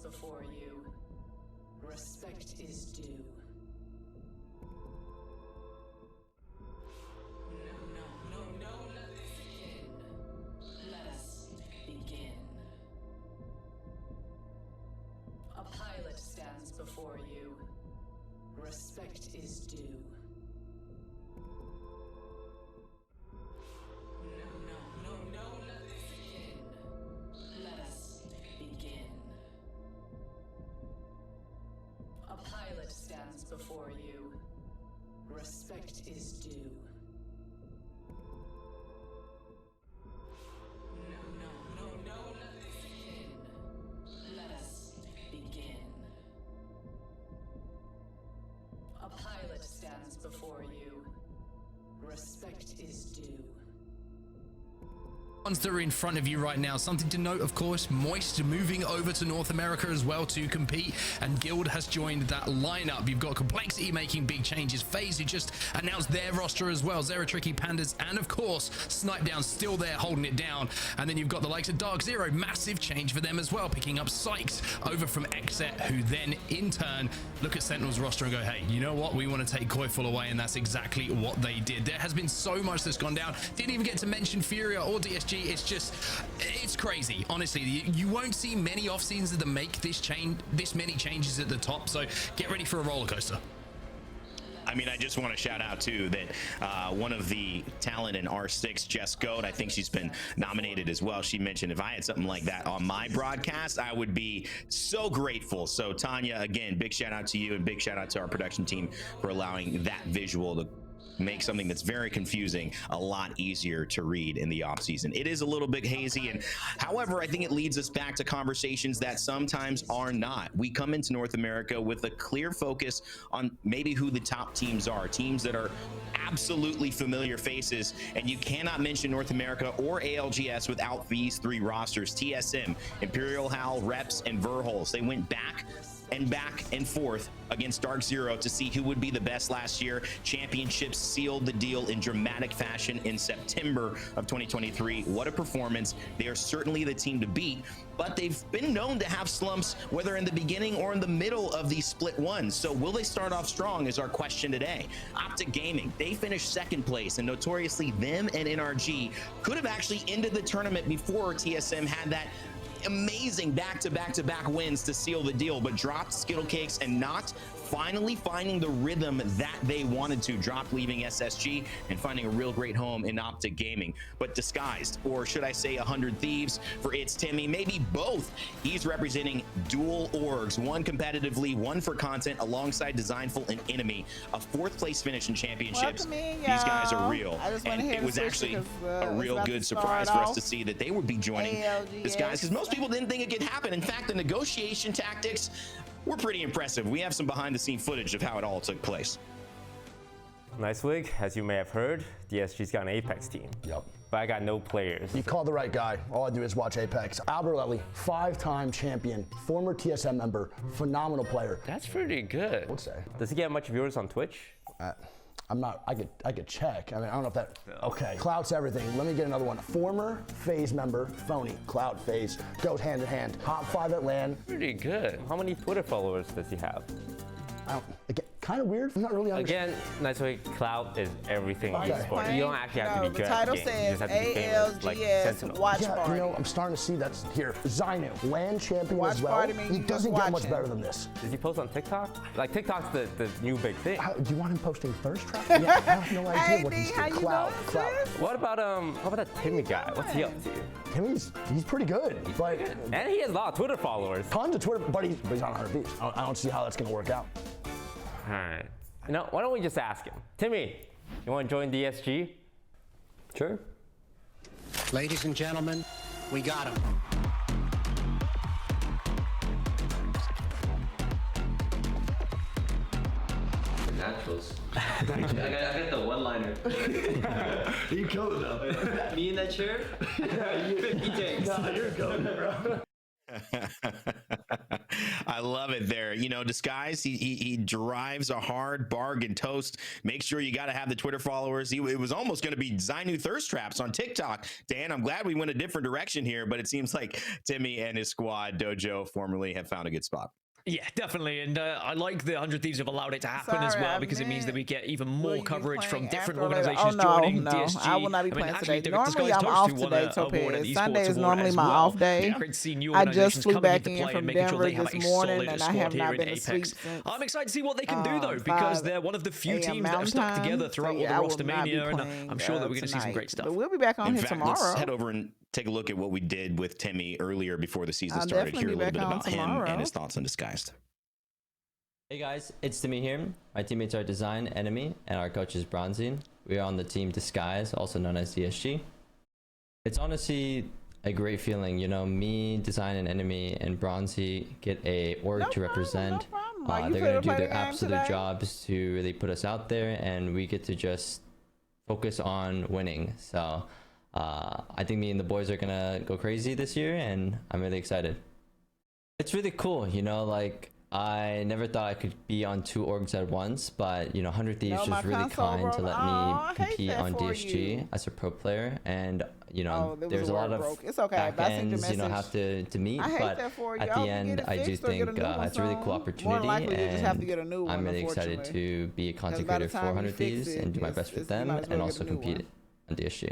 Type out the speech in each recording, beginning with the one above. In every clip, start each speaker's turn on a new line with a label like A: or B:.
A: before you. Respect is due. No, let us begin. Let us begin. A pilot stands before you. Respect is due. No, let us begin. Let us begin. A pilot stands before you. Respect is due. No, let us begin. Let us begin. A pilot stands before you. Respect is due.
B: Ones that are in front of you right now. Something to note, of course, Moist moving over to North America as well to compete, and Guild has joined that lineup. You've got Complexity making big changes, FaZe who just announced their roster as well, Zeratricky, Pandas, and of course Snipedown still there holding it down. And then you've got the likes of Dark Zero, massive change for them as well, picking up Sykes over from Exet, who then in turn look at Sentinel's roster and go, hey, you know what, we want to take Koiful away, and that's exactly what they did. There has been so much that's gone down. Didn't even get to mention Furia or DSG. It's crazy, honestly. You won't see many off seasons that make this many changes at the top, so get ready for a roller coaster.
C: I mean, I just want to shout out too that one of the talent in R6, Jess Goat, I think she's been nominated as well. She mentioned if I had something like that on my broadcast, I would be so grateful. So Tanya, again, big shout out to you, and big shout out to our production team for allowing that visual to make something that's very confusing a lot easier to read in the off season. It is a little bit hazy, and however, I think it leads us back to conversations that sometimes are not. We come into North America with a clear focus on maybe who the top teams are, teams that are absolutely familiar faces, and you cannot mention North America or ALGS without these three rosters: TSM, Imperial Howl, Reps, and Verhols. They went back and forth against Dark Zero to see who would be the best last year. Championships sealed the deal in dramatic fashion in September of 2023. What a performance. They are certainly the team to beat, but they've been known to have slumps, whether in the beginning or in the middle of these split ones. So will they start off strong is our question today. Optic Gaming, they finished second place, and notoriously them and NRG could have actually ended the tournament before TSM had that amazing back-to-back wins to seal the deal, but dropped Skittle Cakes and not finally finding the rhythm that they wanted to. Dropped, leaving SSG and finding a real great home in Optic Gaming, but disguised, or should I say 100 Thieves for It's Timmy, maybe both. He's representing dual orgs, one competitively, one for content, alongside Designful and Enemy. A fourth place finish in championships. These guys are real, and it was actually a real good surprise for us to see that they would be joining this guys, because most people didn't think it could happen. In fact, the negotiation tactics were pretty impressive. We have some behind-the-scene footage of how it all took place.
D: Nice week. As you may have heard, DSG's got an Apex team.
E: Yep.
D: But I got no players.
E: You called the right guy. All I do is watch Apex. Albert Lely, 5-time champion, former TSM member, phenomenal player.
D: That's pretty good.
E: I would say.
D: Does he get much viewers on Twitch?
E: I'm not, I could check. I mean, I don't know if that, okay. Clout's everything. Let me get another one. Former FaZe member, Phony, Clout, FaZe, goes hand in hand. Top 5 at LAN.
D: Pretty good. How many Twitter followers does he have?
E: Again, kind of weird. I'm not really
D: Again, nice way, Clout is everything in esports. You don't actually have to be good at the game. You just have to be famous, like Sentinel.
F: Watch
E: yeah,
F: party.
E: you know, I'm starting to see that's here. Zainu, LAN champion as well. He doesn't get much better than this.
D: Does he post on TikTok? Like, TikTok's the new big thing.
E: Do you want him posting thirst trap? Yeah, I have no idea what he's doing. Clout.
D: What about that Timmy guy? What's he up to?
E: Timmy's pretty good.
D: And he has a lot of Twitter followers.
E: Tons of Twitter, but he's on 100 Thieves. I don't see how that's going to work out.
D: All right. Now, why don't we just ask him? Timmy, you want to join DSG?
G: Sure.
H: Ladies and gentlemen, we got him.
G: Naturals. I got the one-liner.
E: You killed it though.
G: Me in that chair? 50 takes.
E: No, you're going, bro.
C: I love it there. You know, Disguise, he drives a hard bargain toast. Make sure you got to have the Twitter followers. It was almost going to be Zainu Thirst Traps on TikTok. Dan, I'm glad we went a different direction here, but it seems like Timmy and his squad, Dojo, formerly, have found a good spot.
F: Yeah, definitely. And I like the 100 Thieves have allowed it to happen as well, because it means that we get even more coverage from different organizations joining DSG.
I: I will not be playing today. Normally, I'm off today, Topaz. Sunday is normally my off day. I just flew back in from Denver this morning, and I have not been asleep since.
F: I'm excited to see what they can do, though, because they're one of the few teams that have stuck together throughout all the roster mania, and I'm sure that we're going to see some great stuff.
I: But we'll be back on here tomorrow.
C: Let's head over and take a look at what we did with Timmy earlier before the season started. Hear a little bit about him and his thoughts on Disguised.
J: Hey guys, it's Timmy here. My teammates are Design, Enemy, and our coach is Bronzine. We are on the team Disguise, also known as DSG. It's honestly a great feeling, you know, me, Design, and Enemy, and Bronzy get a org to represent. They're going to do their absolute jobs to really put us out there, and we get to just focus on winning. So I think me and the boys are going to go crazy this year, and I'm really excited. It's really cool, you know, like, I never thought I could be on 2 orgs at once, but you know, 100 Thieves was really kind to let me compete on DSG as a pro player, and you know, there's a lot of back ends, you know, have to meet, but at the end, I do think it's a really cool opportunity, and I'm really excited to be a content creator for 100 Thieves and do my best for them, and also compete on DSG.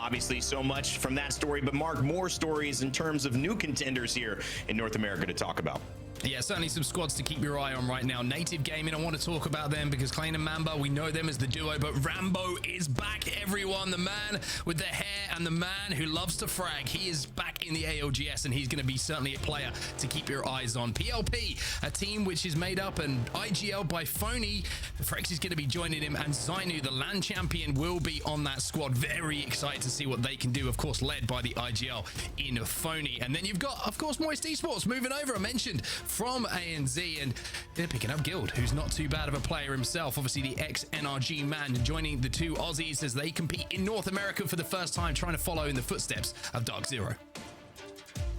C: Obviously, so much from that story, but Mark, more stories in terms of new contenders here in North America to talk about.
B: Yeah, certainly some squads to keep your eye on right now. Native Gaming, I want to talk about them because Klein and Mamba, we know them as the duo, but Rambo is back, everyone. The man with the hair and the man who loves to frag. He is back in the ALGS, and he's going to be certainly a player to keep your eyes on. PLP, a team which is made up and IGL by Phony. Frex is going to be joining him, and Zainu, the LAN champion, will be on that squad. Very excited to see what they can do, of course, led by the IGL in Phony. And then you've got, of course, Moist Esports moving over, I mentioned, from ANZ, and they're picking up Guild, who's not too bad of a player himself. Obviously, the ex-NRG man joining the 2 Aussies as they compete in North America for the first time, trying to follow in the footsteps of Dark Zero.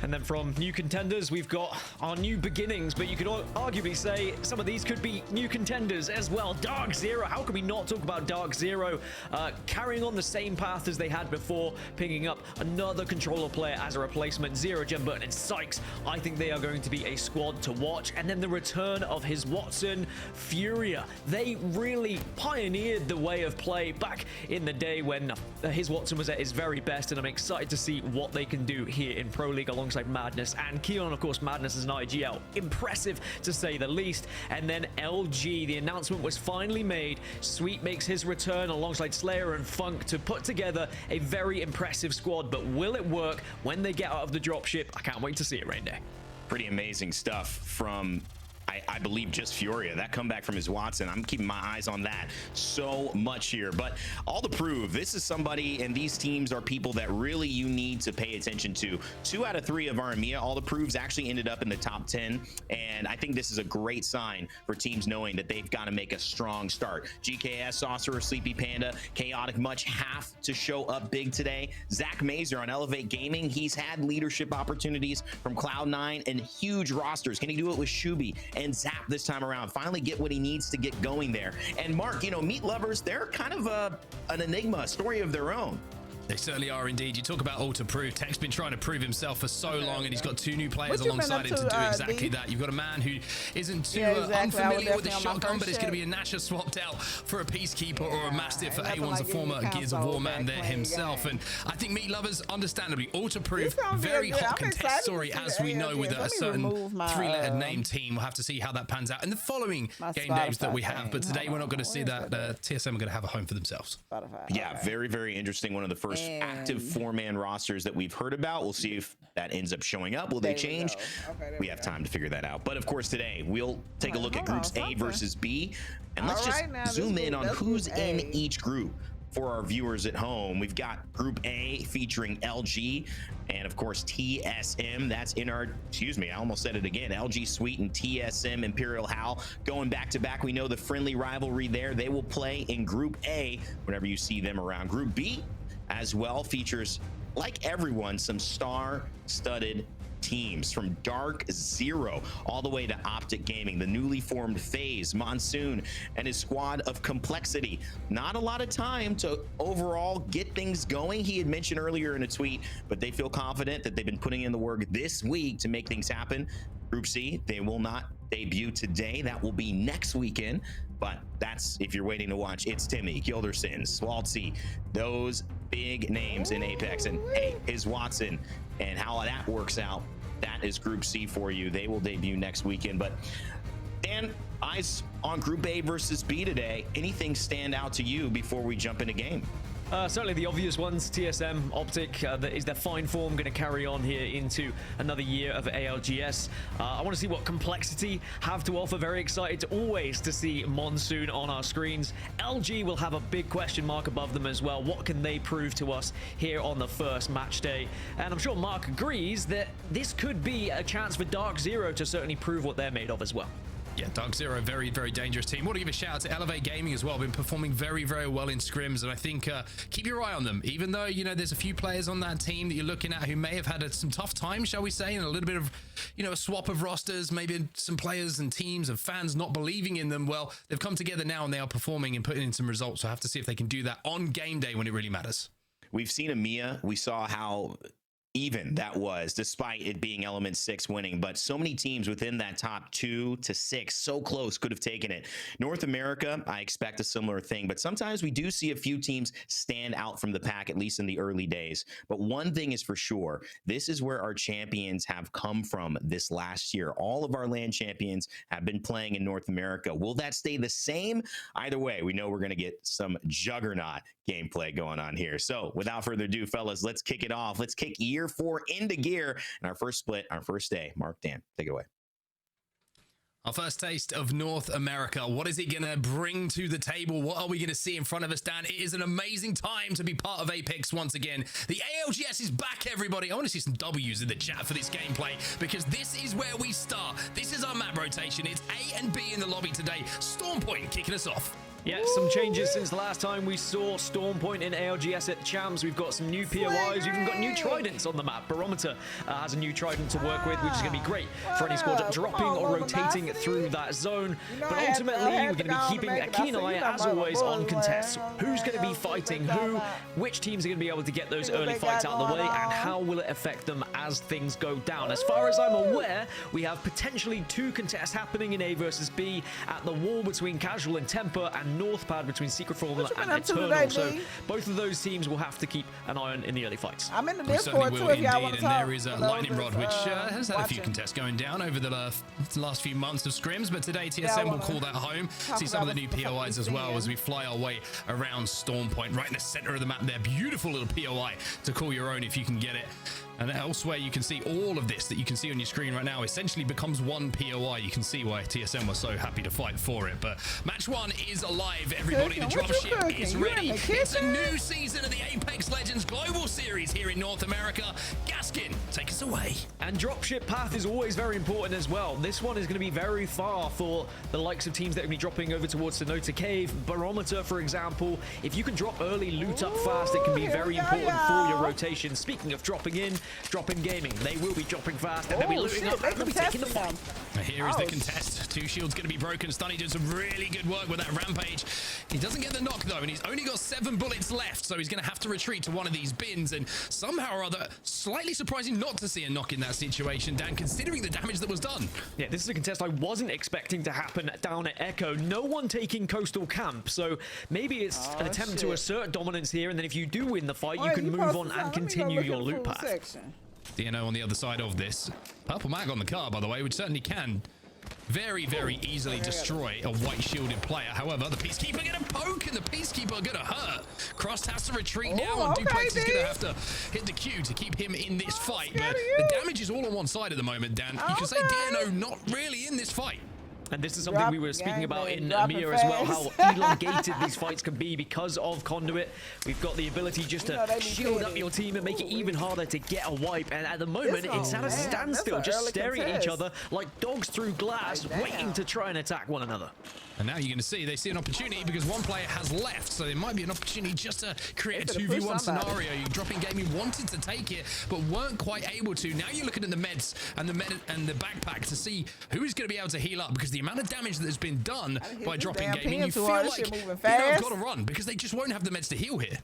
F: And then from new contenders, we've got our new beginnings, but you could arguably say some of these could be new contenders as well. Dark Zero, how could we not talk about Dark Zero? Carrying on the same path as they had before, picking up another controller player as a replacement, Zero, Jen Burton, and Sykes. I think they are going to be a squad to watch. And then the return of his Watson, Furia. They really pioneered the way of play back in the day when his Watson was at his very best, and I'm excited to see what they can do here in Pro League alongside Madness and Keon. Of course, Madness is an IGL. Impressive to say the least. And then LG, the announcement was finally made. Sweet makes his return alongside Slayer and Funk to put together a very impressive squad. But will it work when they get out of the dropship? I can't wait to see it, Rain Day.
C: Pretty amazing stuff from, I believe, just Furia. That comeback from his Watson, I'm keeping my eyes on that so much here. But all to prove, this is somebody, and these teams are people that really you need to pay attention to. 2 out of 3 of our EMEA all the proves actually ended up in the top 10, and I think this is a great sign for teams knowing that they've got to make a strong start. GKS, Sorcerer, Sleepy Panda, Chaotic Much have to show up big today. Zach Mazer on Elevate Gaming, he's had leadership opportunities from Cloud9 and huge rosters. Can he do it with Shubi and Zap this time around? Finally get what he needs to get going there. And Mark, you know, Meat Lovers, they're kind of an enigma, a story of their own.
B: They certainly are indeed. You talk about all to prove. Tech's been trying to prove himself for so long, and he's got 2 new players alongside him to do exactly that. You've got a man who isn't too unfamiliar with the shotgun, but it's going to be a Nasher swapped out for a Peacekeeper or a Mastiff. For A1's a former Gears of War man there himself. And I think Meat Lovers, understandably, all to prove, very hot contest story, as we know, with a certain 3-lettered name team. We'll have to see how that pans out in the following game names that we have. But today we're not going to see that TSM are going to have a home for themselves.
C: Yeah, very, very interesting. One of the first active 4-man rosters that we've heard about. We'll see if that ends up showing up. Will they change? We have time to figure that out. But of course, today we'll take a look at groups A versus B, and let's just zoom in on who's in each group. For our viewers at home, we've got Group A featuring LG and, of course, TSM. That's in our, excuse me, I almost said it again, LG Sweet and TSM Imperial Howl going back to back. We know the friendly rivalry there. They will play in Group A whenever you see them around. Group B as well features like everyone, some star-studded teams, from Dark Zero all the way to Optic Gaming, the newly formed FaZe, Monsoon, and his squad of Complexity. Not a lot of time to overall get things going, he had mentioned earlier in a tweet, but they feel confident that they've been putting in the work this week to make things happen. Group C, they will not debut today. That will be next weekend, but that's if you're waiting to watch It's Timmy, Gilderson, Swaltzy, those big names in Apex. And hey, is Watson, and how that works out, that is Group C for you. They will debut next weekend. But Dan, eyes on Group A versus B today. Anything stand out to you before we jump into game?
F: Certainly the obvious ones, TSM, Optic, is their fine form going to carry on here into another year of ALGS. I want to see what Complexity have to offer. Very excited always to see Monsoon on our screens. LG will have a big question mark above them as well. What can they prove to us here on the first match day? And I'm sure Mark agrees that this could be a chance for Dark Zero to certainly prove what they're made of as well.
B: Yeah, Dark Zero, very, very dangerous team. Want to give a shout out to Elevate Gaming as well. Been performing very, very well in scrims, and I think keep your eye on them. Even though, you know, there's a few players on that team that you're looking at who may have had some tough times, shall we say, and a little bit of, you know, a swap of rosters, maybe some players and teams and fans not believing in them. Well, they've come together now and they are performing and putting in some results. So I have to see if they can do that on game day when it really matters.
C: We've seen EMEA. We saw how even that was, despite it being Element 6 winning, but so many teams within that top 2 to 6, so close, could have taken it. North America, I expect a similar thing, but sometimes we do see a few teams stand out from the pack, at least in the early days. But one thing is for sure, this is where our champions have come from this last year. All of our LAN champions have been playing in North America. Will that stay the same? Either way, we know we're going to get some juggernaut gameplay going on here. So without further ado, fellas, let's kick it off. Let's kick year 4 into gear, and our first split, our first day. Mark, Dan, take it away.
B: Our first taste of North America. What is it going to bring to the table? What are we going to see in front of us, Dan? It is an amazing time to be part of Apex once again. The ALGS is back, everybody. I want to see some W's in the chat for this gameplay, because this is where we start. This is our map rotation. It's A and B in the lobby today. Storm Point kicking us off.
F: Yeah, some changes since the last time we saw Storm Point in ALGS at Champs. We've got some new POIs. We've even got new tridents on the map. Barometer has a new trident to work with, which is going to be great for any squad dropping or rotating through that zone. But ultimately, we're going to be keeping a keen eye, as always, on contests. Who's going to be fighting who? Which teams are going to be able to get those early fights out of the way? And how will it affect them as things go down? As far as I'm aware, we have potentially 2 contests happening in A versus B at the wall between Casual and Temper, and North Pad between Secret Formula and Eternal. So both of those teams will have to keep an eye on in the early fights.
I: I'm in the Discord too if y'all want to talk.
B: And there is a Lightning Rod, which has had a few contests going down over the last few months of scrims, but today TSM will call that home. See some of the new POIs as well as we fly our way around Storm Point, right in the center of the map there. Beautiful little POI to call your own if you can get it. And elsewhere, you can see all of this that you can see on your screen right now essentially becomes one POI. You can see why TSM was so happy to fight for it. But match 1 is alive, everybody. The dropship is ready. It's a new season of the Apex Legends Global Series here in North America. Gaskin, take us away.
F: And dropship path is always very important as well. This one is going to be very far for the likes of teams that are going to be dropping over towards Sonota Cave. Barometer, for example. If you can drop early, loot up fast, it can be very important for your rotation. Speaking of dropping in, Dropping Gaming, they will be dropping fast and they'll be looting up and they'll be taking the fight.
B: Here is the contest. 2 shields going to be broken. Stunny doing some really good work with that Rampage. He doesn't get the knock though, and he's only got 7 bullets left, so he's going to have to retreat to one of these bins. And somehow or other, slightly surprising not to see a knock in that situation, Dan, considering the damage that was done.
F: Yeah, this is a contest I wasn't expecting to happen down at Echo. No one taking Coastal Camp, so maybe it's an attempt to assert dominance here, and then if you do win the fight, you can move on and continue your loot path.
B: DNO on the other side of this. Purple mag on the car, by the way, which certainly can very, very easily destroy a white shielded player. However, the Peacekeeper going to poke and the Peacekeeper going to hurt. Crossed has to retreat now, and Duplex is going to have to hit the Q to keep him in this fight. But the damage is all on one side at the moment, Dan. You can say DNO not really in this fight.
F: And this is something we were speaking about in EMEA as well, how elongated these fights can be because of Conduit. We've got the ability just to shield up your team and make it even harder to get a wipe. And at the moment, it's at a standstill, just staring at each other like dogs through glass, waiting to try and attack one another.
B: And now you're going to see, they see an opportunity because one player has left, so there might be an opportunity just to create a 2v1 scenario. You dropping gaming wanted to take it, but weren't quite able to. Now you're looking at the meds and the backpack to see who is going to be able to heal up, because the amount of damage that has been done by dropping gaming, you feel like you've got to run because they just won't have the meds to heal here.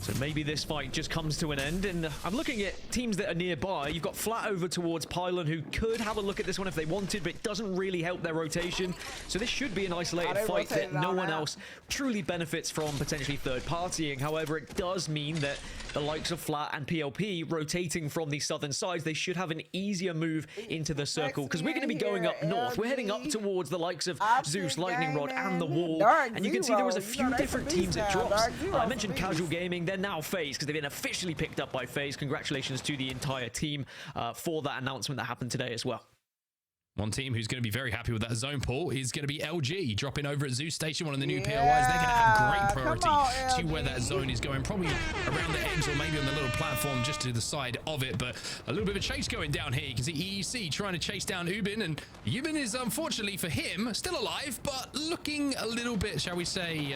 F: So maybe this fight just comes to an end, and I'm looking at teams that are nearby. You've got Flat over towards Pylon, who could have a look at this one if they wanted, but it doesn't really help their rotation. So this should be an isolated fight that no one else truly benefits from potentially third-partying. However, it does mean that the likes of Flat and PLP rotating from the southern sides, they should have an easier move into the circle, because we're going to be going up north. We're heading up towards the likes of Zeus, Lightning Rod, and the Wall. And you can see there was a few different teams at drops. I mentioned Casual Gaming. They're now FaZe because they've been officially picked up by FaZe. Congratulations to the entire team for that announcement that happened today as well.
B: One team who's going to be very happy with that zone pull is going to be LG, dropping over at Zeus Station, one of the new POIs. They're going to have great priority to where that zone is going, probably around the edge or maybe on the little platform just to the side of it. But a little bit of a chase going down here. You can see EEC trying to chase down Ubin, and Ubin is, unfortunately for him, still alive, but looking a little bit, shall we say,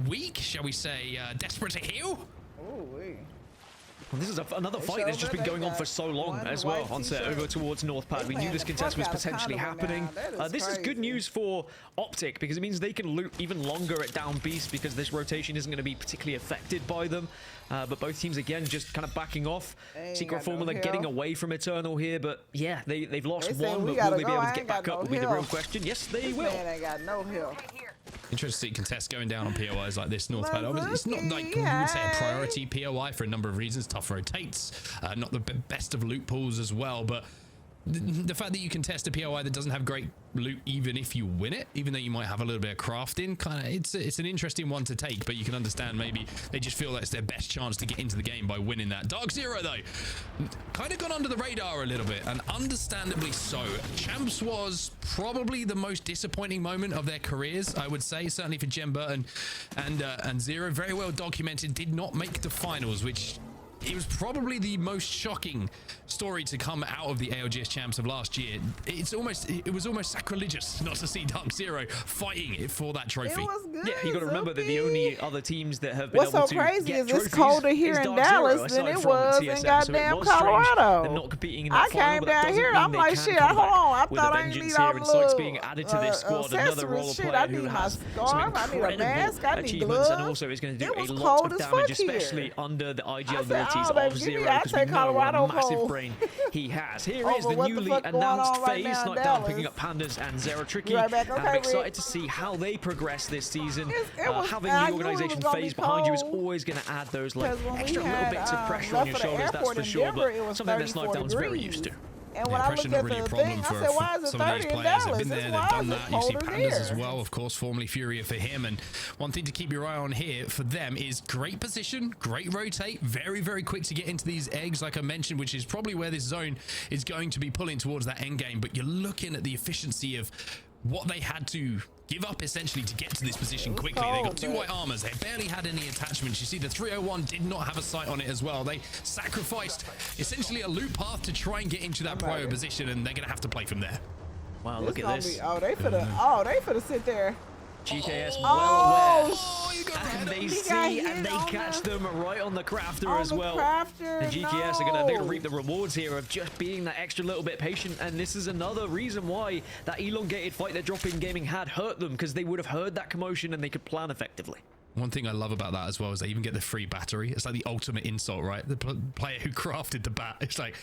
B: weak, shall we say, desperate to heal.
F: Well, this is another fight that's just been going on for so long as well on set over towards North Pad. We knew this contest was potentially happening. This is good news for Optic because it means they can loot even longer at Down Beast because this rotation isn't going to be particularly affected by them. But both teams, again, just kind of backing off. Secret Formula getting away from Eternal here. But yeah, they've lost one, but will they be able to get back up will be the real question. Yes, they will.
I: Ain't got no heal.
B: Interesting contest going down on POIs like this. North Pad, obviously, it's not like we would say a priority POI for a number of reasons. Tough rotates, not the best of loot pools as well, but the fact that you can test a POI that doesn't have great loot even if you win it, even though you might have a little bit of crafting, kind of it's an interesting one to take, but you can understand maybe they just feel that it's their best chance to get into the game by winning that. Dark Zero though, kind of gone under the radar a little bit, and understandably so. Champs was probably the most disappointing moment of their careers, I would say, certainly for Jen Burton and Zero. Very well documented, did not make the finals, which it was probably the most shocking story to come out of the ALGS champs of last year. It was almost sacrilegious not to see Dark Zero fighting it for that trophy.
I: It was good.
F: Yeah, you got to remember that the only other teams that have been
I: able to
F: get
I: trophies. What's so crazy is it's colder here in Dallas than it was in goddamn Colorado.
F: They're not competing in
I: I came down here, I'm like, shit, hold on, I thought I didn't need all the
F: little being added to this squad. Another role player who has some incredible achievements and also is going to do a lot of damage, especially under the IG abilities of Zero. Because we know what a massive brain he has. Here is the newly announced FaZe, Knockdown picking up Pandas and Zero Tricky. I'm excited to see how they progress this season. Having the organization FaZe behind you is always going to add those like extra little bits of pressure on your shoulders, that's for sure, but something that Knockdown's very used to.
I: And when I looked at the thing, I said, why is it 30 in Dallas?
B: They've been there, they've done that. You see Pandas as well, of course, formerly Furia for him. And one thing to keep your eye on here for them is great position, great rotate, very, very quick to get into these eggs, like I mentioned, which is probably where this zone is going to be pulling towards that end game. But you're looking at the efficiency of what they had to give up essentially to get to this position quickly. They got two white armors. They barely had any attachments. You see the 301 did not have a sight on it as well. They sacrificed essentially a loop path to try and get into that prio position, and they're going to have to play from there.
F: Wow, look at this.
I: They finna sit there.
F: GKS well aware, and they see and they catch them right on the crafter as well. And GKS are gonna reap the rewards here of just being that extra little bit patient, and this is another reason why that elongated fight that Drop-In Gaming had hurt them, because they would have heard that commotion and they could plan effectively.
B: One thing I love about that as well is they even get the free battery. It's like the ultimate insult, right? The player who crafted the bat. It's like,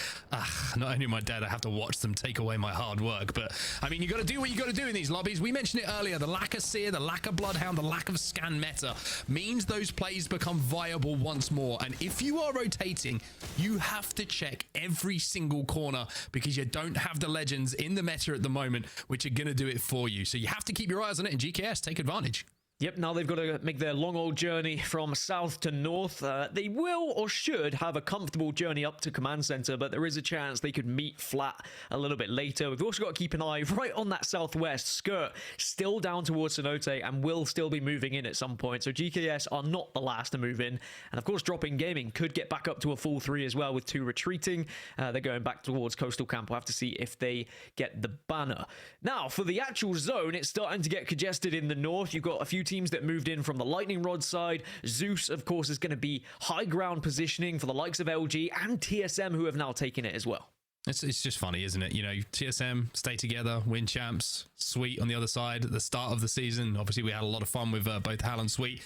B: not only am I dead, I have to watch them take away my hard work. But, I mean, you got to do what you got to do in these lobbies. We mentioned it earlier. The lack of Seer, the lack of Bloodhound, the lack of scan meta means those plays become viable once more. And if you are rotating, you have to check every single corner because you don't have the legends in the meta at the moment, which are going to do it for you. So you have to keep your eyes on it, and GKS take advantage.
F: Yep, now they've got to make their long old journey from south to north. They will or should have a comfortable journey up to command center, but there is a chance they could meet flat a little bit later. We've also got to keep an eye right on that southwest. Skirt still down towards Cenote and will still be moving in at some point. So GKS are not the last to move in. And of course, Dropping Gaming could get back up to a full 3 as well with 2 retreating. They're going back towards Coastal Camp. We'll have to see if they get the banner. Now, for the actual zone, it's starting to get congested in the north. You've got a few teams that moved in from the Lightning Rod side. Zeus, of course, is going to be high ground positioning for the likes of LG and TSM, who have now taken it as well.
B: It's just funny, isn't it? You know, TSM stay together, win champs, Sweet on the other side at the start of the season. Obviously, we had a lot of fun with both Hal and Sweet.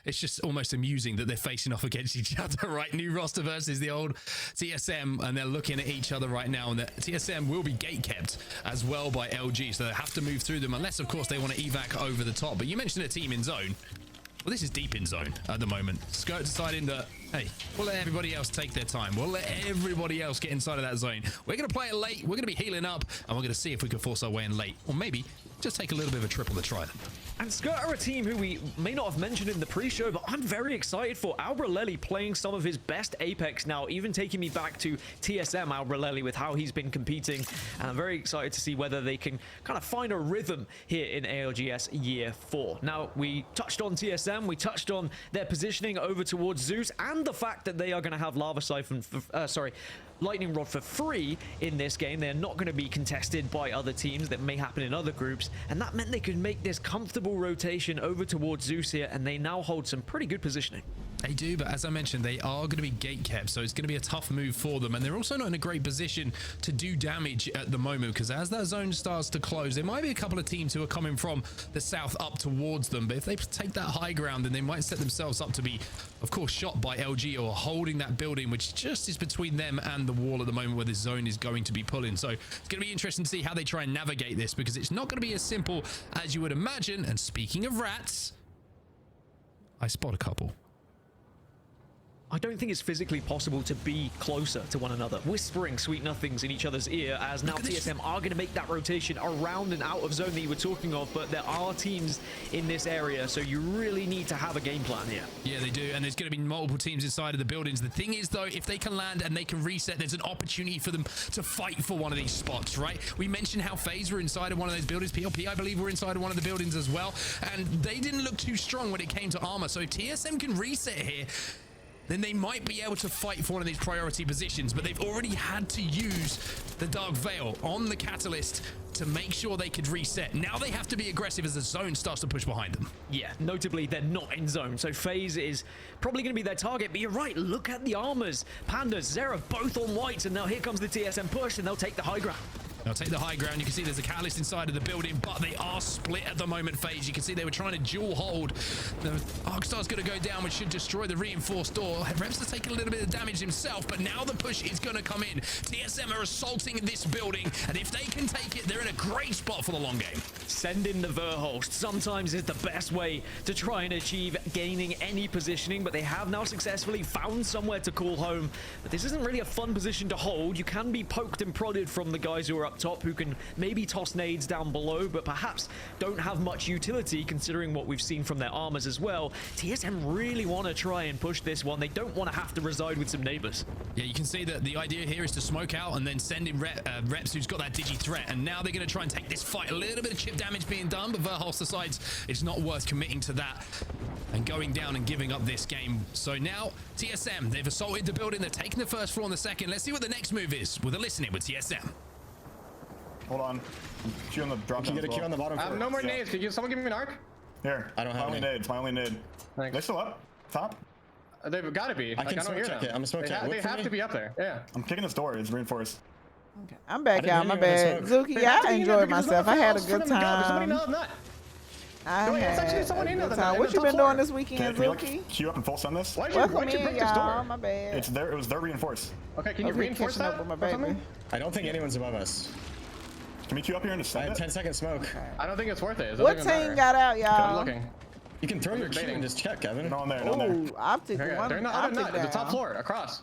B: It's just almost amusing that they're facing off against each other, right? New roster versus the old TSM, and they're looking at each other right now. And the TSM will be gatekept as well by LG, so they have to move through them, unless, of course, they want to evac over the top. But you mentioned a team in zone. Well, this is deep in zone at the moment. Skirt deciding that, hey, we'll let everybody else take their time. We'll let everybody else get inside of that zone. We're going to play it late. We're going to be healing up, and we're going to see if we can force our way in late. Or maybe just take a little bit of a triple to try them.
F: And Skirt are a team who we may not have mentioned in the pre-show, but I'm very excited for Albrelelli playing some of his best Apex now, even taking me back to TSM Albrelelli with how he's been competing. And I'm very excited to see whether they can kind of find a rhythm here in ALGS Year 4. Now, we touched on TSM, we touched on their positioning over towards Zeus, and the fact that they are going to have Lava Siphon, Lightning Rod for free in this game. They're not going to be contested by other teams. That may happen in other groups, and that meant they could make this comfortable rotation over towards Zeus here, and they now hold some pretty good positioning.
B: They do, but as I mentioned, they are going to be gate-kept, so it's going to be a tough move for them, and they're also not in a great position to do damage at the moment, because as that zone starts to close, there might be a couple of teams who are coming from the south up towards them, but if they take that high ground, then they might set themselves up to be, of course, shot by LG or holding that building, which just is between them and the wall at the moment where this zone is going to be pulling. So it's going to be interesting to see how they try and navigate this, because it's not going to be as simple as you would imagine. And speaking of rats, I spot a couple.
F: I don't think it's physically possible to be closer to one another, whispering sweet nothings in each other's ear, as now TSM are going to make that rotation around and out of zone that you were talking of, but there are teams in this area, so you really need to have a game plan here.
B: Yeah, they do, and there's going to be multiple teams inside of the buildings. The thing is, though, if they can land and they can reset, there's an opportunity for them to fight for one of these spots, right? We mentioned how FaZe were inside of one of those buildings. PLP, I believe, were inside of one of the buildings as well, and they didn't look too strong when it came to armor, so if TSM can reset here, then they might be able to fight for one of these priority positions, but they've already had to use the Dark Veil on the Catalyst to make sure they could reset. Now they have to be aggressive as the zone starts to push behind them.
F: Yeah, notably, they're not in zone, so FaZe is probably going to be their target, but you're right, look at the armors. Pandas, Zera, both on white, and now here comes the TSM push, and they'll take the high ground.
B: They'll take the high ground. You can see there's a Catalyst inside of the building, but they are split at the moment, FaZe. You can see they were trying to dual hold. The Arcstar's going to go down, which should destroy the reinforced door. Rep's taking a little bit of damage himself, but now the push is going to come in. TSM are assaulting this building, and if they can take it, they're in a great spot for the long game.
F: Send in the Verhost sometimes is the best way to try and achieve gaining any positioning, but they have now successfully found somewhere to call home. But this isn't really a fun position to hold. You can be poked and prodded from the guys who are up top, who can maybe toss nades down below, but perhaps don't have much utility considering what we've seen from their armors as well. TSM really want to try and push this one. They don't want to have to reside with some neighbors.
B: Yeah, you can see that the idea here is to smoke out and then send in Reps, who's got that digi threat, and now they're going to try and take this fight. A little bit of chip damage being done, but Verholst decides it's not worth committing to that and going down and giving up this game. So now TSM, they've assaulted the building, they're taking the first floor on the second. Let's see what the next move is with a listening with TSM.
K: Hold on. Q on the drop.
L: Can you get a Q on the bottom?
K: No more nades. Can someone give me an arc? Here.
L: I don't have
K: my only nade. My only nade.
L: Thanks.
K: They're still up. Top.
L: They've got to be. I don't hear them. I'm gonna smoke check.
K: They have to be up there. Yeah. I'm kicking this door. It's reinforced.
I: Okay. I'm back out. My bad. Zuki, yeah, I enjoyed myself. I had a good time. I had a good time. What you been doing this weekend, Zuki?
K: Queue up and full send this.
I: Why'd you break this door? My bad.
K: It's there. It was their reinforced.
L: Okay, can you reinforce that?
I: With my baby.
L: I don't think anyone's above us.
K: Can we queue up here and just send it?
L: 10-second smoke.
I: Okay.
L: I don't think it's worth it.
I: What team got out, y'all?
L: I'm looking. You can throw your Q and just check, Kevin.
K: No, on there. No, on there.
I: Ooh, optic one.
L: They're not the top floor, across.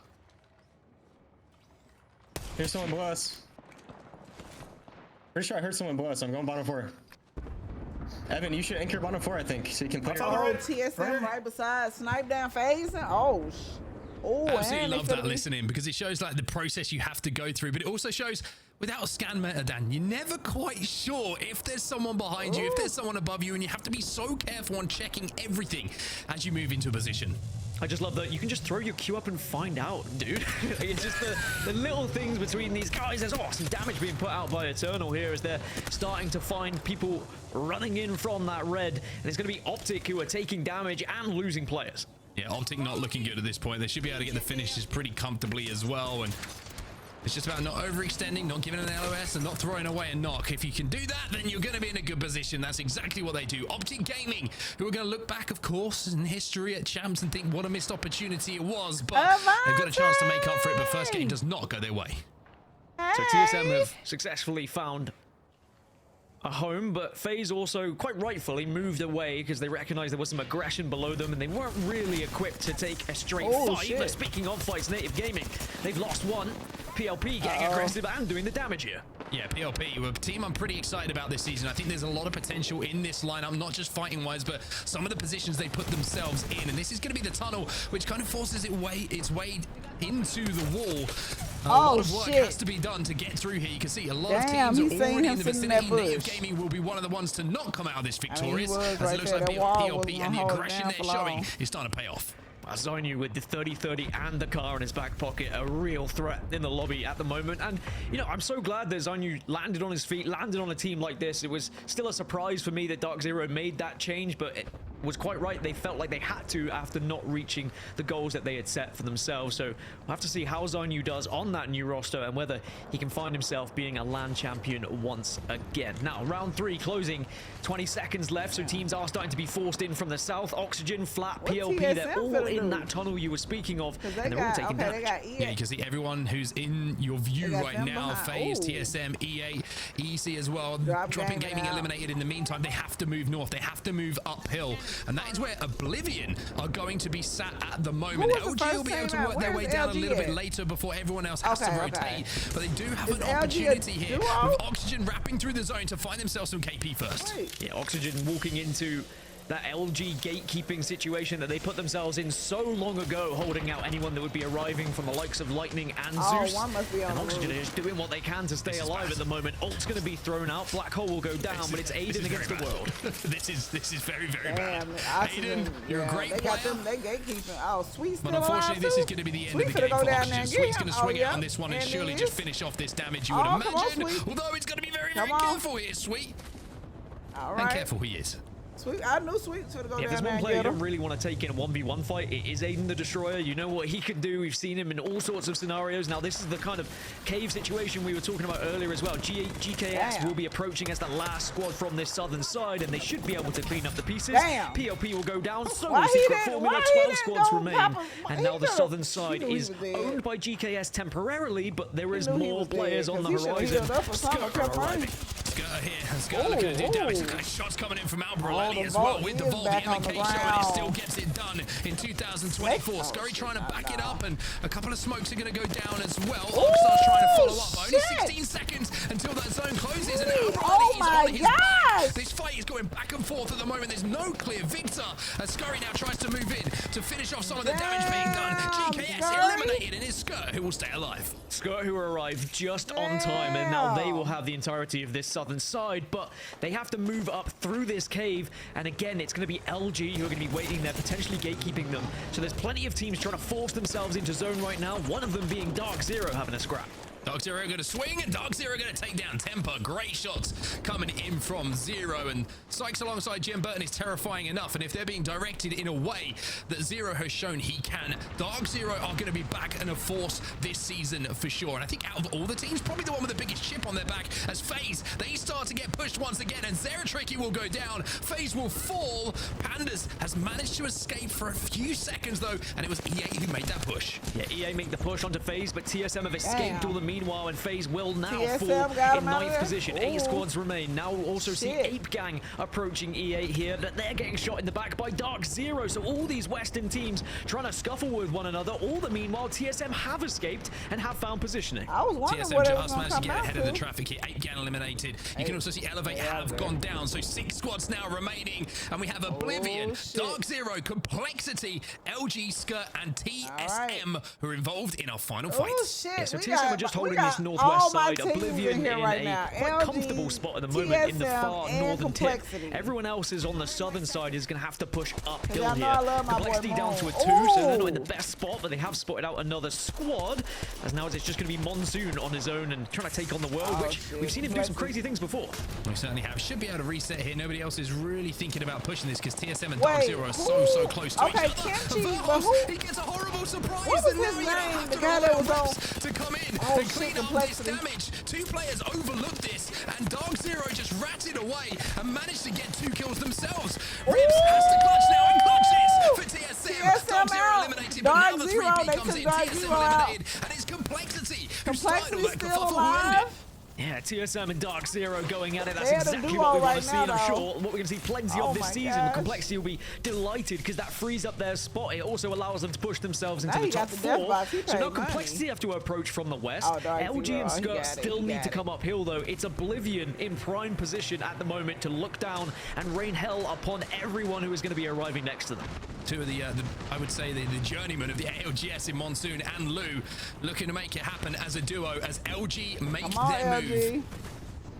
L: Here's someone below us. Pretty sure I heard someone below us. I'm going bottom floor. Evan, you should anchor bottom 4, I think, so you can play your
I: Oh, TSM right beside Snipe down phasing. Oh,
B: absolutely love that listening, because it shows like the process you have to go through, but it also shows without a scan meta, Dan, you're never quite sure if there's someone behind you, if there's someone above you, and you have to be so careful on checking everything as you move into a position.
F: I just love that you can just throw your Q up and find out, dude. It's just the little things between these guys. There's some damage being put out by Eternal here as they're starting to find people running in from that red. And it's going to be Optic who are taking damage and losing players.
B: Yeah, Optic not looking good at this point. They should be able to get the finishes pretty comfortably as well. And it's just about not overextending, not giving an LOS, and not throwing away a knock. If you can do that, then you're going to be in a good position. That's exactly what they do. Optic Gaming, who are going to look back, of course, in history at champs and think what a missed opportunity it was. But they've got a chance to make up for it. But first game does not go their way.
F: So TSM have successfully found a home, but FaZe also quite rightfully moved away because they recognized there was some aggression below them and they weren't really equipped to take a straight fight. But speaking of fights, Native Gaming, they've lost one. PLP getting aggressive and doing the damage here.
B: Yeah, PLP, a team I'm pretty excited about this season. I think there's a lot of potential in this lineup, not just fighting-wise, but some of the positions they put themselves in. And this is going to be the tunnel, which kind of forces its way into the wall. A lot of work has to be done to get through here. You can see a lot of teams are already in the vicinity. Native Gaming will be one of the ones to not come out of this victorious, as it looks like PLP and the aggression they're showing is starting to pay off.
F: Zonyu with the 30-30 and the car in his back pocket, a real threat in the lobby at the moment. And, you know, I'm so glad that Zonyu landed on his feet, landed on a team like this. It was still a surprise for me that Dark Zero made that change, but it was quite right. They felt like they had to after not reaching the goals that they had set for themselves. So we'll have to see how Zonyu does on that new roster and whether he can find himself being a LAN champion once again. Now, round 3 closing, 20 seconds left, so teams are starting to be forced in from the south. Oxygen, Flat, PLP, they're all in that tunnel you were speaking of, and they're all taking damage.
B: Yeah, you can see everyone who's in your view right now. FaZe, TSM, EA, EC as well. Dropping Gaming eliminated in the meantime. They have to move north. They have to move uphill. And that is where Oblivion are going to be sat at the moment. LG will be able to work their way down a little bit later before everyone else has to rotate. But they do have an opportunity here with Oxygen wrapping through the zone to find themselves some KP first.
F: Yeah, Oxygen walking into that LG gatekeeping situation that they put themselves in so long ago, holding out anyone that would be arriving from the likes of Lightning and Zeus. And Oxygen is doing what they can to stay alive at the moment. Ult's going to be thrown out. Black Hole will go down, but it's Aiden against the world.
B: This is very, very bad. Aiden, you're a great player.
I: They gatekeeping. Oh, Sweet still
B: But unfortunately, this is going to be the end of the game for Oxygen. Sweet's going to swing out on this one and surely just finish off this damage, you would imagine. Although it's going to be very, very careful here, Sweet. And careful he is.
I: Sweet, I knew Sweet should go down
F: there's one player you don't really want to take in a 1v1 fight. It is Aiden the Destroyer. You know what he can do. We've seen him in all sorts of scenarios. Now, this is the kind of cave situation we were talking about earlier as well. GKS will be approaching as the last squad from this southern side, and they should be able to clean up the pieces. PLP will go down. So secret formula, 12 squads remain. And now the southern side is owned by GKS temporarily, but there is more players on the horizon. Skirr arriving.
B: Skirr here. Skirr looking to do damage. Shots coming in from Alberelli as well with the Vault, the MK show, and it still gets it done in 2024. Scurry trying to back it up, and a couple of smokes are going to go down as well. Oxstar's trying to follow up. Only 16 seconds until that zone closes, and Alberelli is on his back. This fight is going back and forth at the moment. There's no clear victor as Scurry now tries to move in to finish off some of the damage being done. GKS eliminated, and it's Skirr who will stay alive.
F: Skirr who arrived just on time, and now they will have the entirety of this southern side, but they have to move up through this cave. And again, it's going to be LG who are going to be waiting there, potentially gatekeeping them. So there's plenty of teams trying to force themselves into zone right now, one of them being Dark Zero having a scrap.
B: Dark Zero going to swing, and Dark Zero going to take down Temper. Great shots coming in from Zero, and Sykes alongside Jim Burton is terrifying enough, and if they're being directed in a way that Zero has shown he can, Dark Zero are going to be back in a force this season for sure. And I think out of all the teams, probably the one with the biggest chip on their back as FaZe, they start to get pushed once again, and Zeratricky will go down. FaZe will fall. Pandas has managed to escape for a few seconds though, and it was EA who made that push.
F: Yeah, EA make the push onto FaZe, but TSM have escaped all the Meanwhile, and FaZe will now
I: TSM
F: fall in 9th position. 8
I: Ooh.
F: squads remain. Now we'll also see Ape Gang approaching E8 here, that they're getting shot in the back by Dark Zero. So all these Western teams trying to scuffle with one another. All the meanwhile, TSM have escaped and have found positioning.
I: I was wondering
B: TSM
I: what it was
B: just
I: gonna
B: managed to
I: come
B: get ahead of the
I: to.
B: traffic here. 8 Gang eliminated. You can also see Elevate have gone down. So 6 squads now remaining. And we have Oblivion, Dark Zero, Complexity, LG, Skirt, and TSM who are involved in our final fight.
I: Oh shit!
F: Yeah, so
I: we
F: TSM are just holding this northwest side. Oblivion in
I: right
F: a
I: now.
F: quite comfortable spot at the moment in the far northern tip.
I: Complexity.
F: Everyone else is on the southern side is going to have to push uphill
I: I
F: here.
I: love my boy
F: Complexity down to a 2, so they're not in the best spot, but they have spotted out another squad. As now it's just going to be Monsoon on his own and trying to take on the world, which we've seen him do some crazy things before.
B: We certainly have. Should be able to reset here. Nobody else is really thinking about pushing this because TSM and Dark Zero are so close to each other.
I: Kenchi, but who?
B: He gets a horrible surprise.
I: What was his name? The guy that was on
B: to come in and clean up this damage. 2 players overlooked this, and Dark Zero just ratted away and managed to get 2 kills themselves. Rips has to clutch now and clutches for TSM. Dark Zero eliminated, but now the 3P comes in. TSM eliminated, and it's Complexity who started all that kerfuffle with it.
F: Yeah, TSM and Dark Zero going at it. That's exactly what we want to see, and I'm sure what we're going to see plenty of this season. Complexity will be delighted because that frees up their spot. It also allows them to push themselves into the top 4. So now Complexity have to approach from the west. LG and Skirt still need to come uphill, though. It's Oblivion in prime position at the moment to look down and rain hell upon everyone who is going to be arriving next to them.
B: 2 of the I would say the journeyman of the ALGS in Monsoon and Lou looking to make it happen as a duo as LG make their move.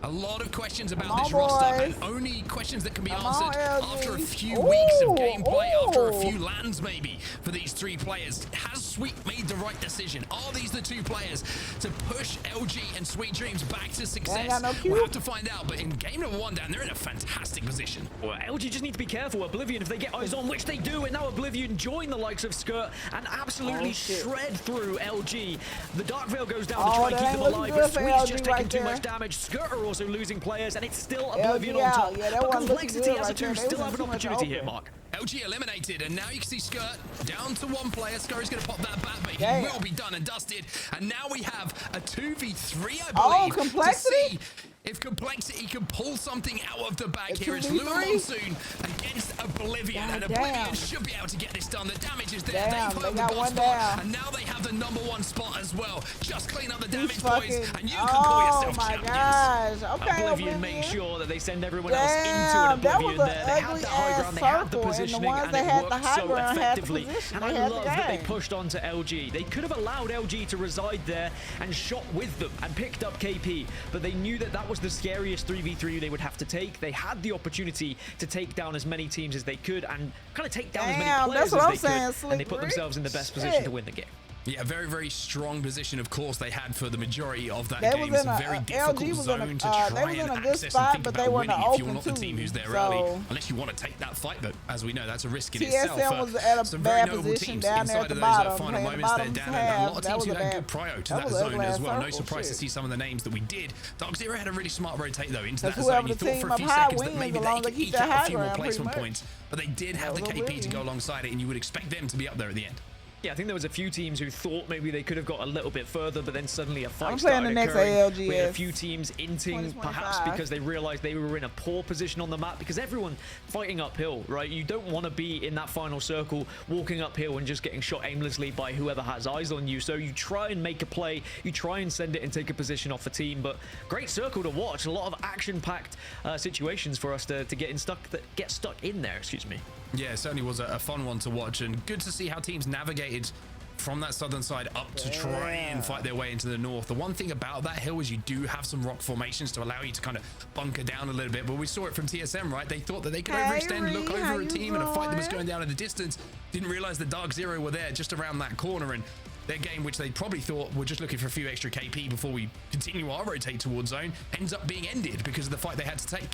B: A lot of questions about this roster, and only questions that can be answered after a few weeks of gameplay, after a few lands maybe for these 3 players. Has Sweet made the right decision? Are these the 2 players to push LG and Sweet Dreams back to success? We'll have to find out, but in game number 1 down, they're in a fantastic position.
F: Well, LG just need to be careful. Oblivion, if they get eyes on, which they do, and now Oblivion join the likes of Skirt and absolutely shred through LG. The Dark Veil goes down to try and keep them alive, but Sweet's just taking too much damage. Skirt are also losing players, and it's still Oblivion on top. But Complexity as a 2 still have an opportunity here, Mark.
B: LG eliminated, and now you can see Skirt down to 1 player. Scurry's going to pop that back, but he will be done and dusted. And now we have a 2v3, I believe,
I: Complexity?
B: to see if Complexity can pull something out of the bag here. It's Lou Monsoon against Oblivion, and Oblivion should be able to get this done. The damage is there. They've held the gold spot, and now they have the number 1 spot as well. Just clean up the damage, boys, and you can call yourself champions.
F: Oblivion make sure that they send everyone else into an Oblivion there. They had the high ground, they had the positioning, and it worked so effectively. And I love that they pushed onto LG. They could have allowed LG to reside there and shot with them and picked up KP, but they knew that that was the scariest 3v3 they would have to take. They had the opportunity to take down as many teams as they could and kind of take down as many players as they could, and they put themselves in the best position to win the game.
B: Yeah, very strong position, of course, they had for the majority of that game. It's a very difficult zone to try and access and think about winning if you're not the team who's there early, unless you want to take that fight, but as we know, that's a risk in itself.
I: was at a
B: some
I: bad
B: very notable
I: position
B: teams
I: down there
B: inside
I: at the
B: of
I: bottom,
B: those final moments. They're down, and a lot of teams who had good prio to that zone as well. No surprise to see some of the names that we did. Dark Zero had a really smart rotate, though, into that zone. You thought for a few seconds that maybe they could eke out a few more placement points, but they did have the KP to go alongside it, and you would expect them to be up there at the end.
F: Yeah, I think there was a few teams who thought maybe they could have got a little bit further, but then suddenly a fight
I: started
F: occurring.
I: ALGS.
F: We had a few teams inting perhaps because they realized they were in a poor position on the map, because everyone fighting uphill, right? You don't want to be in that final circle walking uphill and just getting shot aimlessly by whoever has eyes on you. So you try and make a play, you try and send it and take a position off the team. But great circle to watch, a lot of action-packed situations for us to get stuck in there, excuse me.
B: Yeah, it certainly was a fun one to watch, and good to see how teams navigated from that southern side up to try and fight their way into the north. The one thing about that hill is you do have some rock formations to allow you to kind of bunker down a little bit, but we saw it from TSM, right? They thought that they could overextend, look over a team and a fight that was going down in the distance. Didn't realize the Dark Zero were there just around that corner, and their game, which they probably thought were just looking for a few extra KP before we continue our rotate towards zone, ends up being ended because of the fight they had to take.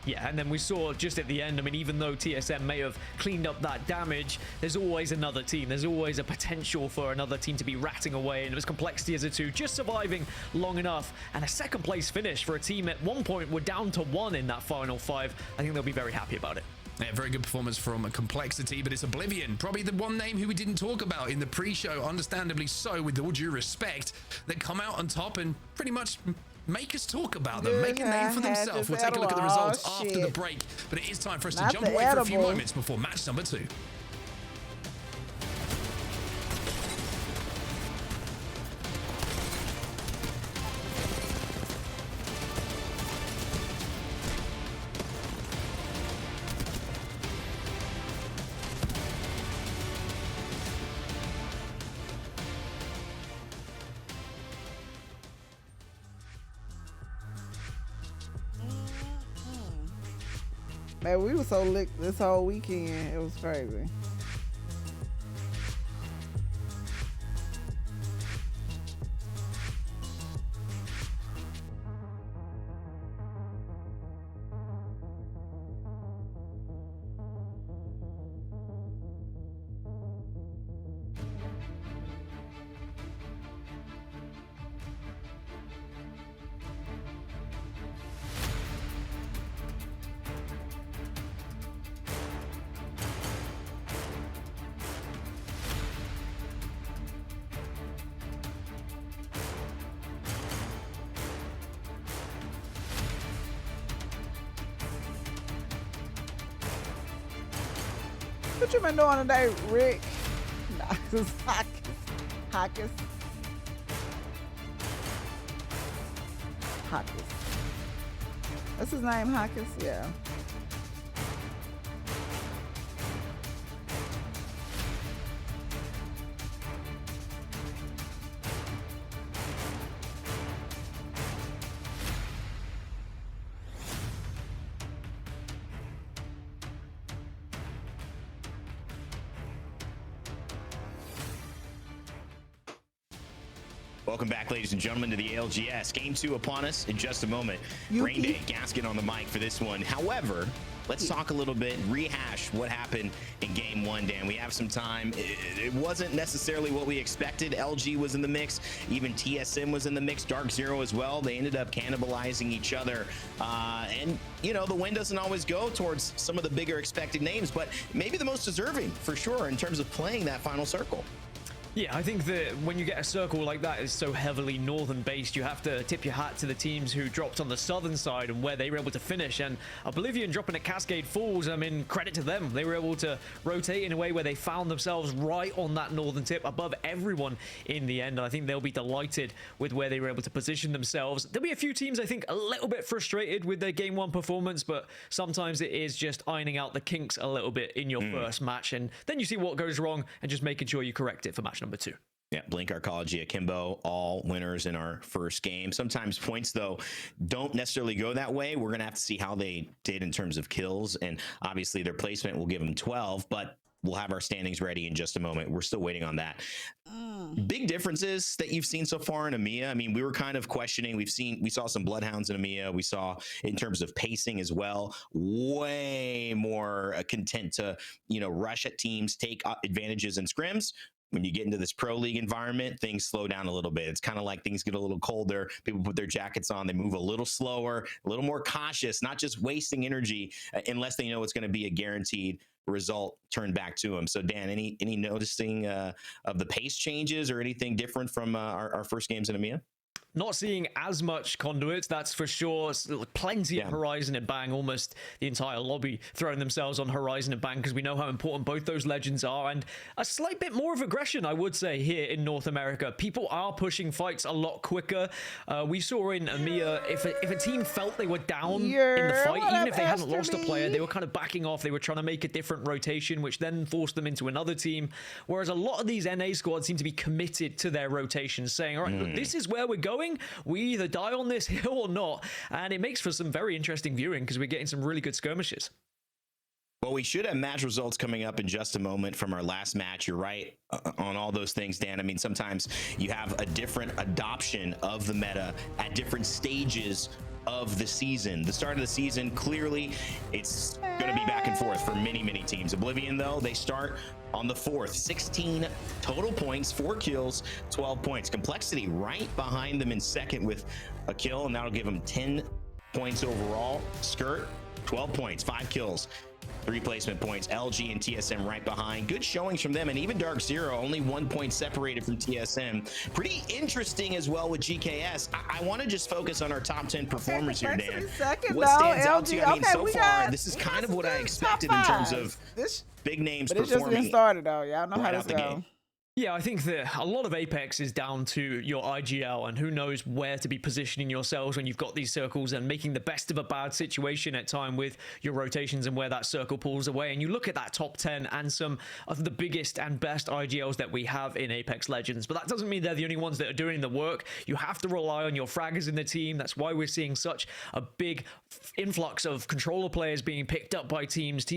F: Yeah, and then we saw just at the end, I mean, even though TSM may have cleaned up that damage, there's always another team. There's always a potential for another team to be ratting away, and it was Complexity as a 2, just surviving long enough. And a second place finish for a team at one point were down to 1 in that final 5. I think they'll be very happy about it.
B: Yeah, very good performance from Complexity, but it's Oblivion, probably the one name who we didn't talk about in the pre-show, understandably so, with all due respect, that come out on top and pretty much make us talk about them, make a name for themselves. We'll take a look at the results after the break, but it is time for us to jump away for a few moments before match number 2.
I: Man, we were so licked this whole weekend. It was crazy. What you been doing today, Rick? Hawkins. What's his name, Hawkins? Yeah.
C: Welcome back, ladies and gentlemen, to the ALGS. Game 2 upon us in just a moment. Rain Day, Gaskin on the mic for this one. However, let's talk a little bit, rehash what happened in Game 1, Dan. We have some time. It wasn't necessarily what we expected. LG was in the mix. Even TSM was in the mix. Dark Zero as well. They ended up cannibalizing each other. And, you know, the win doesn't always go towards some of the bigger expected names, but maybe the most deserving, for sure, in terms of playing that final circle.
F: Yeah, I think that when you get a circle like that is so heavily northern based, you have to tip your hat to the teams who dropped on the southern side and where they were able to finish. And Oblivion dropping at Cascade Falls, I mean, credit to them. They were able to rotate in a way where they found themselves right on that northern tip above everyone in the end. And I think they'll be delighted with where they were able to position themselves. There'll be a few teams, I think, a little bit frustrated with their Game 1 performance, but sometimes it is just ironing out the kinks a little bit in your first match. And then you see what goes wrong and just making sure you correct it for match number 2.
C: Yeah, Blink Arcology, Akimbo, all winners in our first game. Sometimes points, though, don't necessarily go that way. We're going to have to see how they did in terms of kills. And obviously their placement will give them 12, but we'll have our standings ready in just a moment. We're still waiting on that. Big differences that you've seen so far in EMEA. I mean, we were kind of questioning. We saw some Bloodhounds in EMEA. We saw in terms of pacing as well, way more content to, rush at teams, take advantages in scrims. When you get into this pro league environment, things slow down a little bit. It's kind of like things get a little colder. People put their jackets on. They move a little slower, a little more cautious, not just wasting energy unless they know it's going to be a guaranteed result turned back to them. So, Dan, any noticing of the pace changes or anything different from our first games in EMEA?
F: Not seeing as much conduits, that's for sure. Plenty of Horizon and Bang, almost the entire lobby throwing themselves on Horizon and Bang because we know how important both those legends are. And a slight bit more of aggression, I would say, here in North America. People are pushing fights a lot quicker. We saw in EMEA, if a team felt they were down in the fight, even if they hadn't lost a player, they were kind of backing off. They were trying to make a different rotation, which then forced them into another team. Whereas a lot of these NA squads seem to be committed to their rotations, saying, all right, look, this is where we're going. We either die on this hill or not, and it makes for some very interesting viewing because we're getting some really good skirmishes.
C: Well, we should have match results coming up in just a moment from our last match. You're right on all those things, Dan. I mean, sometimes you have a different adoption of the meta at different stages of the season. The start of the season, clearly, it's going to be back and forth for many, many teams. Oblivion, though, they start on the 4th, 16 total points, 4 kills, 12 points. Complexity right behind them in second with a kill, and that'll give them 10 points overall. Skirt, 12 points, 5 kills. 3 placement points. LG and TSM right behind. Good showings from them, and even Dark Zero, only 1 point separated from TSM. Pretty interesting as well with GKS. I want to just focus on our top 10 performers here, Dan. What stands out to you? I mean, so far, this is kind of what I expected in terms of big names
I: but
C: performing.
I: It's just getting started, though. Y'all know how this goes.
F: Yeah, I think that a lot of Apex is down to your IGL, and who knows where to be positioning yourselves when you've got these circles and making the best of a bad situation at time with your rotations and where that circle pulls away. And you look at that top 10 and some of the biggest and best IGLs that we have in Apex Legends, but that doesn't mean they're the only ones that are doing the work. You have to rely on your fraggers in the team. That's why we're seeing such a big influx of controller players being picked up by teams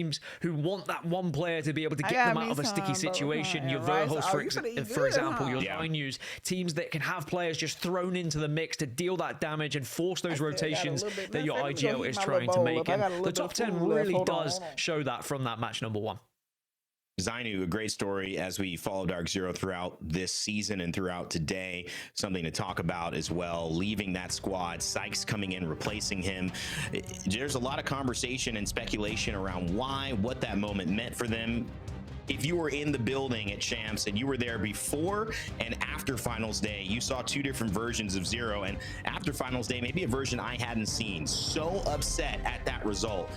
F: who want that one player to be able to get them out of a sticky situation. Your Verhos, for example, your Linus, teams that can have players just thrown into the mix to deal that damage and force those rotations that your IGL is trying to make. And the top 10 really does show that from that match number 1.
C: Zainu, a great story as we follow Dark Zero throughout this season and throughout today. Something to talk about as well. Leaving that squad, Sykes coming in, replacing him. There's a lot of conversation and speculation around what that moment meant for them. If you were in the building at Champs and you were there before and after Finals Day, you saw 2 different versions of Zero. And after Finals Day, maybe a version I hadn't seen. So upset at that result.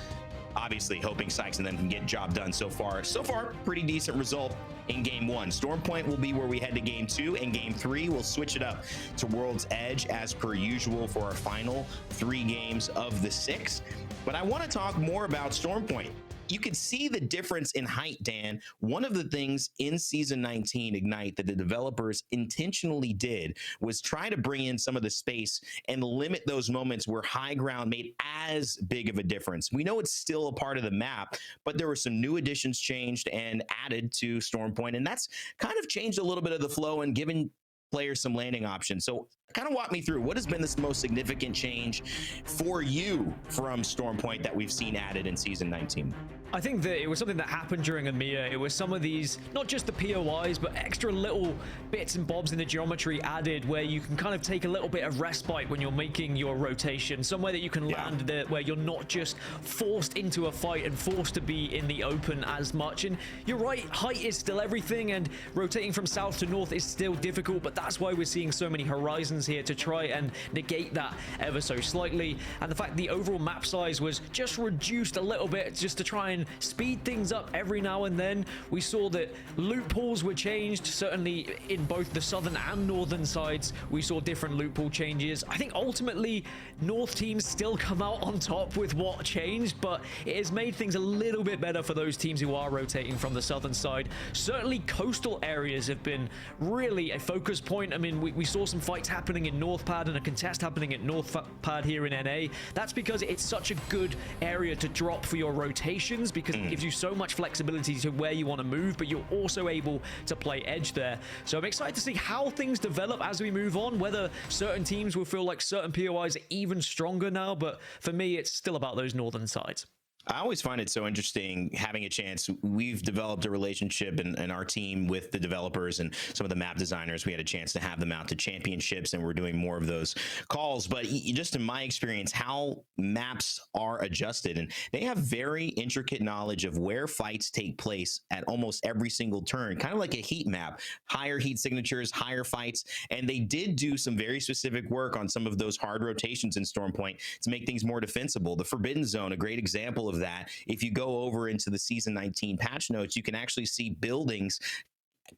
C: Obviously, hoping Sykes and them can get job done so far. So far, pretty decent result in Game 1. Storm Point will be where we head to Game 2. And Game 3, we'll switch it up to World's Edge as per usual for our final 3 games of the 6. But I want to talk more about Storm Point. You could see the difference in height, Dan. One of the things in Season 19 Ignite that the developers intentionally did was try to bring in some of the space and limit those moments where high ground made as big of a difference. We know it's still a part of the map, but there were some new additions changed and added to Storm Point, and that's kind of changed a little bit of the flow and given players some landing options. So kind of walk me through what has been this most significant change for you from Storm Point that we've seen added in Season 19?
F: I think that it was something that happened during EMEA. It was some of these, not just the POIs, but extra little bits and bobs in the geometry added where you can kind of take a little bit of respite when you're making your rotation. Somewhere that you can land there where you're not just forced into a fight and forced to be in the open as much. And you're right, height is still everything, and rotating from south to north is still difficult, but that's why we're seeing so many horizons here to try and negate that ever so slightly. And the fact the overall map size was just reduced a little bit just to try and speed things up every now and then. We saw that loot pools were changed, certainly in both the southern and northern sides. We saw different loot pool changes. I think ultimately north teams still come out on top with what changed, but it has made things a little bit better for those teams who are rotating from the southern side. Certainly coastal areas have been really a focus point. I mean, we saw some fights happening in North Pad and a contest happening at North Pad here in NA. That's because it's such a good area to drop for your rotations, because it gives you so much flexibility to where you want to move, but you're also able to play edge there. So I'm excited to see how things develop as we move on, whether certain teams will feel like certain POIs are even stronger now, but for me, it's still about those northern sides.
C: I always find it so interesting having a chance. We've developed a relationship in our team with the developers and some of the map designers. We had a chance to have them out to championships, and we're doing more of those calls. But just in my experience, how maps are adjusted, and they have very intricate knowledge of where fights take place at almost every single turn, kind of like a heat map, higher heat signatures, higher fights. And they did do some very specific work on some of those hard rotations in Storm Point to make things more defensible. The Forbidden Zone, a great example of that. If you go over into the Season 19 patch notes, you can actually see buildings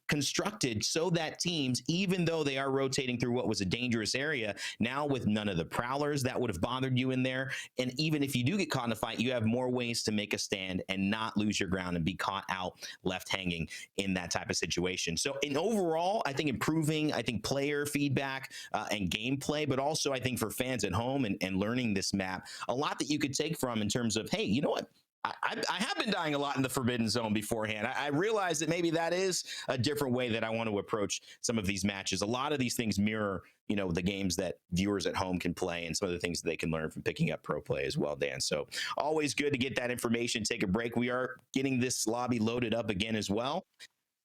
C: constructed so that teams, even though they are rotating through what was a dangerous area, now with none of the prowlers that would have bothered you in there, and even if you do get caught in a fight, you have more ways to make a stand and not lose your ground and be caught out left hanging in that type of situation. So in overall, I think improving, player feedback and gameplay, but also I think for fans at home and learning this map, a lot that you could take from in terms of, hey, you know what? I have been dying a lot in the Forbidden Zone beforehand. I realize that maybe that is a different way that I want to approach some of these matches. A lot of these things mirror, the games that viewers at home can play and some of the things that they can learn from picking up pro play as well, Dan. So always good to get that information, take a break. We are getting this lobby loaded up again as well,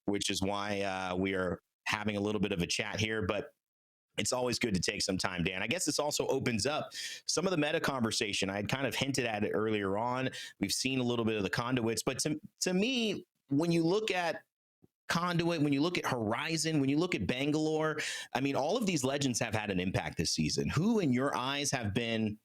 C: which is why we are having a little bit of a chat here. But it's always good to take some time, Dan. I guess this also opens up some of the meta conversation. I had kind of hinted at it earlier on. We've seen a little bit of the conduits, but to me, when you look at Conduit, when you look at Horizon, when you look at Bangalore, I mean, all of these legends have had an impact this season. Who in your eyes have been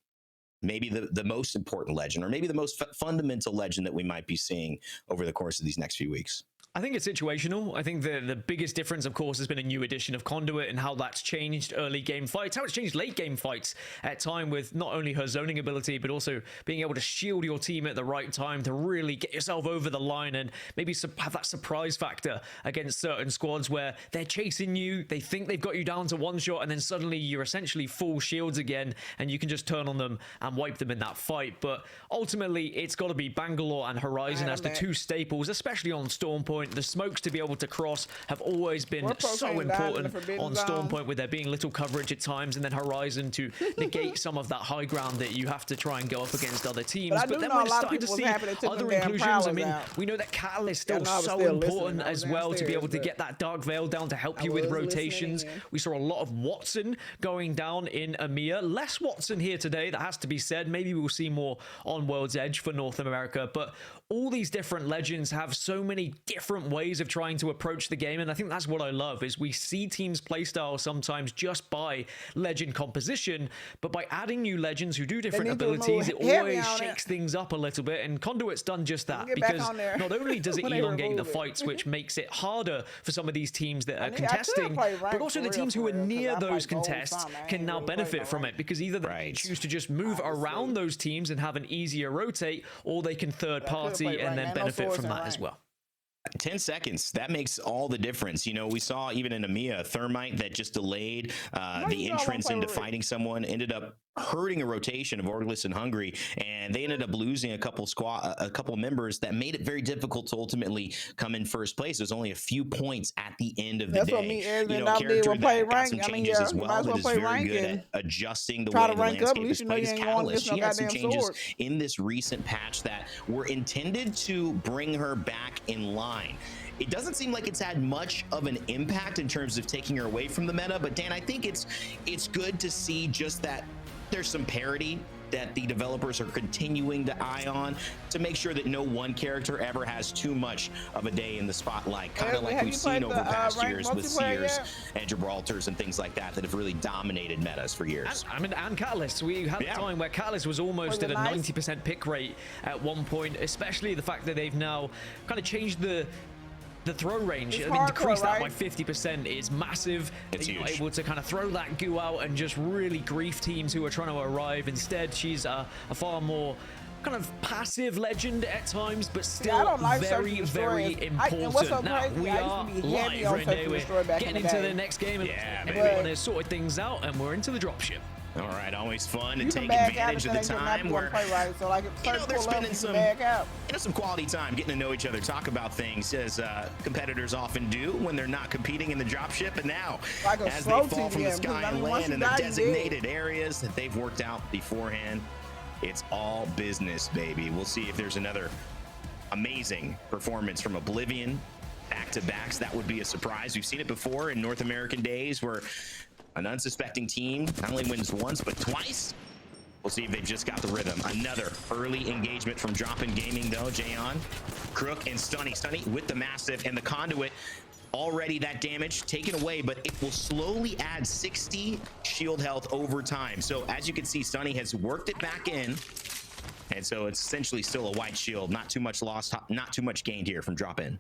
C: maybe the most important legend, or maybe the most fundamental legend that we might be seeing over the course of these next few weeks?
F: I think it's situational. I think the biggest difference, of course, has been a new edition of Conduit and how that's changed early game fights, how it's changed late game fights at time with not only her zoning ability, but also being able to shield your team at the right time to really get yourself over the line and maybe have that surprise factor against certain squads where they're chasing you, they think they've got you down to one shot, and then suddenly you're essentially full shields again, and you can just turn on them and wipe them in that fight. But ultimately, it's got to be Bangalore and Horizon as the two staples, especially on Storm Point. The smokes to be able to cross have always been so important on Storm Point, with there being little coverage at times, and then Horizon to negate some of that high ground that you have to try and go up against other teams. But then we're starting to see other inclusions. I mean, we know that Catalyst is still so important as well to be able to get that Dark Veil down to help you with rotations. We saw a lot of Watson going down in EMEA. Less Watson here today, that has to be said. Maybe we'll see more on World's Edge for North America, but all these different legends have so many different ways of trying to approach the game, and I think that's what I love, is we see teams playstyle sometimes just by legend composition, but by adding new legends who do different abilities, it always shakes things up a little bit, and Conduit's done just that, because not only does it elongate the fights, which makes it harder for some of these teams that are contesting, but also the teams who are near those contests can now benefit from it, because either they choose to just move around those teams and have an easier rotate, or they can third party and then benefit from that as well.
C: 10 seconds, that makes all the difference. You know, we saw even in EMEA, Thermite that just delayed the entrance into fighting someone, ended up hurting a rotation of Orglis and Hungry, and they ended up losing a couple members that made it very difficult to ultimately come in first place. There's only a few points at the end of the day. You know, character that got some changes as well, that is very good at adjusting the way the landscape is played is Catalyst. She had some changes in this recent patch that were intended to bring her back in line. It doesn't seem like it's had much of an impact in terms of taking her away from the meta, but Dan, I think it's good to see just that there's some parity that the developers are continuing to eye on to make sure that no one character ever has too much of a day in the spotlight, kind of like we've seen over past years with Seers and Gibraltars and things like that have really dominated metas for years.
F: And Catalyst, we had a time where Catalyst was almost at a 90% pick rate at one point, especially the fact that they've now kind of changed the throw range. I mean, decrease that by 50% is massive.
C: It's
F: You're
C: huge.
F: able to kind of throw that goo out and just really grief teams who are trying to arrive. Instead, she's a far more kind of passive legend at times, but still very, very important. Now, we are live right now. We're getting into the next game, and everyone has sorted things out, and we're into the dropship.
C: All right, always fun to take advantage of the time where, you know, they're spending some quality time getting to know each other, talk about things as competitors often do when they're not competing in the dropship. And now, as they fall from the sky and land in the designated areas that they've worked out beforehand, it's all business, baby. We'll see if there's another amazing performance from Oblivion back-to-backs. That would be a surprise. We've seen it before in North American days where an unsuspecting team not only wins once, but twice. We'll see if they've just got the rhythm. Another early engagement from Drop-In Gaming, though. Jayon, Crook, and Stunny. Stunny with the Massive and the Conduit. Already that damage taken away, but it will slowly add 60 shield health over time. So as you can see, Stunny has worked it back in. And so it's essentially still a white shield. Not too much lost, not too much gained here from Drop-In.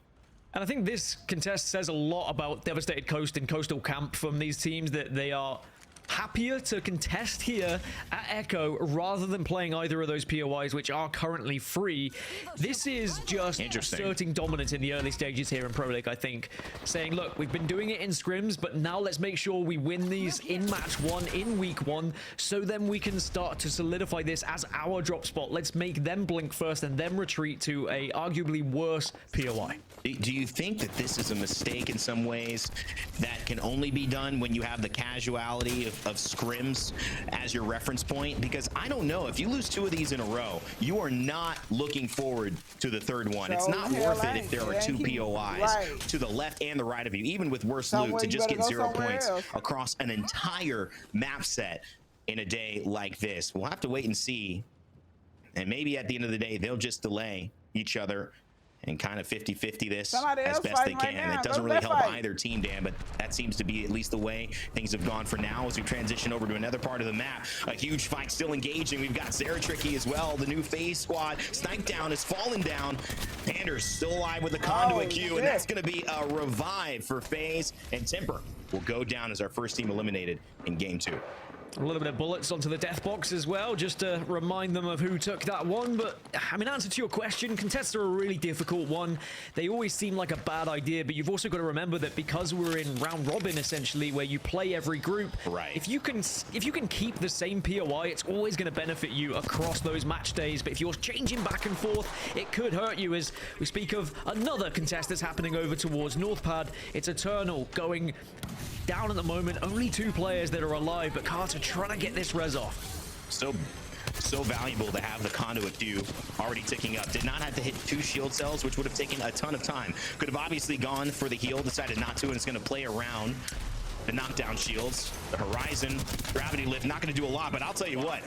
F: And I think this contest says a lot about Devastated Coast and Coastal Camp from these teams, that they are happier to contest here at Echo rather than playing either of those POIs, which are currently free. This is just asserting dominance in the early stages here in Pro League, I think. Saying, look, we've been doing it in scrims, but now let's make sure we win these in match one, in week one, so then we can start to solidify this as our drop spot. Let's make them blink first and then retreat to a arguably worse POI.
C: Do you think that this is a mistake in some ways? that can only be done when you have the casuality of scrims as your reference point, because I don't know, if you lose 2 of these in a row, you are not looking forward to the third one. It's not worth it if there are 2 POIs to the left and the right of you, even with worse loot, to just get 0 points across an entire map set in a day like this. We'll have to wait and see, and maybe at the end of the day they'll just delay each other and kind of 50-50 this as best they can. It doesn't really help either team, Dan, but that seems to be at least the way things have gone for now. As we transition over to another part of the map, a huge fight still engaging. We've got Zeratricky as well, the new FaZe squad. Snipe Down has fallen down. Pander's still alive with the conduit Q, and that's going to be a revive for FaZe, and Temper will go down as our first team eliminated in game 2.
F: A little bit of bullets onto the death box as well, just to remind them of who took that one. But, I mean, answer to your question, contests are a really difficult one. They always seem like a bad idea, but you've also got to remember that because we're in round robin, essentially, where you play every group, if you can keep the same POI, it's always going to benefit you across those match days. But if you're changing back and forth, it could hurt you, as we speak of another contest that's happening over towards Northpad. It's Eternal going down at the moment. Only 2 players that are alive, but Carter trying to get this res off.
C: So valuable to have the conduit Q already ticking up. Did not have to hit 2 shield cells, which would have taken a ton of time. Could have obviously gone for the heal, decided not to, and it's going to play around the knockdown shields. The Horizon, Gravity Lift, not going to do a lot, but I'll tell you what,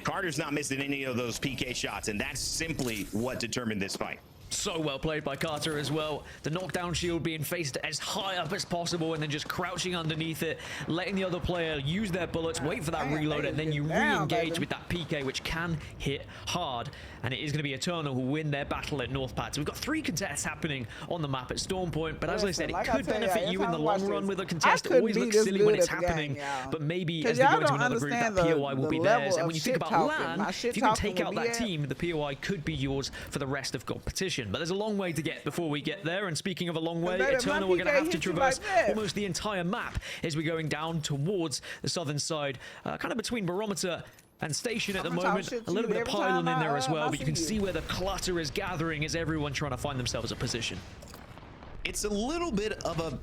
C: Carter's not missing any of those PK shots, and that's simply what determined this fight.
F: So well played by Carter as well. The knockdown shield being faced as high up as possible and then just crouching underneath it, letting the other player use their bullets, wait for that reload, and then you re-engage with that PK, which can hit hard. And it is going to be Eternal who win their battle at Northpad. So we've got 3 contests happening on the map at Storm Point, but as I said, it could benefit you in the long run with a contest. It always looks silly when it's happening, but maybe as they go into another group, that POI will be theirs. And when you think about LAN, if you can take out that team, the POI could be yours for the rest of competition. But there's a long way to get before we get there. And speaking of a long way, Eternal, we're going to have to traverse almost the entire map as we're going down towards the southern side, kind of between Barometer and Station at the moment. A little bit of pylon in there as well, but you can see where the clutter is gathering as everyone trying to find themselves a position.
C: It's a little bit of a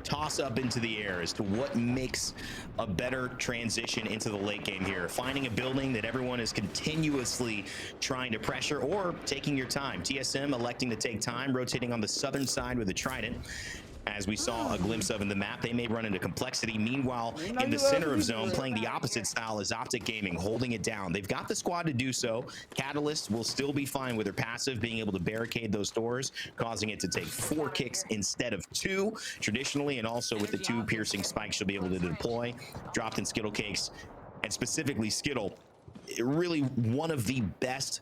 C: toss up into the air as to what makes a better transition into the late game here. Finding a building that everyone is continuously trying to pressure, or taking your time. TSM electing to take time, rotating on the southern side with the Trident. As we saw a glimpse of in the map, they may run into complexity. Meanwhile, in the center of zone, playing the opposite style is Optic Gaming, holding it down. They've got the squad to do so. Catalyst will still be fine with their passive, being able to barricade those doors, causing it to take 4 kicks instead of 2, traditionally, and also with the 2 piercing spikes she'll be able to deploy. Dropped in Skittle Cakes, and specifically Skittle, really one of the best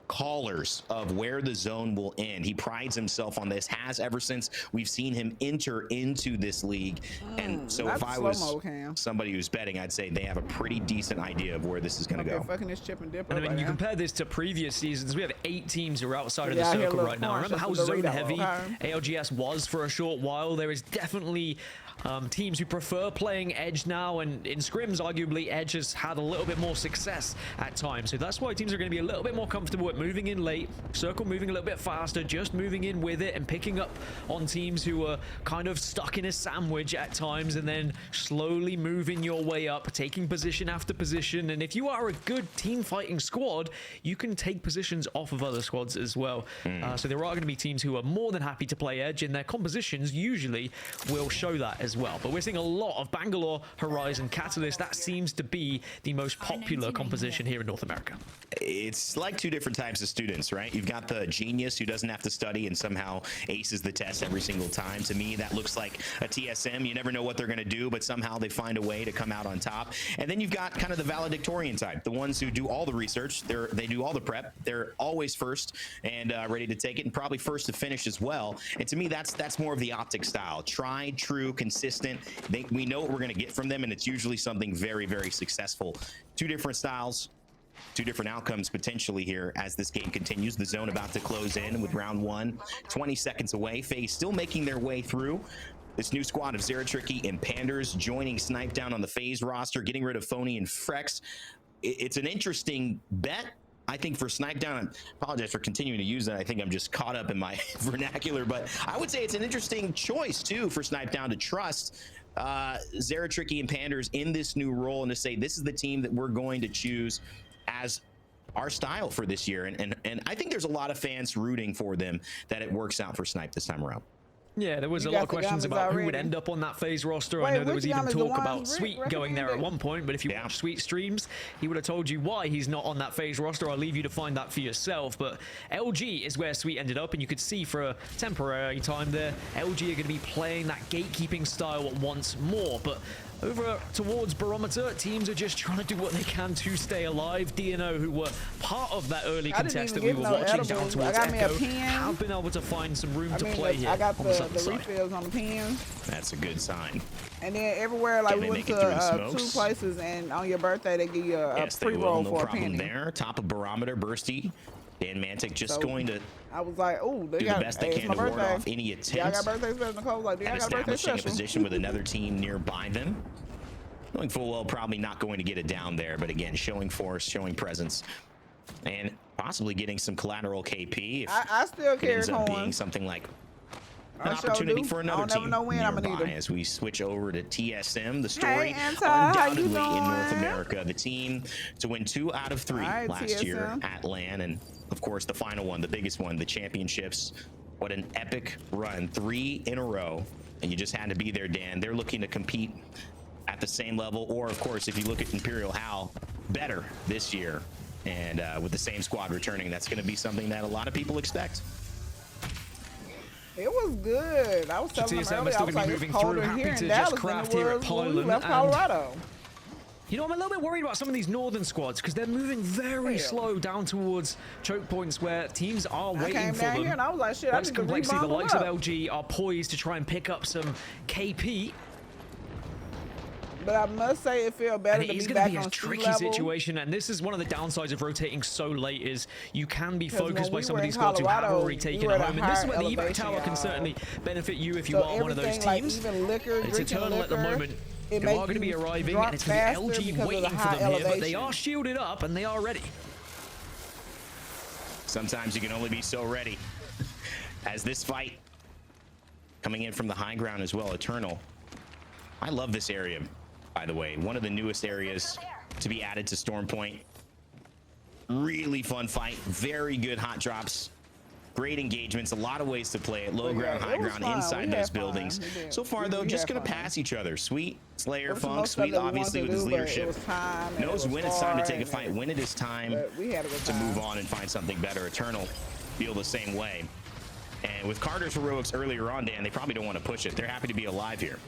C: callers of where the zone will end. He prides himself on this, has ever since we've seen him enter into this league. And so if I was somebody who's betting, I'd say they have a pretty decent idea of where this is going to go.
I: Fucking this chip and dip.
F: And I mean, you compare this to previous seasons, we have 8 teams who are outside of the circle right now. Remember how zone heavy ALGS was for a short while? There is definitely teams who prefer playing Edge now, and in scrims, arguably, Edge has had a little bit more success at times. So that's why teams are going to be a little bit more comfortable at moving in late, circle moving a little bit faster, just moving in with it and picking up on teams who are kind of stuck in a sandwich at times, and then slowly moving your way up, taking position after position. And if you are a good team fighting squad, you can take positions off of other squads as well. So there are going to be teams who are more than happy to play Edge, and their compositions usually will show that as well. But we're seeing a lot of Bangalore, Horizon, Catalyst. That seems to be the most popular composition here in North America.
C: It's like 2 different types of students, right? You've got the genius who doesn't have to study and somehow aces the test every single time. To me, that looks like a TSM. You never know what they're going to do, but somehow they find a way to come out on top. And then you've got kind of the valedictorian type, the ones who do all the research. They do all the prep. They're always first and ready to take it, and probably first to finish as well. And to me, that's more of the Optic style. Tried, true, consistent. We know what we're going to get from them, and it's usually something very, very successful. 2 different styles, 2 different outcomes potentially here as this game continues. The zone about to close in with round 1, 20 seconds away. FaZe still making their way through. This new squad of Zeratricky and Panders joining Snipe Down on the FaZe roster, getting rid of Phony and Frex. It's an interesting bet I think for Snipe Down, I apologize for continuing to use that. I think I'm just caught up in my vernacular, but I would say it's an interesting choice too for Snipe Down to trust Zeratricky and Panders in this new role and to say this is the team that we're going to choose as our style for this year. And I think there's a lot of fans rooting for them that it works out for Snipe this time around.
F: Yeah, there was a lot of questions about who would end up on that phase roster. I know there was even talk about Sweet going there at one point, but if you watch Sweet streams, he would have told you why he's not on that phase roster. I'll leave you to find that for yourself. But LG is where Sweet ended up, and you could see for a temporary time there, LG are going to be playing that gatekeeping style once more. But over towards Barometer, teams are just trying to do what they can to stay alive. DNO, who were part of that early contest that we were watching down towards Echo, have been able to find some room to play here.
I: I got the refills on the pins.
C: That's a good sign.
I: And then everywhere, like we went to 2 places, and on your birthday they give you a pre-roll for a penny.
C: There, top of Barometer, Bursty. Dan Mantic just going to
I: I was like, oh, they
C: do
I: got
C: the best they can to ward off any attempt.
I: Yeah, I got birthday special. Nicole like, I got birthday special.
C: Establishing a position with another team nearby them. Knowing full well probably not going to get it down there, but again, showing force, showing presence, and possibly getting some collateral KP. If
I: I still carry
C: it ends up being
I: coins.
C: something like an opportunity for another team nearby as we switch over to TSM. The story undoubtedly in North America. The team to win 2 out of 3 last year at LAN, and of course the final one, the biggest one, the championships. What an epic run, 3 in a row, and you just had to be there, Dan. They're looking to compete at the same level, or of course, if you look at Imperial Hal, better this year. And with the same squad returning, that's going to be something that a lot of people expect.
I: It was good. I was telling them earlier, I was like, it's colder here in Dallas than it was when we left Colorado.
F: You know, I'm a little bit worried about some of these northern squads because they're moving very slow down towards choke points where teams are waiting for them.
I: Here and I was like, shit, I need to
F: complexity, the likes of LG are poised to try and pick up some KP.
I: But I must say it feels better to be back on sea level. It is going to be a tricky
F: situation, and this is one of the downsides of rotating so late is you can be focused by some of these squads who have already taken it home. And this is where the evac tower can certainly benefit you if you are one of those teams. It's Eternal at the moment. They are going to be arriving, and it's going to be LG waiting for them here, but they are shielded up, and they are ready.
C: Sometimes you can only be so ready. As this fight coming in from the high ground as well, Eternal. I love this area. By the way, one of the newest areas to be added to Storm Point. Really fun fight, very good hot drops, great engagements, a lot of ways to play it. Low ground, high ground, inside those buildings. So far though, just gonna pass each other. Sweet, Slayer, Funk, Sweet obviously with his leadership knows when it's time to take a fight, when it is time to move on and find something better. Eternal feel the same way. And with Carter's heroics earlier on, Dan, they probably don't want to push it. They're happy to be alive here.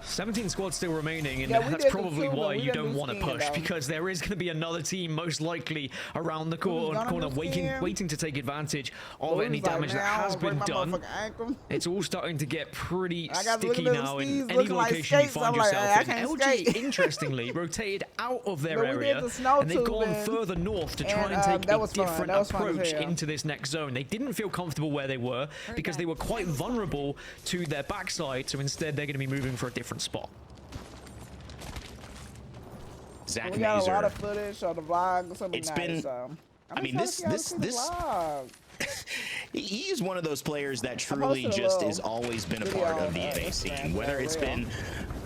F: 17 squads still remaining, and that's probably why you don't want to push, because there is going to be another team most likely around the corner waiting to take advantage of any damage that has been done. It's all starting to get pretty sticky now in any location you find yourself in. LG, interestingly, rotated out of their area, and they've gone further north to try and take a different approach into this next zone. They didn't feel comfortable where they were because they were quite vulnerable to their backside, so instead they're going to be moving for a different spot.
C: Zach
I: we got a lot of footage on the vlog.
C: It's been, I mean, this he's one of those players that truly just has always been a part of the NA scene, whether it's been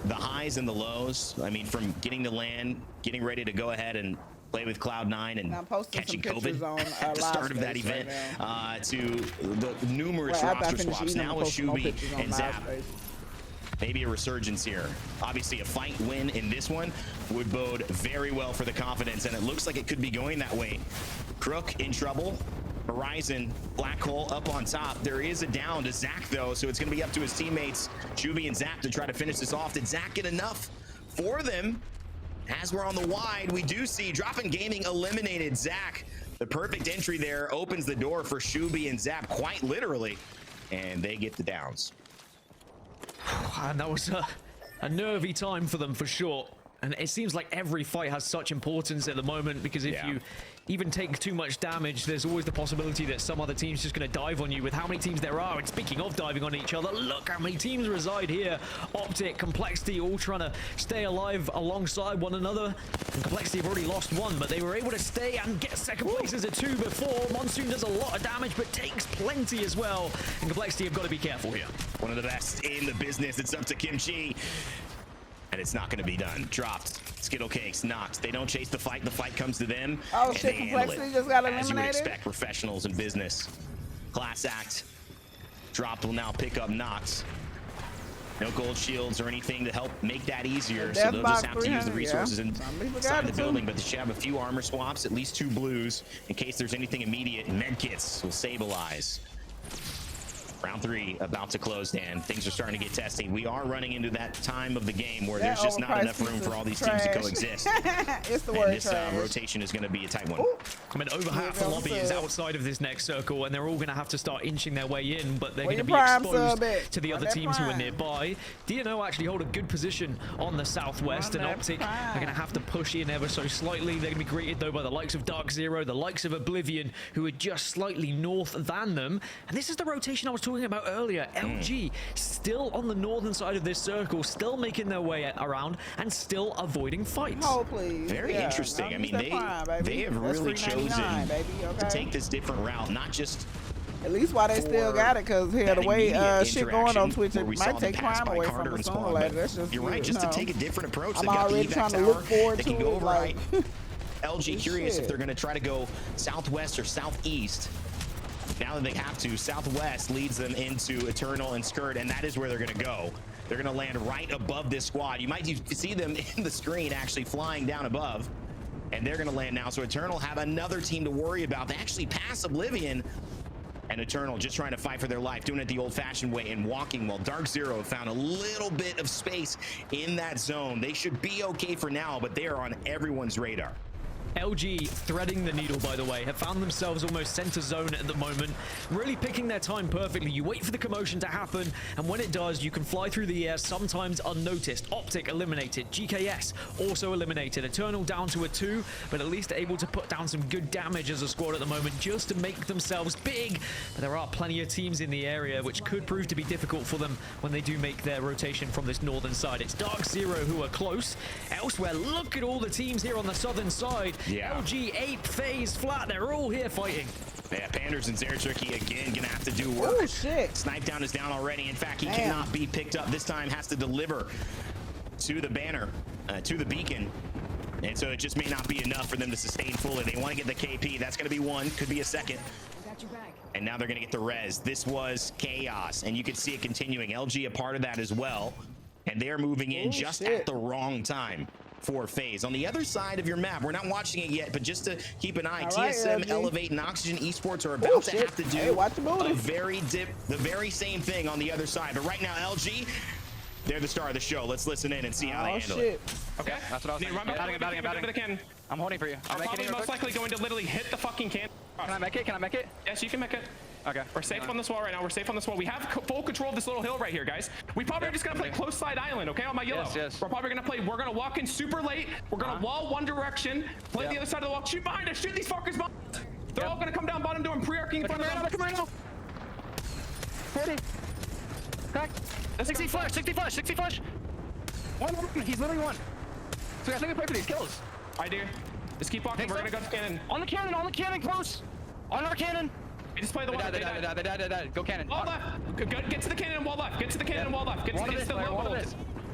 C: the highs and the lows. I mean, from getting to LAN, getting ready to go ahead and play with Cloud9 and catching COVID at the start of that event, to the numerous roster swaps now with Shubi and Zap. Maybe a resurgence here. Obviously, a fight win in this one would bode very well for the confidence, and it looks like it could be going that way. Crook in trouble. Horizon, Black Hole up on top. There is a down to Zach, though, so it's going to be up to his teammates, Shubi and Zap, to try to finish this off. Did Zach get enough for them? As we're on the wide, we do see Droppin' Gaming eliminated Zach. The perfect entry there opens the door for Shubi and Zap, quite literally, and they get the downs.
F: And that was a nervy time for them, for sure. And it seems like every fight has such importance at the moment, because if you even take too much damage, there's always the possibility that some other team's just going to dive on you. With how many teams there are, and speaking of diving on each other, look how many teams reside here. Optic, Complexity, all trying to stay alive alongside one another. And Complexity have already lost one, but they were able to stay and get second place as a 2 before. Monsoon does a lot of damage, but takes plenty as well. And Complexity have got to be careful here.
C: One of the best in the business. It's up to Kimchi. And it's not going to be done. Dropped. Skittle Cakes knocked. They don't chase the fight. The fight comes to them.
I: Oh
C: and
I: shit,
C: they handle
I: Complexity
C: it,
I: just got
C: as you would
I: eliminated.
C: expect professionals in business. Class act. Dropped will now pick up knocked. No gold shields or anything to help make that easier, so they'll just have to use the resources inside the building. But they should have a few armor swaps, at least 2 blues, in case there's anything immediate. Medkits will stabilize. Round 3 about to close, Dan. Things are starting to get testy. We are running into that time of the game where there's just not enough room for all these teams to coexist.
I: It's the word.
C: And this rotation is going to be a tight one.
I: Ooh.
F: I mean, over half the lobby is outside of this next circle, and they're all going to have to start inching their way in, but they're going to be exposed to the other teams who are nearby. DNO actually hold a good position on the southwest, and Optic are going to have to push in ever so slightly. They're going to be greeted, though, by the likes of Dark Zero, the likes of Oblivion, who are just slightly north than them. And this is the rotation I was talking about earlier. LG still on the northern side of this circle, still making their way around and still avoiding fights.
I: Oh, please.
C: Very interesting. I mean, they have really chosen to take this different route, not just
I: at least why they still got it, because here the way shit going on Twitch, it might take crime away from us sooner or later. That's just,
C: you're right, just to take a different approach.
I: I'm already trying to look forward to it.
C: Like, LG curious if they're going to try to go southwest or southeast. Now that they have to, southwest leads them into Eternal and Skirt, and that is where they're going to go. They're going to land right above this squad. You might see them in the screen actually flying down above, and they're going to land now. So Eternal have another team to worry about. They actually pass Oblivion, and Eternal just trying to fight for their life, doing it the old-fashioned way and walking, while Dark Zero found a little bit of space in that zone. They should be okay for now, but they are on everyone's radar.
F: LG threading the needle, by the way, have found themselves almost center zone at the moment, really picking their time perfectly. You wait for the commotion to happen, and when it does, you can fly through the air, sometimes unnoticed. Optic eliminated, GKS also eliminated, Eternal down to a 2, but at least able to put down some good damage as a squad at the moment, just to make themselves big. But there are plenty of teams in the area, which could prove to be difficult for them when they do make their rotation from this northern side. It's Dark Zero who are close. Elsewhere, look at all the teams here on the southern side.
C: Yeah.
F: LG, Ape, FaZe, Flat, they're all here fighting.
C: Yeah, Panders and Zeraturkey again gonna have to do work.
I: Oh, shit.
C: Snipe down is down already. In fact, he cannot be picked up this time, has to deliver to the banner, to the beacon. And so it just may not be enough for them to sustain fully. They want to get the KP. That's going to be 1, could be a 2nd. And now they're going to get the res. This was chaos, and you can see it continuing. LG a part of that as well. And they're moving in at the wrong time for FaZe. On the other side of your map, we're not watching it yet, but just to keep an eye, TSM, Elevate, and Oxygen Esports are about to have to do the very same thing on the other side. But right now, LG, they're the star of the show. Let's listen in and see how they handle it.
M: Okay, that's what I was saying. Batting. I'm holding for you. I'm probably most likely going to literally hit the fucking can. Can I make it? Can I make it? Yes, you can make it. Okay. We're safe on this wall right now. We're safe on this wall. We have full control of this little hill right here, guys. We probably are just gonna play close side island, okay? On my yellow. Yes. We're probably gonna play. We're gonna walk in super late. We're gonna wall one direction. Play the other side of the wall. Shoot behind us. Shoot these fuckers behind. They're all gonna come down bottom doing pre-arcing in front of them. Come right now. 40. Crack. 60 flash. 60 flash. 60 flash. One. He's literally 1. So I think we play for these kills. I do. Just keep walking. We're gonna go to cannon. On the cannon, close. On our cannon. Just play the wall. They died. Go cannon. Wall left. Get to the cannon and wall left. Get to the cannon and wall left. Get to the low wall.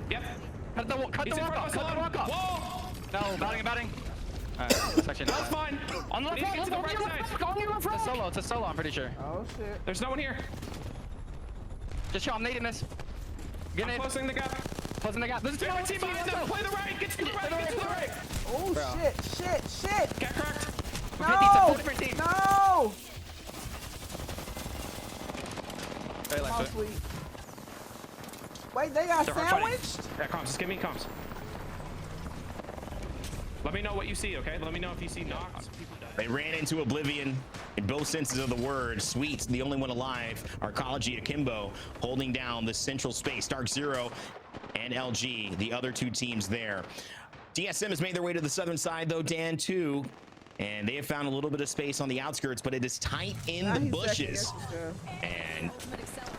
M: Yep. Cut the walk off. Whoa. No, batting. Section. That's fine. On the left side. It's a solo, I'm pretty sure.
I: Oh shit.
M: There's no one here. Just show, I'm nading this. I'm closing the gap. There's a team behind them. Play the right. Get to the right.
I: Oh shit.
M: Get cracked.
I: No.
M: Oh,
I: sweet. Wait, they got sandwiched?
M: Yeah, comms. Just give me comms. Let me know what you see, okay? Let me know if you see knocks.
C: They ran into Oblivion in both senses of the word. Sweet, the only one alive. Arcology Akimbo holding down the central space. Dark Zero and LG, the other 2 teams there. DSM has made their way to the southern side, though, Dan, too. And they have found a little bit of space on the outskirts, but it is tight in the bushes.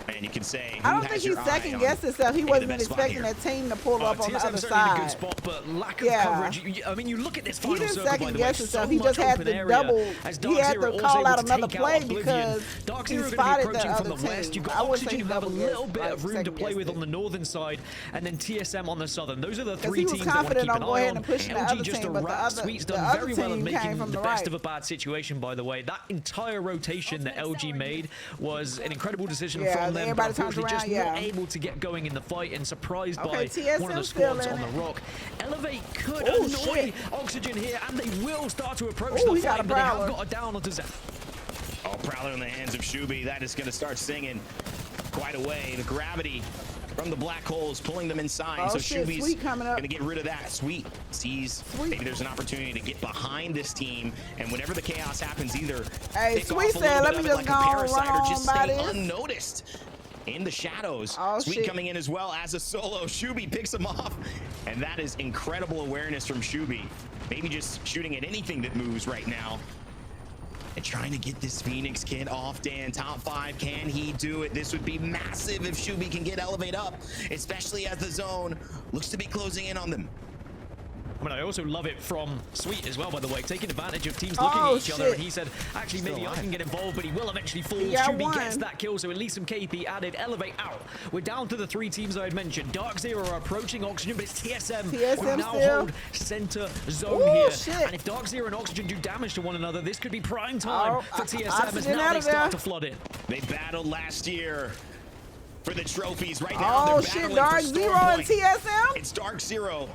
C: And you can say,
I: I don't think he second guessed himself. He wasn't expecting that team to pull up on the other side.
F: In a good spot, but lack of coverage. I mean, you look at this final circle, by the way,
I: he didn't second guess himself. He just had to double. He had to call out another play because he spotted the other team.
F: You've got Oxygen who have a little bit of room to play with on the northern side, and then TSM on the southern. Those are the three teams that want to keep an eye on. LG just a rat. Sweet's done very well at making the best of a bad situation, by the way. That entire rotation that LG made was an incredible decision from them, but unfortunately just not able to get going in the fight, and surprised by one of the squads on the rock. Elevate could annoy Oxygen here, and they will start to approach the fight, but they have got a down onto Zep.
C: Oh, Prowler in the hands of Shubi. That is going to start singing quite a way. The gravity from the black holes pulling them inside. So Shubi's going to get rid of that. Sweet sees maybe there's an opportunity to get behind this team, and whenever the chaos happens, either
I: Sweet said, let me just go on, run on,
C: or just stay unnoticed in the shadows. Sweet coming in as well as a solo. Shubi picks him off, and that is incredible awareness from Shubi. Maybe just shooting at anything that moves right now. And trying to get this Phoenix kid off, Dan. Top 5, can he do it? This would be massive if Shubi can get Elevate up, especially as the zone looks to be closing in on them.
F: I mean, I also love it from Sweet as well, by the way, taking advantage of teams looking at each other, and he said, actually, maybe I can get involved, but he will eventually fall. Shubi gets that kill, so at least some KP added. Elevate out. We're down to the 3 teams I had mentioned. Dark Zero are approaching Oxygen, but it's TSM who now hold center zone here. And if Dark Zero and Oxygen do damage to one another, this could be prime time for TSM as now they start to flood in.
C: They battled last year for the trophies. Right now, they're battling
I: Dark
C: for
I: Zero and TSM?
C: It's Dark Zero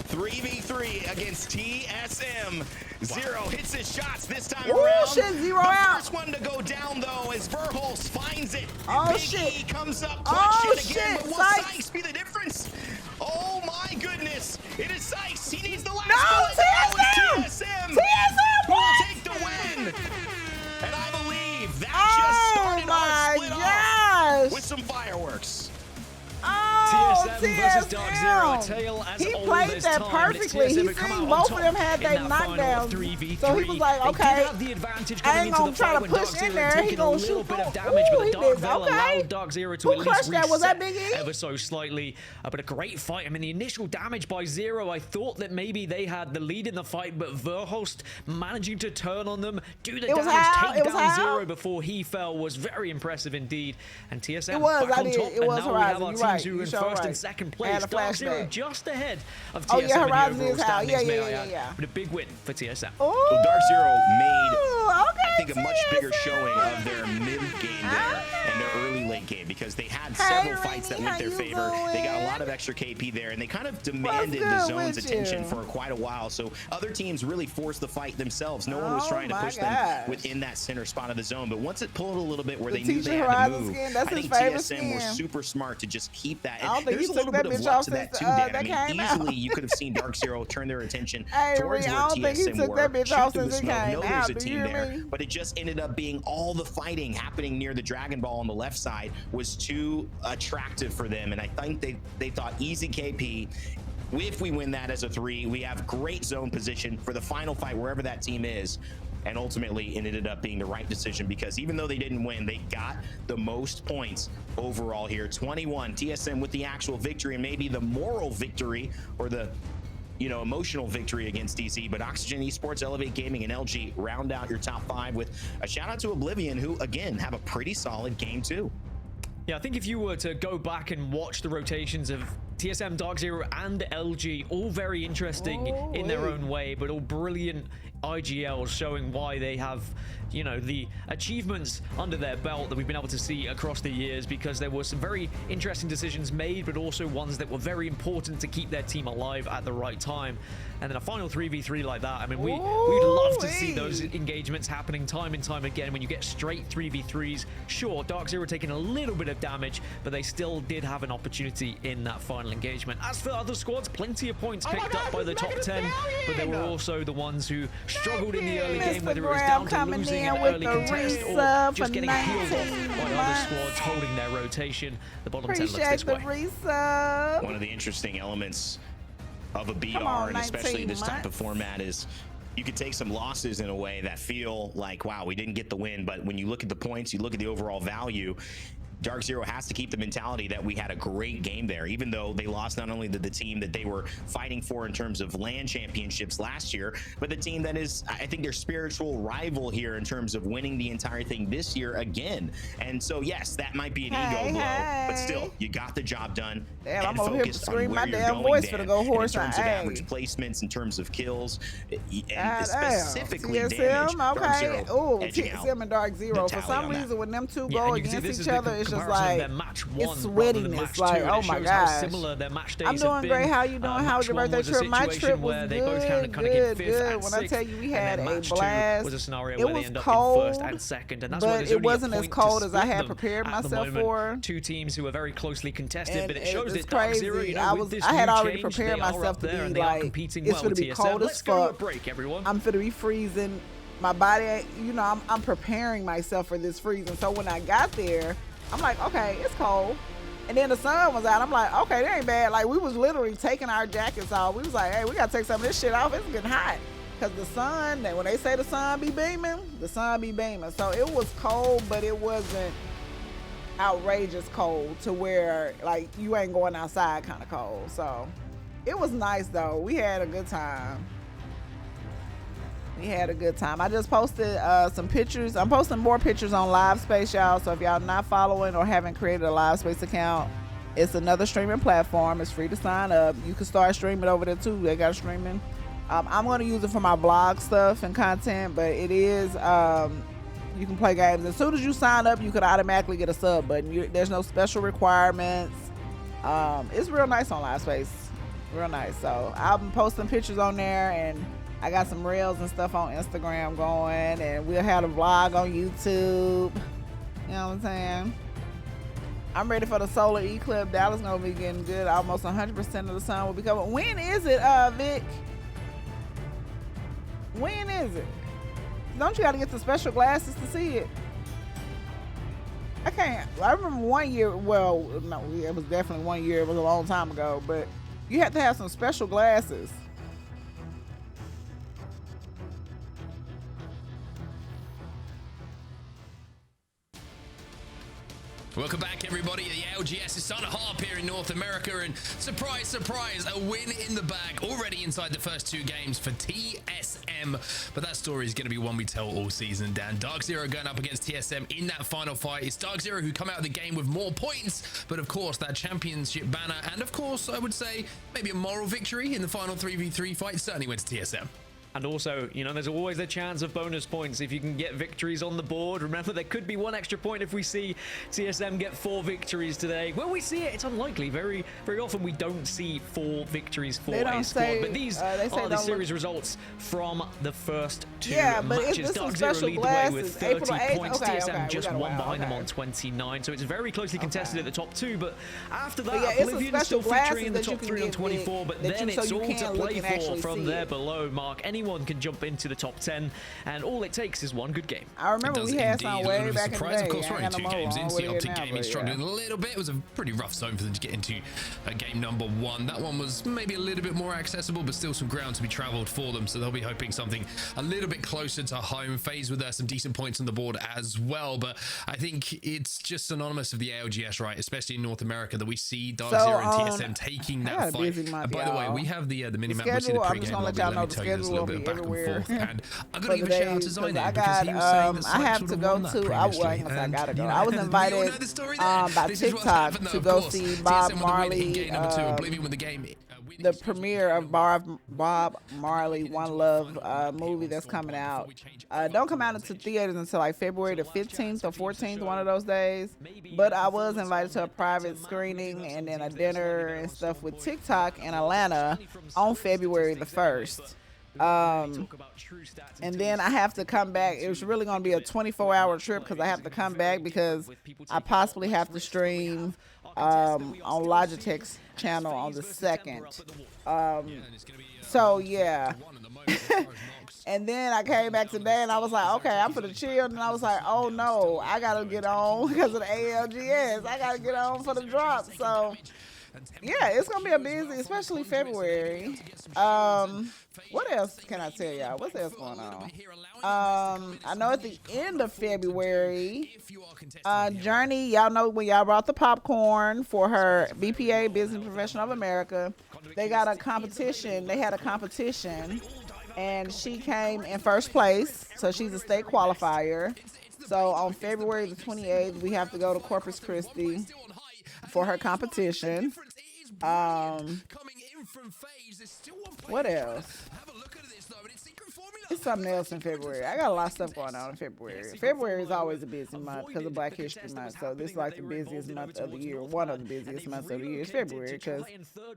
C: 3v3 against TSM. Zero hits his shots this time around.
I: Zero
C: the
I: out.
C: First one to go down, though, as Verholst finds it. Big E comes up, clutch it again. But will Sykes be the difference? Oh, my goodness. It is Sykes. He needs the last bullet. TSM who will take the win. And I believe that just started our split off with some fireworks.
F: TSM versus Dark Zero, a tale as
I: he played that perfectly. He seen both of them had their knockdowns, so he was like, okay, I ain't gonna try to push in there. He gonna shoot
F: bit of damage, but the Dark Veil allowed Dark Zero to at least reset
I: was that Big E?
F: Ever so slightly, but a great fight. I mean, the initial damage by Zero, I thought that maybe they had the lead in the fight, but Verholst managing to turn on them, do the damage, take down Zero before he fell was very impressive indeed. And TSM back on top, and now we have our teams who are in first and second place. Dark Zero just ahead of TSM in the overall standings, may I add. But a big win for TSM.
C: So Dark Zero made, I think, a much bigger showing of their mid-game there and their early-late game, because they had several fights that went their favor. They got a lot of extra KP there, and they kind of demanded the zone's attention for quite a while. So other teams really forced the fight themselves. No one was trying to push them within that center spot of the zone. But once it pulled a little bit where they knew they had to move, I think TSM were super smart to just keep that. And there's a little bit of luck to that too, Dan. I mean, easily you could have seen Dark Zero turn their attention towards where TSM were, shoot through the smoke, know there's a team there, but it just ended up being all the fighting happening near the Dragon Ball on the left side was too attractive for them, and I think they thought easy KP. If we win that as a 3, we have great zone position for the final fight wherever that team is. And ultimately, it ended up being the right decision, because even though they didn't win, they got the most points overall here. 21, TSM with the actual victory, and maybe the moral victory, or the emotional victory against DC. But Oxygen Esports, Elevate Gaming, and LG round out your top 5 with a shout out to Oblivion, who again have a pretty solid game too.
F: Yeah, I think if you were to go back and watch the rotations of TSM, Dark Zero, and LG, all very interesting in their own way, but all brilliant IGLs showing why they have, the achievements under their belt that we've been able to see across the years, because there were some very interesting decisions made, but also ones that were very important to keep their team alive at the right time. And then a final 3v3 like that, I mean, we'd love to see those engagements happening time and time again when you get straight 3v3s. Sure, Dark Zero taking a little bit of damage, but they still did have an opportunity in that final engagement. As for other squads, plenty of points picked up by the top 10, but there were also the ones who struggled in the early game, whether it was down to losing an early contest or just getting peeled off by other squads holding their rotation. The bottom 10 looks this way.
C: One of the interesting elements of a BR, and especially this type of format is you could take some losses in a way that feel like, wow, we didn't get the win. But when you look at the points, you look at the overall value, Dark Zero has to keep the mentality that we had a great game there, even though they lost not only to the team that they were fighting for in terms of LAN championships last year, but the team that is, I think, their spiritual rival here in terms of winning the entire thing this year again. And so, yes, that might be an ego blow, but still, you got the job done.
I: Damn,
C: and
I: I'm over here
C: focused
I: scream
C: on
I: my
C: where you're
I: damn
C: going,
I: voice
C: Dan.
I: for the go horse.
C: And in terms of
I: Hey.
C: average placements, in terms of kills, and
I: God
C: specifically
I: damn.
C: damage,
I: TSM,
C: Dark
I: okay.
C: Zero
I: Ooh,
C: edging out
I: TSM and Dark Zero.
C: the
I: For
C: tally
I: some
C: on that.
I: reason, when them two
F: Yeah,
I: go
F: and you can see
I: against
F: this is
I: each
F: the
I: other, it's just
F: comparison of
I: like
F: their match one
I: it's
F: rather than
I: sweatiness.
F: match
I: Like,
F: two, and
I: oh
F: it
I: my
F: shows how
I: gosh.
F: similar their match days
I: I'm doing
F: have been.
I: great. How you doing? How was your
F: Match one
I: birthday
F: was a
I: trip? My
F: situation
I: trip was
F: where they both kind of came
I: good.
F: fifth and
I: When I
F: sixth,
I: tell you we
F: and
I: had
F: then
I: a
F: match two
I: blast,
F: was a scenario
I: it
F: where they
I: was
F: end up
I: cold,
F: in first and second, and that's why
I: but
F: there's
I: it
F: only a
I: wasn't as
F: point
I: cold
F: to
I: as I
F: split
I: had
F: them
I: prepared
F: at the
I: myself
F: moment.
I: for.
F: Two teams who are very closely contested,
I: And
F: but it shows
I: it's
F: that Dark Zero,
I: crazy.
F: you know, with this
I: I had
F: new
I: already
F: change,
I: prepared
F: they are
I: myself
F: up
I: to
F: there
I: be
F: and they are
I: like,
F: competing
I: it's
F: well
I: gonna
F: with
I: be
F: TSM.
I: cold as
F: Let's go to a
I: fuck.
F: break, everyone.
I: I'm finna be freezing. My body, you know, I'm preparing myself for this freezing. So when I got there, I'm like, okay, it's cold. And then the sun was out. I'm like, okay, that ain't bad. Like, we was literally taking our jackets off. We was like, hey, we gotta take some of this shit off. It's getting hot. Cause the sun, when they say the sun be beaming, the sun be beaming. So it was cold, but it wasn't outrageous cold to where like you ain't going outside kind of cold. So it was nice though. We had a good time. We had a good time. I just posted some pictures. I'm posting more pictures on Live Space, y'all. So if y'all not following or haven't created a Live Space account, it's another streaming platform. It's free to sign up. You can start streaming over there too. They got streaming. I'm going to use it for my blog stuff and content, but it is, you can play games. As soon as you sign up, you could automatically get a sub button. There's no special requirements. It's real nice on Live Space. Real nice. So I'm posting pictures on there, and I got some reels and stuff on Instagram going, and we'll have a vlog on YouTube. You know what I'm saying? I'm ready for the solar eclipse. Dallas gonna be getting good. Almost 100% of the sun will be coming. When is it, Vic? When is it? Don't you gotta get the special glasses to see it? I can't. I remember one year. Well, no, it was definitely 1 year. It was a long time ago, but you have to have some special glasses.
B: Welcome back, everybody. The ALGS is starting to harp here in North America, and surprise, surprise, a win in the bag already inside the first two games for TSM. But that story is going to be one we tell all season, Dan. Dark Zero going up against TSM in that final fight. It's Dark Zero who come out of the game with more points, but of course that championship banner, and of course I would say maybe a moral victory in the final 3v3 fight certainly went to TSM.
F: And also, you know, there's always a chance of bonus points if you can get victories on the board. Remember, there could be one extra point if we see TSM get 4 victories today. When we see it, it's unlikely. Very, very often we don't see 4 victories for a squad. But these are the series results from the first 2 matches. Dark Zero lead the way with 30 points. TSM just one behind them on 29. So it's very closely contested at the top 2. But after that, Oblivion still featuring in the top 3 on 24. But then it's all to play for from there below, Mark. Anyone can jump into the top 10, and all it takes is one good game.
I: I remember we had some way back in the day.
B: Of course, we're in 2 games into the Optic Gaming, struggling a little bit. It was a pretty rough zone for them to get into game number 1. That one was maybe a little bit more accessible, but still some ground to be traveled for them, so they'll be hoping something a little bit closer to home. FaZe with some decent points on the board as well, but I think it's just synonymous of the ALGS, right? Especially in North America, that we see Dark Zero and TSM taking that fight. And by the way, we have the minimap. We see the pre-game lobby. Let me tell you, there's a little bit of back and forth. And I'm gonna give a shout out to Zayn because he was saying that
I: I have to go to. I gotta go. I was invited by TikTok to go see Bob Marley, the premiere of Bob Marley One Love movie that's coming out. Don't come out into theaters until like February the 15th or 14th, one of those days. But I was invited to a private screening and then a dinner and stuff with TikTok in Atlanta on February the 1st. And then I have to come back. It was really going to be a 24-hour trip because I have to come back because I possibly have to stream on Logitech's channel on the 2nd. So yeah. And then I came back today and I was like, okay, I'm for the chill. And I was like, oh no, I gotta get on because of the ALGS. I gotta get on for the drop. So Yeah, it's gonna be a busy, especially February. What else can I tell y'all? What's else going on? I know at the end of February, Journey, y'all know when y'all brought the popcorn for her BPA, Business Professional of America, they got a competition. They had a competition, and she came in first place, so she's a state qualifier. So on February the 28th, we have to go to Corpus Christi for her competition. What else? It's something else in February. I got a lot of stuff going on in February. February is always a busy month because of Black History Month. So this is like the busiest month of the year. One of the busiest months of the year is February because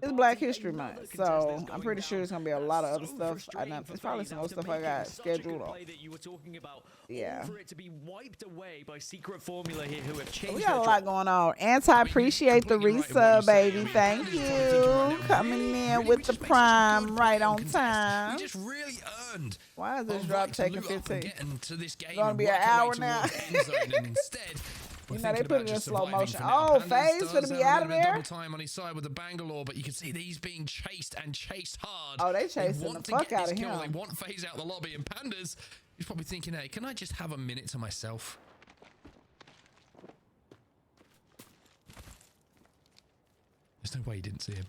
I: it's Black History Month. So I'm pretty sure there's going to be a lot of other stuff. There's probably some other stuff I got scheduled on. Yeah. We got a lot going on. Appreciate the resub, baby. Thank you. Coming in with the prime right on time.
B: Just really earned.
I: Why is this drop taking 15?
B: It's
I: gonna be an hour now. You know, they put it in slow motion. Oh, FaZe gonna be out of there.
B: Double time on his side with the Bangalore, but you can see that he's being chased and chased hard.
I: Oh, they chasing the fuck out of him.
B: They want FaZe out the lobby, and Pandas, he's probably thinking, hey, can I just have a minute to myself? There's no way you didn't see him.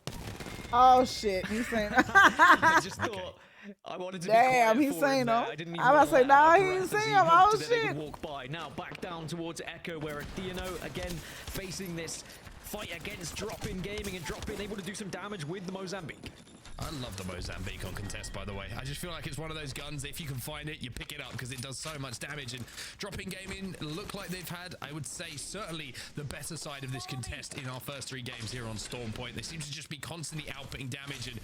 I: Oh shit, he's saying.
F: I just thought. I wanted to
I: damn,
F: be
I: he's saying him.
F: I didn't even
I: I was like, no, he didn't see him. Oh shit.
F: Walk by. Now back down towards Echo, where Dino again facing this fight against Drop-In Gaming, and Drop-In able to do some damage with the Mozambique.
B: I love the Mozambique on contest, by the way. I just feel like it's one of those guns, if you can find it, you pick it up because it does so much damage. And Drop-In Gaming look like they've had, I would say, certainly the better side of this contest in our first 3 games here on Storm Point. They seem to just be constantly outputting damage, and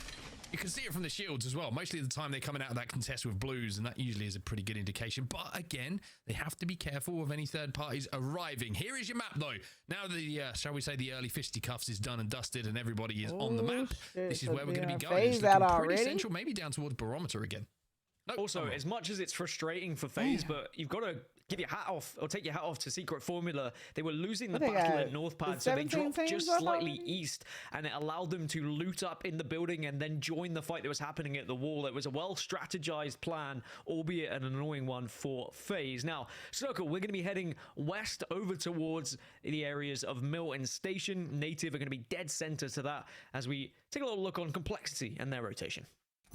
B: you can see it from the shields as well. Mostly of the time they're coming out of that contest with blues, and that usually is a pretty good indication. But again, they have to be careful of any third parties arriving. Here is your map, though. Now the, shall we say, the early fisticuffs is done and dusted, and everybody is on the map. This is where we're going to be going.
I: FaZe out already?
B: Central, maybe down towards Barometer again. Nope.
F: Also, as much as it's frustrating for FaZe, but you've got to give your hat off, or take your hat off to Secret Formula. They were losing the battle at North Pad, so they dropped just slightly east, and it allowed them to loot up in the building and then join the fight that was happening at the wall. It was a well-strategized plan, albeit an annoying one for FaZe. Now, Circle, we're going to be heading west over towards the areas of Milton Station. Native are going to be dead center to that as we take a little look on Complexity and their rotation.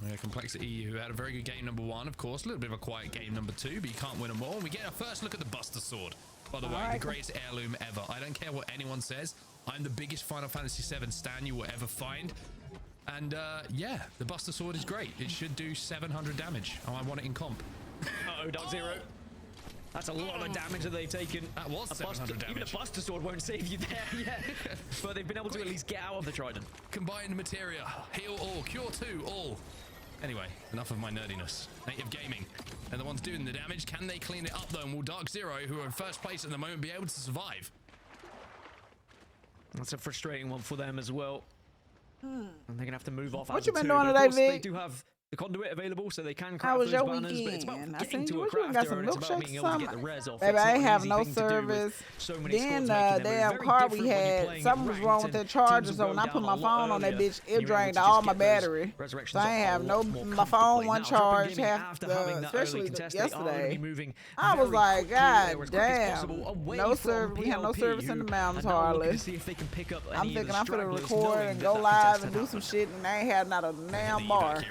B: Yeah, Complexity, who had a very good game number 1, of course. A little bit of a quiet game number 2, but you can't win them all. And we get our first look at the Buster Sword. By the way, the greatest heirloom ever. I don't care what anyone says. I'm the biggest Final Fantasy VII stan you will ever find. And yeah, the Buster Sword is great. It should do 700 damage. Oh, I want it in comp.
F: Uh-oh, Dark Zero. That's a lot of damage that they've taken.
B: That was 700 damage.
F: Even a Buster Sword won't save you there, yeah. But they've been able to at least get out of the Trident.
B: Combined materia, heal all, cure 2, all. Anyway, enough of my nerdiness. Native Gaming, and the ones doing the damage, can they clean it up though? And will Dark Zero, who are in first place at the moment, be able to survive?
F: That's a frustrating one for them as well. And they're going to have to move off.
I: What you been doing today, Vic?
F: They do have the conduit available, so they can craft those banners, but it's about getting to a crafter, and it's about being able to get the res off.
I: Baby, I ain't have no service. Then the damn car we had, something was wrong with the charger, so when I put my phone on that bitch, it drained all my battery. So I ain't have no, my phone one charge, especially yesterday. I was like, God damn, no service. We have no service in the mountains hardly. I'm thinking I'm gonna record and go live and do some shit, and I ain't had not a damn bar.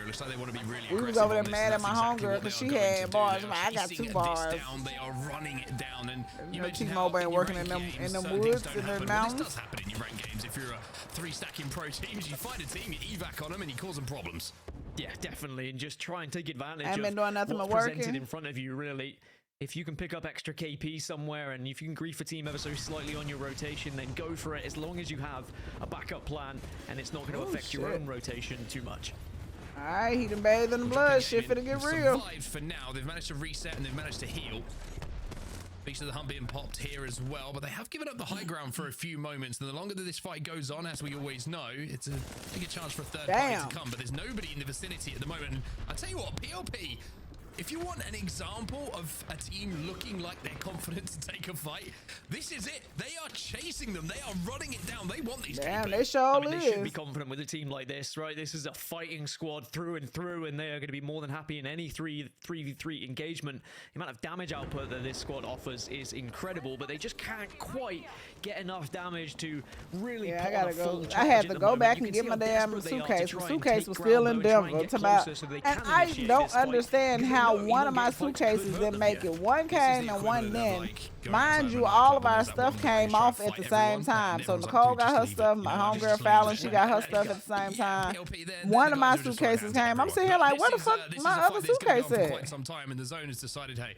I: We was over there mad at my homegirl because she had bars. I got 2 bars.
B: They are running it down, and
I: you know T-Mobile ain't working in them woods in the mountains.
B: This does happen in your ranked games. If you're a 3-stacking pro teams, you find a team, you evac on them, and you cause them problems.
F: Yeah, definitely, and just try and take advantage
I: of what's
F: presented in front of you. Really, if you can pick up extra KP somewhere, and if you can grief a team ever so slightly on your rotation, then go for it. As long as you have a backup plan, and it's not going to affect your own rotation too much.
I: Alright, he done bathed in the blood. Shit finna get real.
B: Survived for now. They've managed to reset and they've managed to heal. Beast of the Hunt being popped here as well, but they have given up the high ground for a few moments. And the longer that this fight goes on, as we always know, it's a bigger chance for a third party to come. But there's nobody in the vicinity at the moment. And I tell you what, PLP, if you want an example of a team looking like they're confident to take a fight, this is it. They are chasing them. They are running it down. They want these.
I: Damn, they sure
F: They should be confident with a team like this, right? This is a fighting squad through and through, and they are going to be more than happy in any 3v3 engagement. The amount of damage output that this squad offers is incredible, but they just can't quite get enough damage to really put on a full charge.
I: I had to go back and get my damn suitcase. The suitcase was still in Denver. And I don't understand how one of my suitcases didn't make it. One came and one didn't. Mind you, all of our stuff came off at the same time. So Nicole got her stuff, my homegirl Fallon, she got her stuff at the same time. One of my suitcases came. I'm sitting here like, where the fuck my other suitcase at?
B: Some time, and the zone has decided, hey,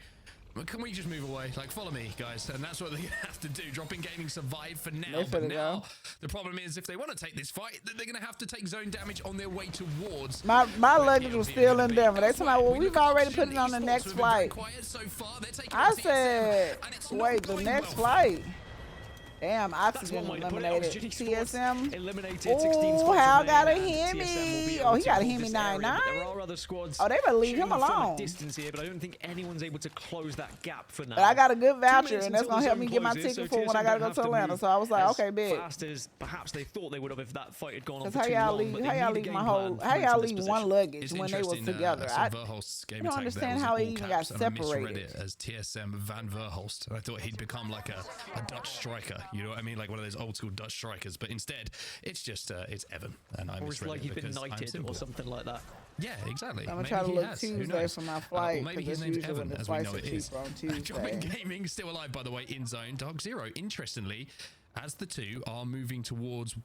B: can we just move away? Like, follow me, guys. And that's what they have to do. Dropping Gaming survive for now. But now, the problem is, if they want to take this fight, they're going to have to take zone damage on their way towards.
I: My luggage was still in Denver. They told me, well, we've already put it on the next flight. I said, wait, the next flight? Damn, oxygen eliminated. TSM. Oh, Hal got a Hemi. Oh, he got a Hemi 9-9.
F: There are other squads.
I: Oh, they better leave him alone.
F: Distance here, but I don't think anyone's able to close that gap for now.
I: But I got a good voucher, and that's gonna help me get my ticket for when I gotta go to Atlanta. So I was like, okay, big.
F: Fast as perhaps they thought they would have if that fight had gone on for
I: how
F: too
I: y'all
F: long.
I: leave? How y'all leave my whole? How y'all leave one luggage when they was together? I don't understand how it even got separated.
B: As TSM Van Verhulst, and I thought he'd become like a Dutch striker. You know what I mean? Like one of those old school Dutch strikers, but instead it's just it's Evan, and I misread
F: like he's been knighted or something like that.
B: Yeah, exactly.
I: I'm gonna try to look Tuesday for my flight.
B: Maybe his name's Evan, as we know it is.
I: On Tuesday.
B: Dropping Gaming still alive, by the way, in zone. Dark Zero, interestingly, as the two are moving towards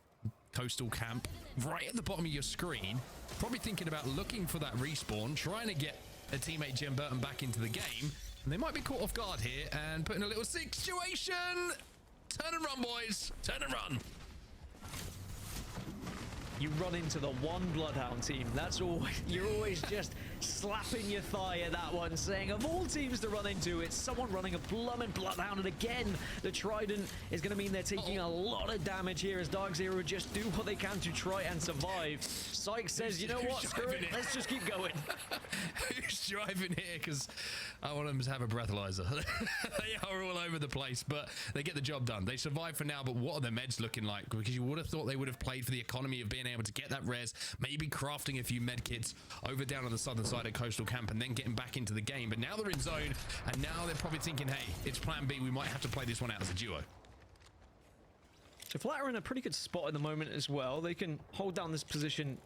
B: Coastal Camp, right at the bottom of your screen, probably thinking about looking for that respawn, trying to get a teammate Jem Burton back into the game, and they might be caught off guard here and put in a little situation. Turn and run, boys. Turn and run.
F: You run into the one Bloodhound team. That's always, you're always just slapping your thigh at that one, saying of all teams to run into, it's someone running a blooming Bloodhound. And again, the Trident is going to mean they're taking a lot of damage here as Dark Zero just do what they can to try and survive. Sykes says, you know what, screw it, let's just keep going.
B: Who's driving here? Because I want them to have a breathalyzer. They are all over the place, but they get the job done. They survive for now, but what are their meds looking like? Because you would have thought they would have played for the economy of being able to get that res, maybe crafting a few med kits over down on the southern side of Coastal Camp and then getting back into the game. But now they're in zone, and now they're probably thinking, hey, it's plan B. We might have to play this one out as a duo.
F: So Flat are in a pretty good spot at the moment as well. They can hold down this position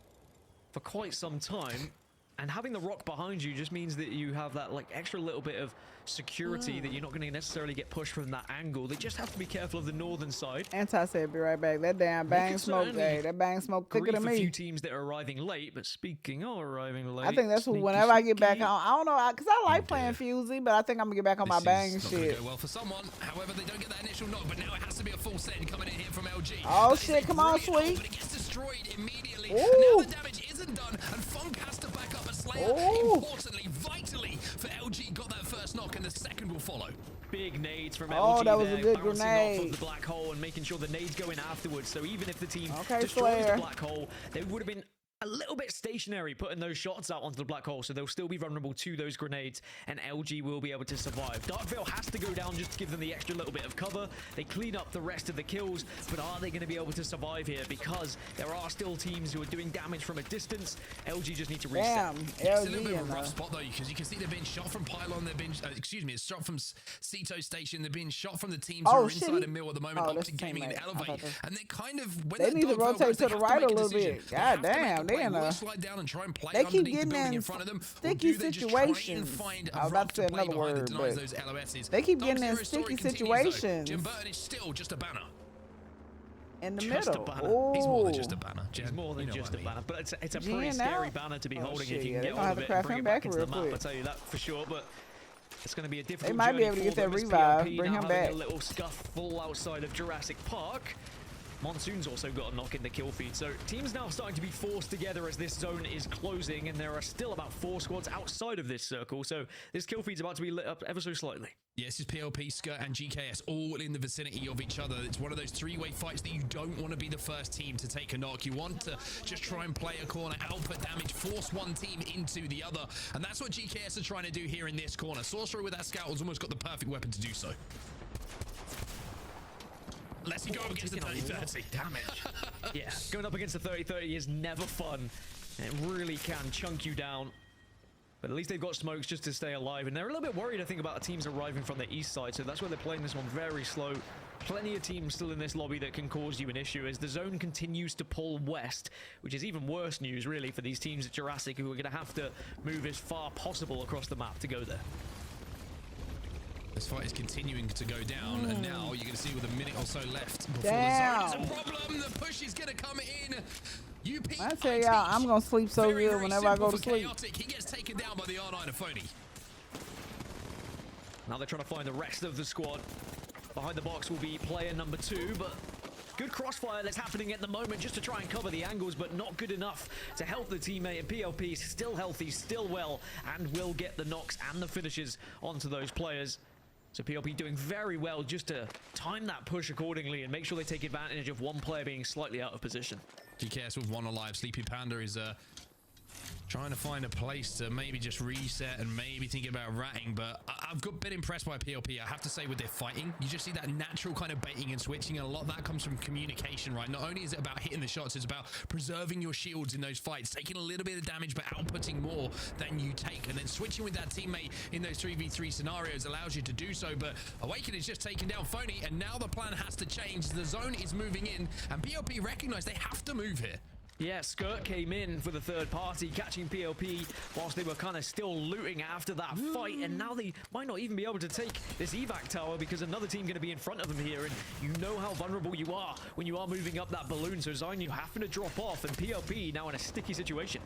F: for quite some time. And having the rock behind you just means that you have that like extra little bit of security that you're not going to necessarily get pushed from that angle. They just have to be careful of the northern side.
I: Anti said be right back. That damn bang smoke day. That bang smoke thicker than me.
F: A few teams that are arriving late, but speaking of arriving late,
I: I think that's whenever I get back on. I don't know, because I like playing Fusey, but I think I'm gonna get back on my bang shit.
B: Go well for someone. However, they don't get that initial knock, but now it has to be a full send coming in here from LG.
I: Oh shit! Come on, sweet.
B: But it gets destroyed immediately.
I: Ooh.
B: And now the damage isn't done, and Funk has to back up a Slayer. Importantly, vitally for LG, got that first knock, and the second will follow.
F: Big nades from LG.
I: Oh, that was a good
F: bouncing
I: grenade.
F: off of the black hole and making sure the nades go in afterwards. So even if the team destroys
I: Slayer.
F: the black hole, they would have been a little bit stationary putting those shots out onto the black hole, so they'll still be vulnerable to those grenades, and LG will be able to survive. Darkvale has to go down just to give them the extra little bit of cover. They clean up the rest of the kills, but are they going to be able to survive here? Because there are still teams who are doing damage from a distance. LG just need to reset.
I: Damn,
B: it's a little bit of a rough spot though, because you can see they've been shot from Pylon, they've been, excuse me, it's shot from Ceto Station, they've been shot from the teams who are inside the mill at the moment, up to Gaming and Elevate, and they're kind of, when
I: they need to rotate to the right a little bit. God damn, they in a
B: down and try and play
I: they keep
B: getting
I: in
B: front of them,
I: sticky situations. I was about to say another word, but they keep getting in sticky situations.
B: Jem Burton is still just a banner.
I: In the
F: just
I: middle.
B: He's more than just a banner.
F: He's more than just a banner, but it's a pretty scary banner to be holding if you can get
I: all
F: of it and bring it back into the map, I'll tell you that for sure, but it's going to be a difficult
I: They might be able to get that revive, bring him back.
F: A little scuff full outside of Jurassic Park. Monsoon's also got a knock in the kill feed. So teams now starting to be forced together as this zone is closing, and there are still about 4 squads outside of this circle. So this kill feed's about to be lit up ever so slightly.
B: Yes, it's PLP, Skurt, and GKS all in the vicinity of each other. It's one of those three-way fights that you don't want to be the first team to take a knock. You want to just try and play a corner, output damage, force one team into the other. And that's what GKS are trying to do here in this corner. Sorcerer with that scout has almost got the perfect weapon to do so. Let's go up against the 30-30.
F: Damage. Yeah, going up against the 30-30 is never fun. It really can chunk you down. But at least they've got smokes just to stay alive. And they're a little bit worried, I think, about teams arriving from the east side. So that's why they're playing this one very slow. Plenty of teams still in this lobby that can cause you an issue as the zone continues to pull west, which is even worse news, really, for these teams at Jurassic who are going to have to move as far possible across the map to go there.
B: This fight is continuing to go down, and now you're going to see with a minute or so left before
I: Damn.
B: the zone is a problem. The push is going to come in.
I: I tell y'all, I'm going to sleep so good whenever I go to sleep.
B: Chaotic. He gets taken down by the R9 of Phony.
F: Now they're trying to find the rest of the squad. Behind the box will be player number 2, but good crossfire that's happening at the moment just to try and cover the angles, but not good enough to help the teammate. And PLP is still healthy, still well, and will get the knocks and the finishes onto those players. So PLP doing very well just to time that push accordingly and make sure they take advantage of one player being slightly out of position.
B: GKS with 1 alive. Sleepy Panda is trying to find a place to maybe just reset and maybe thinking about ratting, but I've been impressed by PLP, I have to say, with their fighting. You just see that natural kind of baiting and switching, and a lot of that comes from communication, right? Not only is it about hitting the shots, it's about preserving your shields in those fights, taking a little bit of damage but outputting more than you take, and then switching with that teammate in those 3v3 scenarios allows you to do so. But Awaken is just taking down Phony, and now the plan has to change. The zone is moving in, and PLP recognize they have to move here.
F: Yeah, Skurt came in for the third party, catching PLP whilst they were kind of still looting after that fight, and now they might not even be able to take this evac tower because another team going to be in front of them here, and you know how vulnerable you are when you are moving up that balloon. So Zain, you having to drop off, and PLP now in a sticky situation.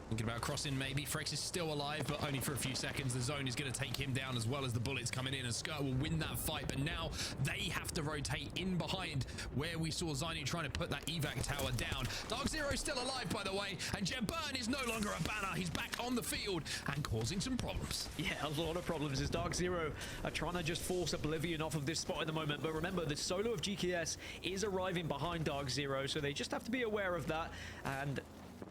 B: Thinking about crossing maybe. Frex is still alive, but only for a few seconds. The zone is going to take him down as well as the bullets coming in, and Skurt will win that fight. But now they have to rotate in behind where we saw Zainu trying to put that evac tower down. Dark Zero still alive, by the way, and Jet Burn is no longer a banner. He's back on the field and causing some problems.
F: Yeah, a lot of problems as Dark Zero are trying to just force Oblivion off of this spot at the moment. But remember, the solo of GKS is arriving behind Dark Zero, so they just have to be aware of that and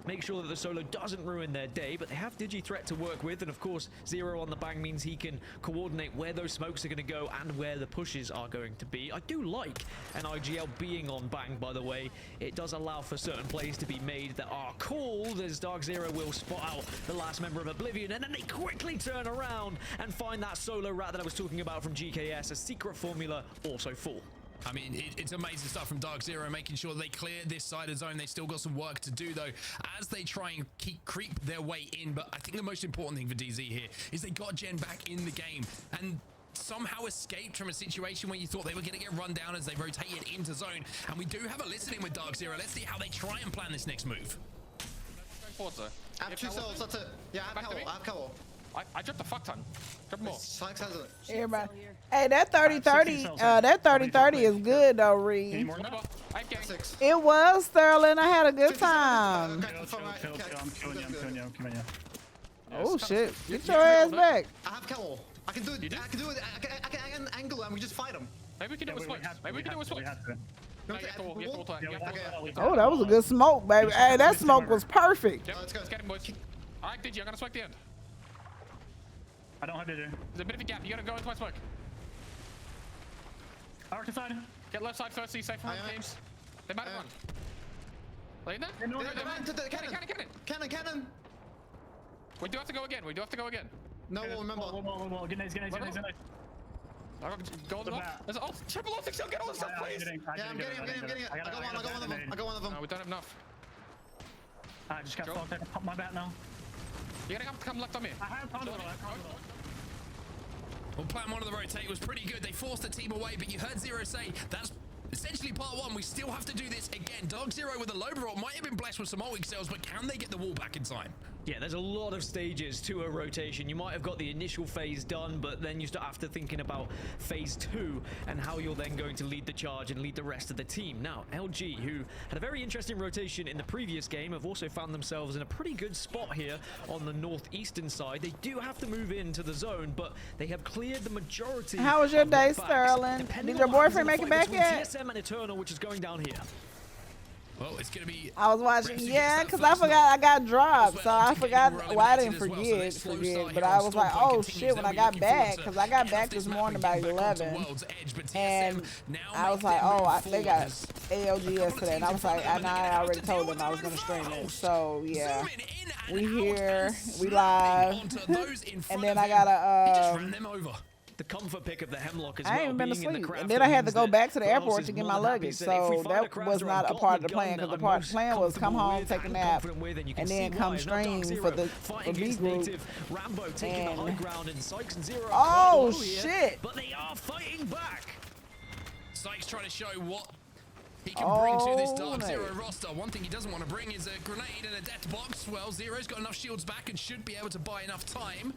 F: make sure that the solo doesn't ruin their day. But they have Digi-Threat to work with, and of course Zero on the bang means he can coordinate where those smokes are going to go and where the pushes are going to be. I do like an IGL being on bang, by the way. It does allow for certain plays to be made that are called, as Dark Zero will spot out the last member of Oblivion, and then they quickly turn around and find that solo rat that I was talking about from GKS. A secret formula also full.
B: I mean, it's amazing stuff from Dark Zero, making sure they clear this side of zone. They still got some work to do, though, as they try and creep their way in. But I think the most important thing for DZ here is they got Gen back in the game and somehow escaped from a situation where you thought they were going to get run down as they rotated into zone. And we do have a listening with Dark Zero. Let's see how they try and plan this next move.
M: Going forward, though.
L: I have 2 souls, that's it. Yeah, I have Cowl.
M: I dropped a fuck ton. Drop more.
I: Everybody. Hey, that 30-30 is good though, Reed. It was, Sterling. I had a good time. Oh shit! Get your ass back.
L: I have Cowl. I can do it. I can angle and we just fight him.
M: Maybe we can do it with swipes. Maybe we can do it with swipes.
I: Oh, that was a good smoke, baby. Hey, that smoke was perfect.
M: Yep. Let's get him, boys. All right, Digi, I'm gonna smoke the end.
N: I don't have to do.
M: There's a bit of a gap. You gotta go into my smoke.
N: Arc side.
M: Get left side first, so you safe from teams. They might have run. Lead there?
L: Cannon.
M: We do have to go again.
L: No, we'll remember.
N: Get nades.
M: Golden off. There's all triple off. Get all this stuff, please.
L: Yeah, I'm getting it. I got one of them.
M: No, we don't have enough.
N: I just got fucked. I can pop my bat now.
M: You gotta come left on me.
N: I have Ponder.
B: Well, plan 1 of the rotate was pretty good. They forced the team away, but you heard Zero say that's essentially part one. We still have to do this again. Dark Zero with a low roll might have been blessed with some ult cells, but can they get the wall back in time?
F: Yeah, there's a lot of stages to a rotation. You might have got the initial phase done, but then you start after thinking about phase 2 and how you're then going to lead the charge and lead the rest of the team. Now, LG, who had a very interesting rotation in the previous game, have also found themselves in a pretty good spot here on the northeastern side. They do have to move into the zone, but they have cleared the majority.
I: How was your day, Sterling? Did your boyfriend make it back yet?
F: TSM and Eternal, which is going down here.
B: Well, it's gonna be.
I: I was watching, yeah, because I forgot I got dropped, so I forgot. Well, I didn't forget, but I was like, oh shit, when I got back, because I got back this morning about 11, and I was like, oh, they got ALGS today, and I was like, and I already told them I was gonna stream it, so yeah, we here, we live, and then I gotta
F: the comfort pick of the Hemlock as
I: I
F: well.
I: ain't even been to
F: being in the
I: sleep.
F: craft
I: And then I had to go
F: means
I: back to the
F: that
I: airport
F: Klaus
I: to
F: is
I: get
F: more
I: my
F: than happy
I: luggage.
F: to say, if we
I: So
F: find a
I: that
F: crowd
I: was
F: who
I: not
F: have
I: a part of
F: got
I: the plan,
F: gun
I: because the
F: that
I: part
F: I'm
I: of the plan was come
F: most
I: home,
F: comfortable
I: take a
F: with
I: nap,
F: and confident with, and you can
I: and then
F: see
I: come
F: why.
I: stream
F: Dark
I: for the
F: fighting
I: B
F: against
I: group.
F: native Rambo taking the high ground, and Sykes and Zero are
I: Oh,
F: quite low here,
I: shit.
F: but they are fighting back.
B: Sykes trying to show what he can bring to this Dark
I: Oh,
B: Zero
I: mate.
B: roster. One thing he doesn't want to bring is a grenade and a death box. Well, Zero's got enough shields back and should be able to buy enough time.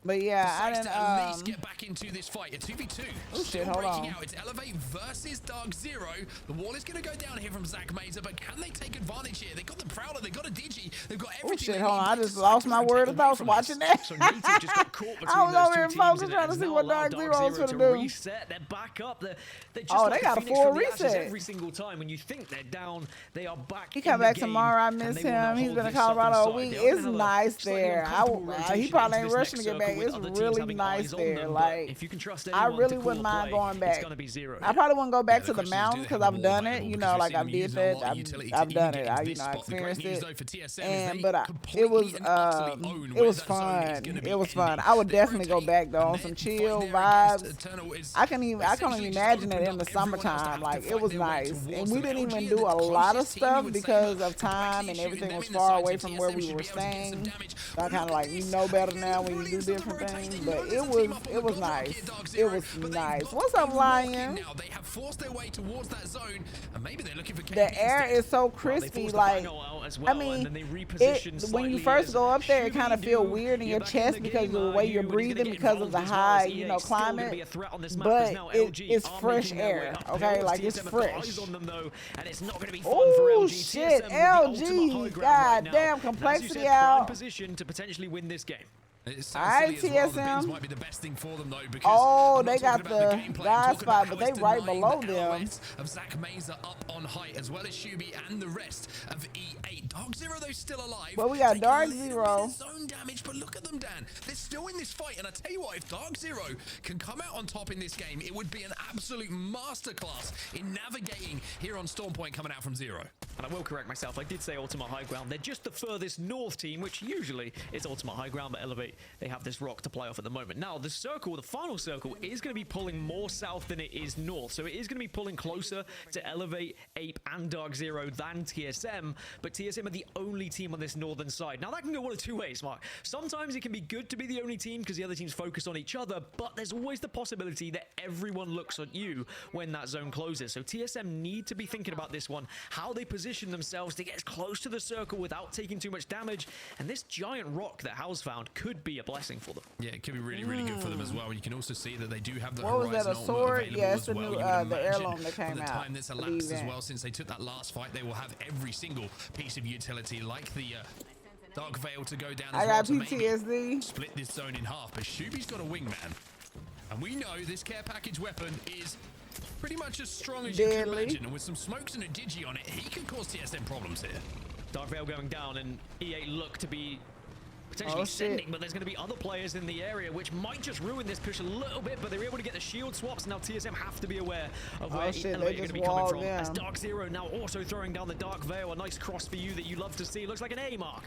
I: But yeah, I
B: To
I: didn't.
B: at least get back into this fight. A 2v2.
I: Oh, shit,
B: Still
I: hold
B: breaking
I: on.
B: out. It's Elevate versus Dark Zero. The wall is going to go down here from Zach Mazer, but can they take advantage here? They got the Prowler, they got a Digi, they've got
I: Oh
B: everything.
I: shit,
B: they
I: hold on,
B: need
I: I
B: to
I: just
B: take
I: lost my word of thoughts
B: from
I: watching
B: this.
I: that.
F: So Native just got caught between
I: I was
F: those
I: over
F: two
I: here
F: teams,
I: focused
F: and it
I: trying to
F: has
I: see
F: not
I: what
F: allowed
I: Dark Zero was
F: Zero
I: gonna
F: to
I: do.
F: reset. They're back up. They're just
I: Oh,
F: like
I: they
F: the
I: got a
F: Phoenix
I: full
F: from the ashes.
I: reset.
F: Every single time when you think they're down, they are back.
I: He
F: in
I: come
F: the
I: back
F: game,
I: tomorrow. I
F: and
I: miss
F: they will now
I: him. He's
F: hold
I: been in
F: this up
I: Colorado a
F: inside.
I: week.
F: They are
I: It's
F: gonna have a
I: nice
F: slightly
I: there.
F: uncomfortable
I: He
F: rotation
I: probably
F: into
I: ain't
F: this
I: rushing
F: next
I: to get back.
F: circle with
I: It's
F: other teams
I: really
F: having
I: nice
F: eyes on
I: there.
F: them, but
I: Like,
F: if you can trust
I: I
F: anyone
I: really
F: to
I: wouldn't
F: call
I: mind
F: play,
I: going back.
F: It's gonna be Zero.
I: I probably wouldn't go back to the
B: question is, do
I: mountains
B: they
I: because
B: have
I: I've
B: the
I: done
B: wall
I: it.
B: available?
I: You
B: Because
I: know,
B: we've
I: like
B: seen
I: I've
B: them
I: did
B: using a
I: that.
B: lot of utility to
I: I've
B: even
I: done
B: get
I: it.
B: into
I: I
B: this spot. The great
I: experienced
B: news,
I: it.
B: though, for TSM is
I: And
B: they
I: but it
B: completely
I: was
B: and utterly own
I: it
B: where
I: was
B: that zone is
I: fun.
B: gonna be
I: It was fun.
B: ending.
I: I would
B: They
I: definitely go
B: rotate,
I: back though on
B: and
I: some
B: then
I: chill
B: fight there against
I: vibes.
B: Eternal is
I: I can only
B: essentially just
I: imagine it
B: opened
I: in the
B: up everyone else to
I: summertime.
B: have to
I: Like it
B: fight
I: was
B: their way
I: nice,
B: towards
I: and we
B: them.
I: didn't
B: LG
I: even
B: are
I: do
B: the
I: a lot of
B: closest team, you
I: stuff
B: would say,
I: because
B: but
I: of time
B: quickly
I: and
B: shooting
I: everything
B: them
I: was
B: in the
I: far
B: sides
I: away
B: of
I: from where
B: TSM
I: we
B: should
I: were
B: be able to get some
I: staying.
B: damage.
I: So I kind of like, you know better now when you do different things. But it was nice. It was nice. What's up, Lion?
B: Now they have forced their way towards that zone, and maybe they're looking for
I: The air is so crispy. Like, I mean, when you first go up there, it kind of feel weird in your chest because of the way you're breathing because of the high, you know, climate. But it's fresh air. Okay, like it's fresh. Oh shit, LG! God damn, complexity out.
F: Position to potentially win this game.
I: Alright, TSM.
B: might be the best thing for them, though, because
I: Oh,
B: I'm not
I: they got
B: talking about
I: the
B: gameplay, I'm
I: guy
B: talking
I: spot,
B: about
I: but
B: how
I: they
B: it's
I: right
B: denying
I: below
B: the
I: them.
B: LOS of Zach Mazer up on height, as well as Shuby and the rest of E8. Dark Zero, though, still alive.
I: But we got
B: Taking
I: Dark
B: a little
I: Zero.
B: bit of zone damage, but look at them, Dan. They're still in this fight, and I tell you what, if Dark Zero can come out on top in this game, it would be an absolute masterclass in navigating here on Storm Point coming out from Zero.
F: And I will correct myself, I did say Ultimate High Ground. They're just the furthest north team, which usually is Ultimate High Ground, but Elevate, they have this rock to play off at the moment. Now, the circle, the final circle, is going to be pulling more south than it is north. So it is going to be pulling closer to Elevate, Ape, and Dark Zero than TSM, but TSM are the only team on this northern side. Now, that can go one of two ways, Mark. Sometimes it can be good to be the only team because the other teams focus on each other, but there's always the possibility that everyone looks at you when that zone closes. So TSM need to be thinking about this one, how they position themselves to get as close to the circle without taking too much damage, and this giant rock that House found could be a blessing for them.
B: Yeah, it could be really, really good for them as well. You can also see that they do have the
I: What was that, a
B: Horizon
I: sword?
B: available
I: Yeah, it's
B: as
I: the
B: well.
I: new,
B: You would
I: the
B: imagine
I: heirloom that came
B: by the
I: out.
B: time that's
I: The
B: elapsed as
I: event.
B: well, since they took that last fight, they will have every single piece of utility, like the Dark Veil to go down as
I: I
B: well
I: got
B: to maybe
I: PTSD.
B: split this zone in half. But Shuby's got a wingman, and we know this care package weapon is pretty much as strong as you can imagine, and with some smokes and a Digi on it, he can cause TSM problems here.
F: Dark Veil going down, and E8 look to be potentially sending, but there's going to be other players in the area which might just ruin this push a little bit, but they're able to get the shield swaps. Now TSM have to be aware of where Elevate are going to be coming from. As Dark Zero now also throwing down the Dark Veil, a nice cross for you that you love to see. Looks like an A mark.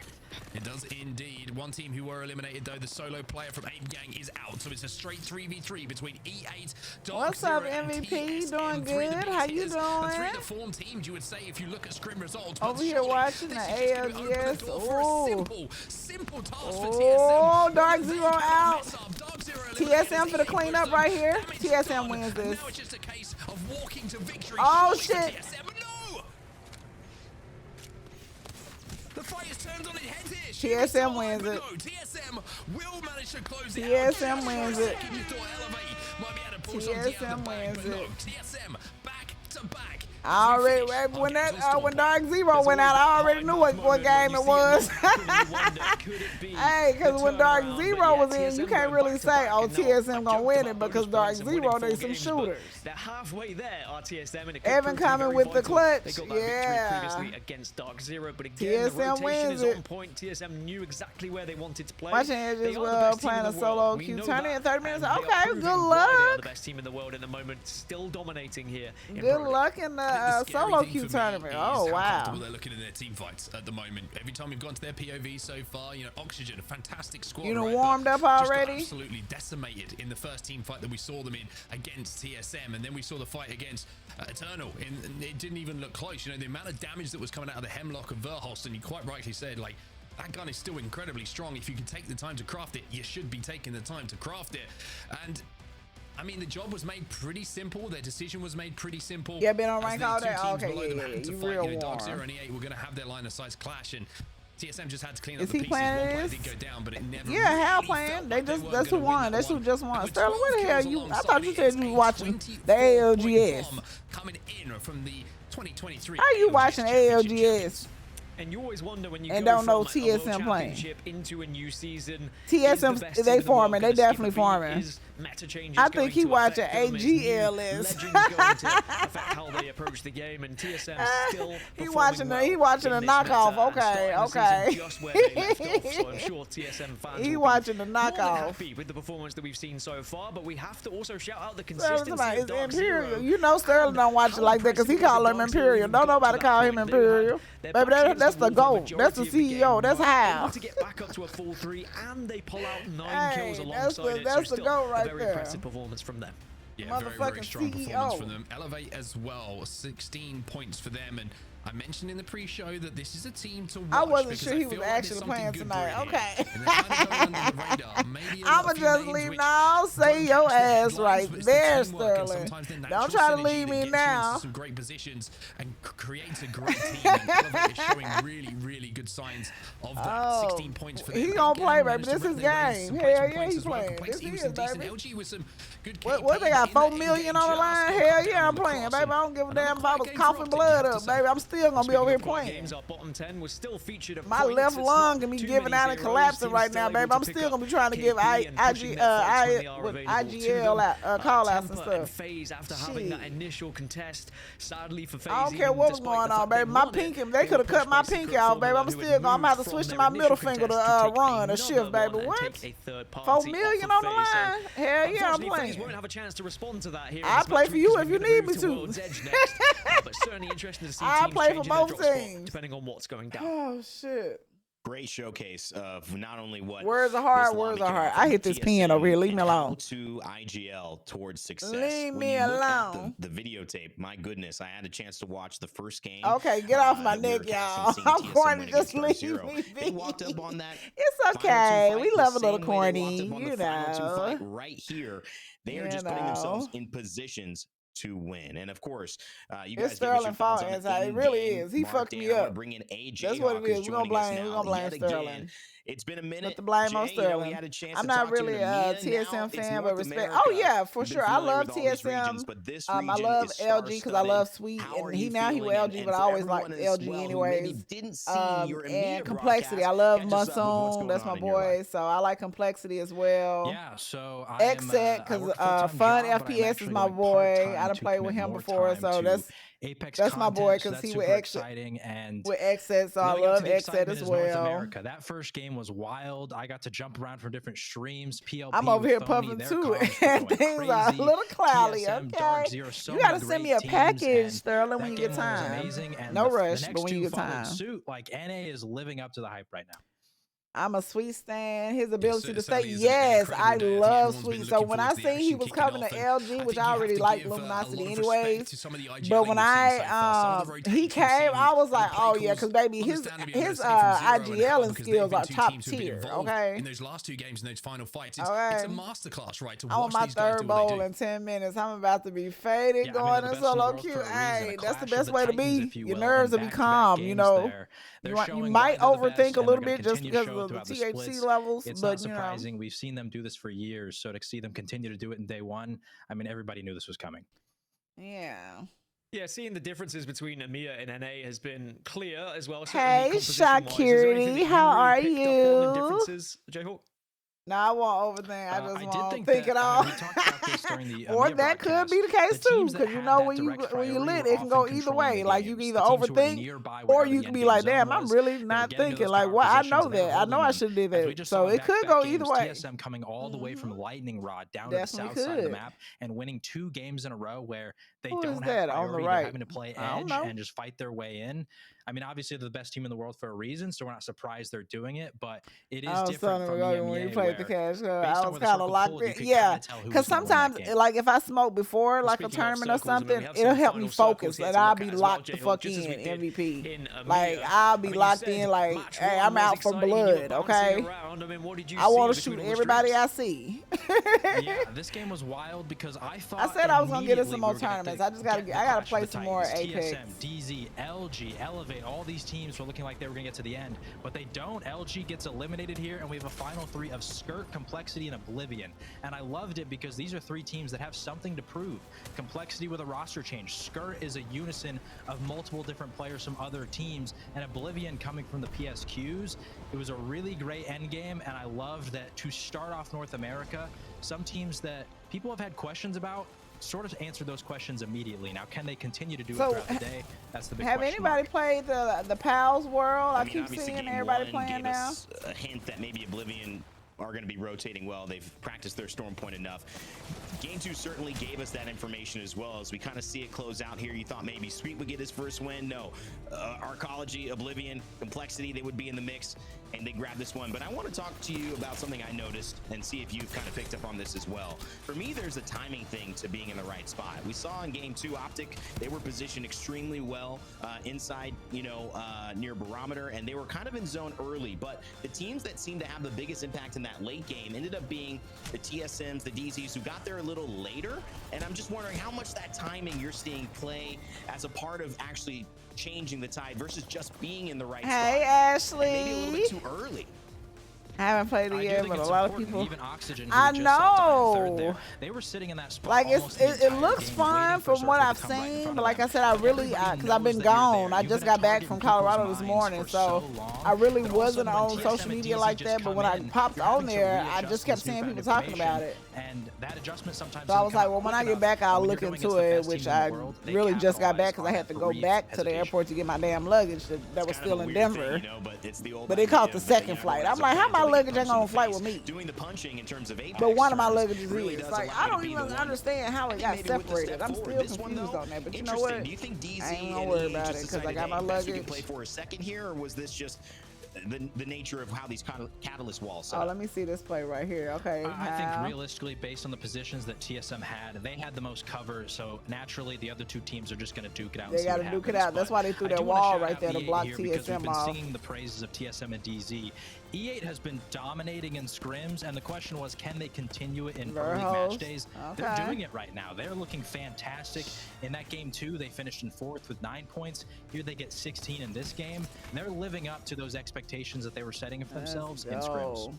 B: It does indeed. One team who were eliminated, though, the solo player from Ape Gang is out, so it's a straight 3v3 between E8, Dark
I: What's
B: Zero,
I: up,
B: and
I: MVP?
B: TSM.
I: Doing good? How you doing?
B: And three of the form teams, you would say, if you look at scrim results.
I: Over here watching the ALGS.
B: Simple task for
I: Oh,
B: TSM.
I: Dark Zero out.
B: Dark
I: TSM for the cleanup right here. TSM wins this.
B: Now it's just a case of walking to victory.
I: Oh shit!
B: No! The fight has turned on its head here.
I: TSM wins it.
B: TSM will manage to close it.
I: TSM wins it.
B: TSM
I: wins it.
B: TSM back to back.
I: I already when Dark Zero went out, I already knew what game it was. Hey, because when Dark Zero was in, you can't really say, "Oh, TSM gonna win it," because Dark Zero needs some shooters.
F: They're halfway there, TSM, and it
I: Evan coming with the clutch.
F: They got that victory previously against Dark Zero, but again, the
I: TSM
F: rotation is
I: wins
F: on point. TSM knew exactly where they wanted to play.
I: Watching it as well, playing a solo queue tournament in 30 minutes. Okay, good luck.
F: They are the best team in the world at the moment, still dominating here.
I: Good luck in the solo queue tournament. Oh wow!
B: They're looking in their team fights at the moment. Every time we've gone to their POV so far, you know, Oxygen, a fantastic squad.
I: You know,
B: right,
I: warmed up already.
B: Just got absolutely decimated in the first team fight that we saw them in against TSM, and then we saw the fight against Eternal. And it didn't even look close. You know, the amount of damage that was coming out of the Hemlock of Verhost, and you quite rightly said, like, that gun is still incredibly strong. If you can take the time to craft it, you should be taking the time to craft it. And I mean, the job was made pretty simple. Their decision was made pretty simple.
I: Yeah, been on rank all day. Okay,
B: you real warm. Dark Zero and E8 were going to have their line of sight clash, and TSM just had to clean up
I: is
B: the
I: he
B: pieces.
I: playing
B: One
I: this?
B: did go down, but it never
I: Hal playing. They just that's who won. That's who just won. Sterling, where the hell you? I thought you said you was watching the ALGS.
B: Coming in from the 2023.
I: How you watching ALGS?
F: And you always wonder when you
I: and
F: go
I: don't know
F: from
I: TSM playing
F: into a new season.
I: TSM, they farming. They definitely farming. I think he watching AGLS.
F: Legends going to affect how they approach the game, and TSM still
I: he watching a knockoff. Okay.
F: Just where they left off, so I'm sure TSM fans
I: he watching the knockoff.
F: Happy with the performance that we've seen so far, but we have to also shout out the consistency of Dark
I: Imperial.
F: Zero.
I: You know Sterling don't watch it like that because he call him Imperial. Don't nobody call him Imperial. Baby, that's the GOAT. That's the CEO. That's how.
F: To get back up to a full 3, and they pull out 9 kills alongside it.
I: That's the GOAT right
F: very
I: there.
F: impressive performance from them.
B: Yeah, very strong performance from them. Elevate as well, 16 points for them. And I mentioned in the pre-show that this is a team to watch.
I: I wasn't sure he was actually playing tonight. Okay. I'ma just leave now. Say your ass right there, Sterling. Don't try to leave me now.
B: Some great positions and creates a great team. And Elevate is showing really good signs of that. 16 points for them.
I: He gonna play, baby. This is game. Hell yeah, he's playing. This is, baby.
B: LG with some good
I: what they got? 4 million on the line? Hell yeah, I'm playing, baby. I don't give a damn if I was coughing blood up, baby. I'm still gonna be over here playing. My left lung can be giving out and collapsing right now, baby. I'm still gonna be trying to give IGL out, call outs and stuff.
F: FaZe after having that initial contest, sadly for FaZe.
I: I don't care what was going on, baby. My pinky, they could have cut my pinky off, baby. I'm still gonna have to switch to my middle finger to run a shift, baby. What? 4 million on the line? Hell yeah, I'm playing.
F: Won't have a chance to respond to that here.
I: I'll play for you if you need me to.
F: But certainly interesting to see
I: I'll play for both teams,
F: depending on what's going down.
I: Oh shit.
C: Great showcase of not only what
I: words are hard, words are hard. I hit this pen over here. Leave me alone.
C: To IGL towards success.
I: Leave me alone.
C: The videotappe. My goodness, I had a chance to watch the first game.
I: Okay, get off my neck, y'all. I'm corny. Just leave me be.
C: They walked up on that.
I: It's okay. We love a little corny, you
C: know. Right here, they are just putting themselves in positions to win. And of course, you guys,
I: it's Sterling fault. It really is. He fucked me up.
C: Bring in AJ.
I: That's what it is. We're gonna blame Sterling.
C: It's been a minute.
I: Put the blame on Sterling. I'm not really a TSM fan, but respect. Oh yeah, for sure. I love TSM. I love LG because I love Sweet, and he with LG, but I always liked LG anyways. And Complexity. I love Musson. That's my boy. So I like Complexity as well.
O: Yeah. So
I: Xset because Fun FPS is my boy. I done played with him before, so that's my boy because he with Xset, so I love Xset as well.
O: That first game was wild. I got to jump around from different streams. PLP
I: I'm over here puffing too, and things are a little cloudy. Okay, you gotta send me a package, Sterling, when you get time. No rush, but when you get time.
O: Like NA is living up to the hype right now.
I: I'm a Sweet stan. His ability to stay.
B: certainly is an
I: Yes,
B: incredible
I: I
B: day. I think
I: love
B: everyone's been
I: Sweet. So
B: looking
I: when I
B: forward to the
I: seen he
B: action
I: was
B: kicking
I: coming
B: off,
I: to
B: and
I: LG, which I
B: you have
I: already
B: to
I: like
B: give, a
I: Luminosity
B: lot of
I: anyways.
B: respect to some of the IGL
I: But when
B: we've seen so
I: I
B: far. Some of the
I: he
B: rotations we've
I: came,
B: seen,
I: I was
B: the
I: like,
B: play
I: oh yeah,
B: calls,
I: because baby, his
B: understandably, I'm gonna say from Zero and
I: IGL
B: Hal,
I: and
B: because
I: skills
B: they've been
I: are
B: two
I: top
B: teams who've been
I: tier.
B: involved
I: Okay.
B: in those last two games in those final fights. It's
I: Okay.
B: a masterclass, right? To
I: I'm on
B: watch
I: my
B: these guys
I: third
B: do what they
I: bowl
B: do.
I: in 10 minutes. I'm about to be faded
O: Yeah,
I: going
O: they're
I: in
O: the best in the
I: solo
O: world
I: queue.
O: for a reason.
I: Hey,
O: A
I: that's the
O: clash
I: best
O: of
I: way to
O: Titans,
I: be.
O: if you
I: Your
O: will,
I: nerves will
O: and
I: be
O: back-to-back
I: calm. You
O: games
I: know,
O: there. They're
I: you
O: showing
I: might
O: why they're the
I: overthink
O: best,
I: a
O: and
I: little
O: they're
I: bit
O: gonna
I: just
O: continue to
I: because
O: show it
I: of the
O: throughout the
I: THC
O: splits.
I: levels,
O: It's
I: but
O: not surprising. We've seen them do this for years, so to see them continue to do it in day one, I mean, everybody knew this was coming.
I: Yeah.
F: Yeah, seeing the differences between EMEA and NA has been clear as well.
I: Hey, Shakiri, how are you?
F: J-Hawk?
I: No, I won't overthink. I just won't think
O: that,
I: it all.
O: we talked about this during the
I: Or
O: EMEA
I: that could be the case too, because you know when you lit, it can go either way. Like you can either overthink, or you can be like, "Damn, I'm really not thinking." Like, well, I know that. I know I should have did that. So it could go either way.
O: TSM coming all the way from Lightning Rod down
I: Definitely
O: to the south side of the
I: could.
O: map and winning 2 games in a row where they
I: Who
O: don't
I: is
O: have
I: that on the
O: priority.
I: right?
O: They're having to play
I: I don't
O: edge
I: know.
O: and just fight their way in. I mean, obviously they're the best team in the world for a reason, so we're not surprised they're doing it. But it is different from
I: when you
O: EMEA,
I: played the
O: where
I: cash.
O: based
I: I
O: on
I: was
O: where the
I: kind of
O: circle
I: locked
O: pulled, you
I: in.
O: could
I: Yeah,
O: kinda tell who was
I: because
O: gonna win that
I: sometimes,
O: game.
I: like if I smoke before, like a
F: Speaking of
I: tournament or
F: circles, I mean, we
I: something,
F: have seen
I: it'll
F: the
I: help me
F: final circles
I: focus,
F: here
I: and
F: to
I: I'll
F: look
I: be
F: at as well,
I: locked the
F: J-Hawk,
I: fuck
F: just as we
I: in
F: did
I: MVP.
F: in
I: Like
F: EMEA.
I: I'll be
F: I mean, you
I: locked
F: said
I: in, like,
F: match
I: hey,
F: one
I: I'm
F: was
I: out for
F: exciting, you were
I: blood.
F: bouncing
I: Okay.
F: around. I mean, what did you
I: I
F: see
I: want to
F: between
I: shoot
F: all the
I: everybody
F: streaks?
I: I see.
O: Yeah, this game was wild because I thought
I: I said I was gonna get in some
O: immediately
I: more
O: we were gonna
I: tournaments. I just gotta
O: get
I: I
O: the
I: gotta
O: clash
I: play
O: of the
I: some more
O: Titans.
I: Apex.
O: TSM, DZ, LG, Elevate, all these teams were looking like they were gonna get to the end, but they don't. LG gets eliminated here, and we have a final 3 of Skirt, Complexity, and Oblivion. And I loved it because these are 3 teams that have something to prove. Complexity with a roster change. Skirt is a unison of multiple different players from other teams, and Oblivion coming from the PSQs. It was a really great end game, and I loved that to start off North America, some teams that people have had questions about sort of answered those questions immediately. Now, can they continue to do it throughout the day? That's the big
I: Have
O: question
I: anybody
O: mark.
I: played the Pals World? I
C: mean,
I: keep
C: obviously,
I: seeing
C: game
I: everybody
C: one
I: playing
C: gave
I: now.
C: us a hint that maybe Oblivion are going to be rotating well. They've practiced their storm point enough. Game 2 certainly gave us that information as well. As we kind of see it close out here, you thought maybe Sweet would get his first win. No, Arcology, Oblivion, Complexity, they would be in the mix, and they grabbed this one. But I want to talk to you about something I noticed and see if you've kind of picked up on this as well. For me, there's a timing thing to being in the right spot. We saw in Game 2, Optic, they were positioned extremely well inside, near Barometer, and they were kind of in zone early. But the teams that seemed to have the biggest impact in that late game ended up being the TSMs, the DZs, who got there a little later. And I'm just wondering how much that timing you're seeing play as a part of actually changing the tide versus just being in the right spot.
I: Hey, Ashley.
C: And maybe a little bit too early.
I: I haven't played it yet, but a lot of people.
O: Even Oxygen,
I: I
O: know. They were sitting in that spot.
I: Like it looks fun from what I've seen, but like I said, I really because I've been gone. I just got back from Colorado this morning, so I really wasn't on social media like that. But when I popped on there, I just kept seeing people talking about it.
O: And that adjustment sometimes.
I: So I was like, well, when I get back, I'll look into it. Which I really just got back because I had to go back to the airport to get my damn luggage that was still in Denver. But they caught the second flight. I'm like, how my luggage ain't on a flight with me?
C: Doing the punching in terms of Apex,
I: but one of my luggages
C: really
I: is.
C: does
I: Like,
C: allow
I: I
C: you
I: don't
C: to be
I: even
C: the one.
I: understand how it got
C: Maybe with the
I: separated.
C: step
I: I'm
C: forward.
I: still
C: This one,
I: confused
C: though,
I: on that. But you know what?
C: interesting. Do you think DZ
I: I ain't gonna
C: and
I: worry
C: EA
I: about
C: just
I: it because I
C: decided,
I: got my
C: hey, best we
I: luggage.
C: could play for a second here, or was this just the nature of how these catalyst walls set
I: Oh,
C: up?
I: let me see this play right here. Okay.
O: I think realistically, based on the positions that TSM had, they had the most cover. So naturally, the other 2 teams are just going to duke it out.
I: They got to duke it out. That's why they threw that wall right there to block TSM
O: we've been
I: off.
O: singing the praises of TSM and DZ. E8 has been dominating in scrims, and the question was, can they continue it in early match days? They're doing it right now. They're looking fantastic. In that game 2, they finished in 4th with 9 points. Here they get 16 in this game. And they're living up to those expectations that they were setting for themselves in scrims.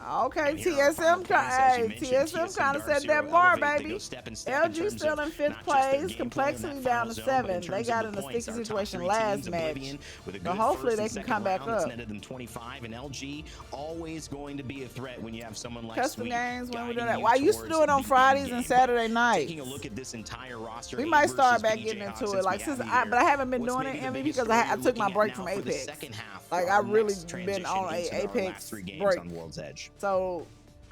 I: Okay, TSM kind of set that bar, baby. LG still in 5th place, Complexity down to 7th. They got in a sticky situation last match, but hopefully they can come back up.
C: Them 25, and LG always going to be a threat when you have someone like
I: Custom
C: Sweet
I: games when we do
C: guiding
I: that.
C: you
I: Well, I used to do it on
C: towards
I: Fridays
C: the
I: and
C: game.
I: Saturday
C: But
I: nights.
C: taking a look at this entire roster,
I: We
C: A
I: might start
C: versus
I: back
C: BJ
I: getting
C: Hawk,
I: into
C: since
I: it, like
C: we
I: since
C: have you
I: I,
C: here,
I: but I haven't been
C: what's
I: doing
C: maybe
I: it,
C: the
I: Emmy,
C: biggest
I: because
C: story
I: I
C: you're
I: took my
C: looking
I: break
C: at
I: from
C: now for the
I: Apex.
C: second half
I: Like
C: of
I: I've really
C: next
I: been
C: transition
I: on
C: into our
I: Apex
C: last 3 games
I: break.
C: on World's Edge.
I: So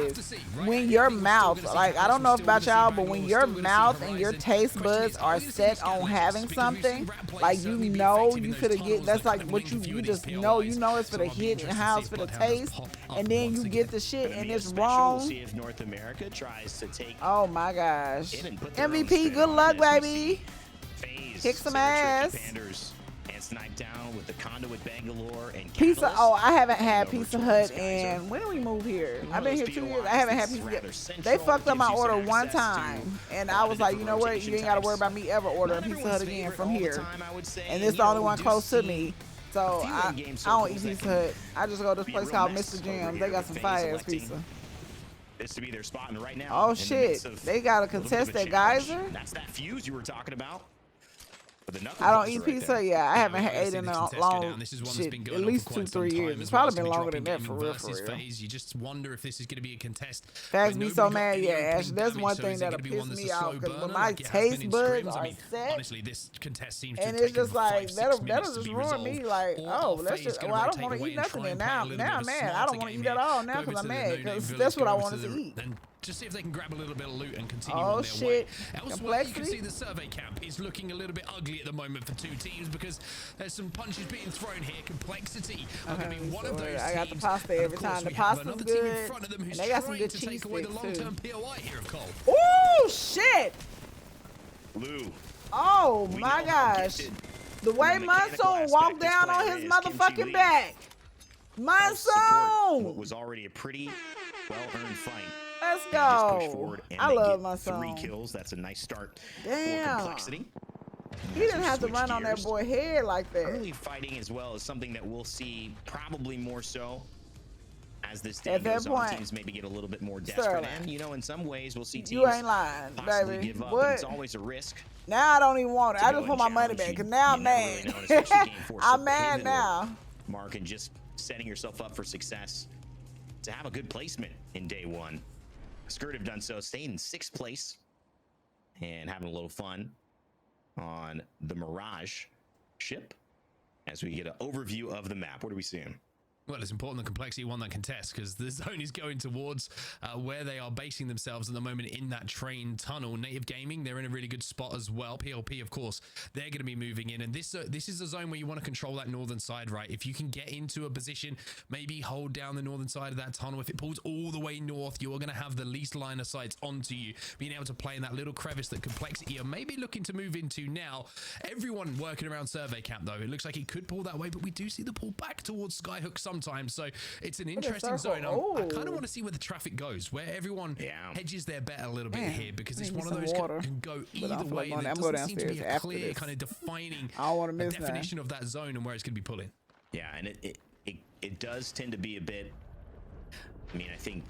I: is when your mouth, like, I don't know about y'all, but when your mouth and your taste buds are set on having something, like, you know you finna get, that's like what you just know, you know it's finna hit and how it's finna taste, and then you get the shit and it's wrong.
C: See if North America tries to take.
I: Oh my gosh. MVP, good luck, baby. Kick some ass.
C: sniped down with the Conduit Bangalore and
I: Pizza.
C: Catalyst.
I: Oh, I haven't had Pizza Hut, and when did we move here? I've been here 2 years. I haven't had Pizza Hut. They fucked up my order one time, and I was like, you know what? You ain't got to worry about me ever ordering Pizza Hut again from here. And it's the only one close to me. So I don't eat Pizza Hut. I just go to this place called Mr. Jim's. They got some fire ass pizza.
C: This to be their spot right now.
I: Oh shit! They gotta contest that geyser.
C: That's that fuse you were talking about.
I: I don't eat pizza. Yeah, I haven't ate in a long shit, at least 2-3 years. It's probably been longer than that for real.
B: You just wonder if this is going to be a contest.
I: Facts be so mad, yeah, Ash. That's one thing that'll piss me off because when my taste buds are set,
B: honestly, this contest seems
I: and it's just like that'll just ruin me. Like, oh, let's just. Well, I don't want to eat nothing. And now I'm mad. I don't want to eat at all now because I'm mad because that's what I wanted to eat.
B: Just see if they can grab a little bit of loot and continue on their way. Elsewhere, you can see the survey camp is looking a little bit ugly at the moment for 2 teams because there's some punches being thrown here. Complexity are going to be one of those teams.
I: I got the pasta every time. The pasta's good. And they got some good cheese sticks too. Oh shit!
C: Lou.
I: Oh my gosh! The way Monsoon walked down on his motherfucking back. Monsoon!
C: What was already a pretty well-earned fight.
I: Let's go. I love my son.
C: 3 kills. That's a nice start
I: Damn.
C: for Complexity.
I: He didn't have to run on that boy head like that.
C: Early fighting as well is something that we'll see probably more so as this day goes on. Teams maybe get a little bit more desperate. And, you know, in some ways we'll see teams
I: you ain't lying, baby.
C: give up.
I: What?
C: It's always a risk.
I: Now I don't even want it. I just want my money back because now I'm mad. I'm mad now.
C: Mark, and just setting yourself up for success to have a good placement in day 1. Skirt have done so, staying in 6th place and having a little fun on the Mirage ship as we get an overview of the map. What are we seeing?
B: Well, it's important that Complexity won that contest because the zone is going towards where they are basing themselves at the moment in that train tunnel. Native Gaming, they're in a really good spot as well. PLP, of course, they're going to be moving in. And this is a zone where you want to control that northern side, right? If you can get into a position, maybe hold down the northern side of that tunnel. If it pulls all the way north, you're going to have the least line of sights onto you, being able to play in that little crevice that Complexity are maybe looking to move into now. Everyone working around Survey Camp, though. It looks like it could pull that way, but we do see the pull back towards Skyhook sometimes. So it's an interesting zone. I kind of want to see where the traffic goes, where everyone hedges their bet a little bit here, because it's one of those can go either way. And there doesn't seem to be a clear kind of defining definition of that zone and where it's going to be pulling.
C: Yeah, and it does tend to be a bit, I mean, I think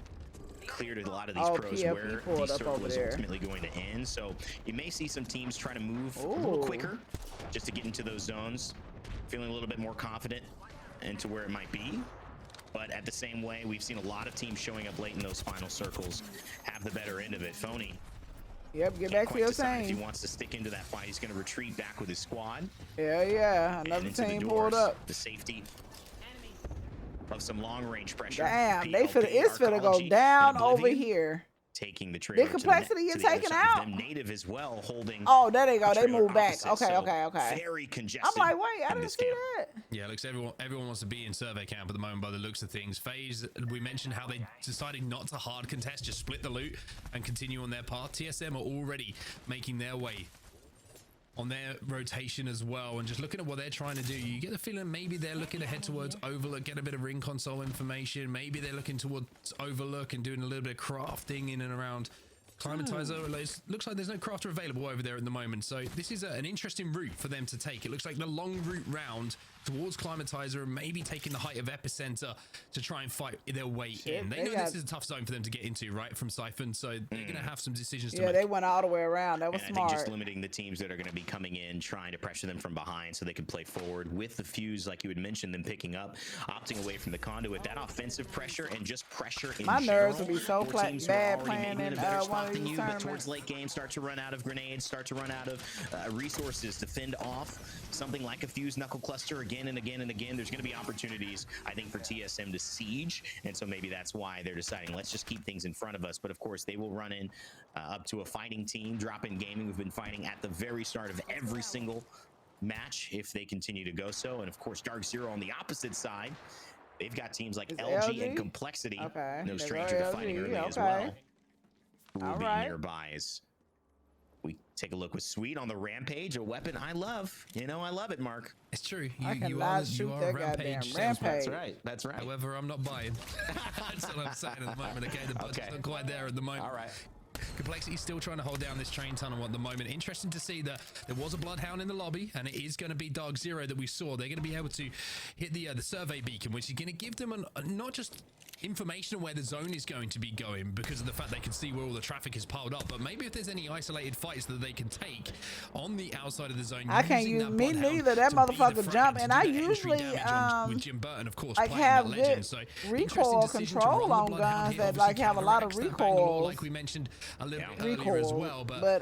C: clear to a lot of these pros where the circle is ultimately going to end. So you may see some teams try to move a little quicker just to get into those zones, feeling a little bit more confident into where it might be. But at the same way, we've seen a lot of teams showing up late in those final circles have the better end of it. Phony.
I: Yep, get back to your thing.
C: If he wants to stick into that fight, he's going to retreat back with his squad.
I: Yeah, another team pulled up.
C: The safety of some long-range pressure.
I: Damn, it's finna go down over here.
C: Taking the trailer.
I: The Complexity you're taking out.
C: Native as well, holding.
I: Oh, there they go. They move back. Okay.
C: Very congested.
I: I'm like, wait, I didn't see that.
B: Yeah, looks everyone wants to be in survey camp at the moment by the looks of things. FaZe, we mentioned how they decided not to hard contest, just split the loot and continue on their path. TSM are already making their way on their rotation as well, and just looking at what they're trying to do, you get the feeling maybe they're looking to head towards Overlook, get a bit of ring console information. Maybe they're looking towards Overlook and doing a little bit of crafting in and around Climatizer. It looks like there's no crafter available over there at the moment, so this is an interesting route for them to take. It looks like the long route round towards Climatizer and maybe taking the height of Epicenter to try and fight their way in. They know this is a tough zone for them to get into, right, from Siphon, so they're going to have some decisions to make.
I: Yeah, they went all the way around. That was smart.
C: I think just limiting the teams that are going to be coming in, trying to pressure them from behind so they can play forward with the fuse, like you had mentioned, them picking up, opting away from the conduit. That offensive pressure and just pressure in
I: My
C: general.
I: Nerves will be so bad playing in one of these tournaments.
C: But towards late game, start to run out of grenades, start to run out of resources to fend off something like a fuse knuckle cluster again and again and again. There's going to be opportunities, I think, for TSM to siege, and so maybe that's why they're deciding, let's just keep things in front of us. But of course, they will run in up to a fighting team. Drop In Gaming, we've been fighting at the very start of every single match if they continue to go so. And of course, Dark Zero on the opposite side, they've got teams like LG and Complexity, no stranger to fighting early as well, who will be nearby as we Take a look with Sweet on the Rampage, a weapon I love. You know, I love it, Mark.
B: It's true.
I: I cannot shoot that goddamn Rampage.
C: That's right. That's right.
B: However, I'm not buying. That's what I'm saying at the moment. Okay, the budget's not quite there at the moment.
C: All right.
B: Complexity still trying to hold down this train tunnel at the moment. Interesting to see that there was a Bloodhound in the lobby, and it is going to be Dark Zero that we saw. They're going to be able to hit the survey beacon, which is going to give them not just information on where the zone is going to be going because of the fact they can see where all the traffic is piled up, but maybe if there's any isolated fights that they can take on the outside of the zone.
I: I can't use me neither. That motherfucker jump, and I usually
B: with Jim Burton, of course,
I: like have good recoil control on guns that like have a lot of recoil,
B: like we mentioned a little bit earlier as well. But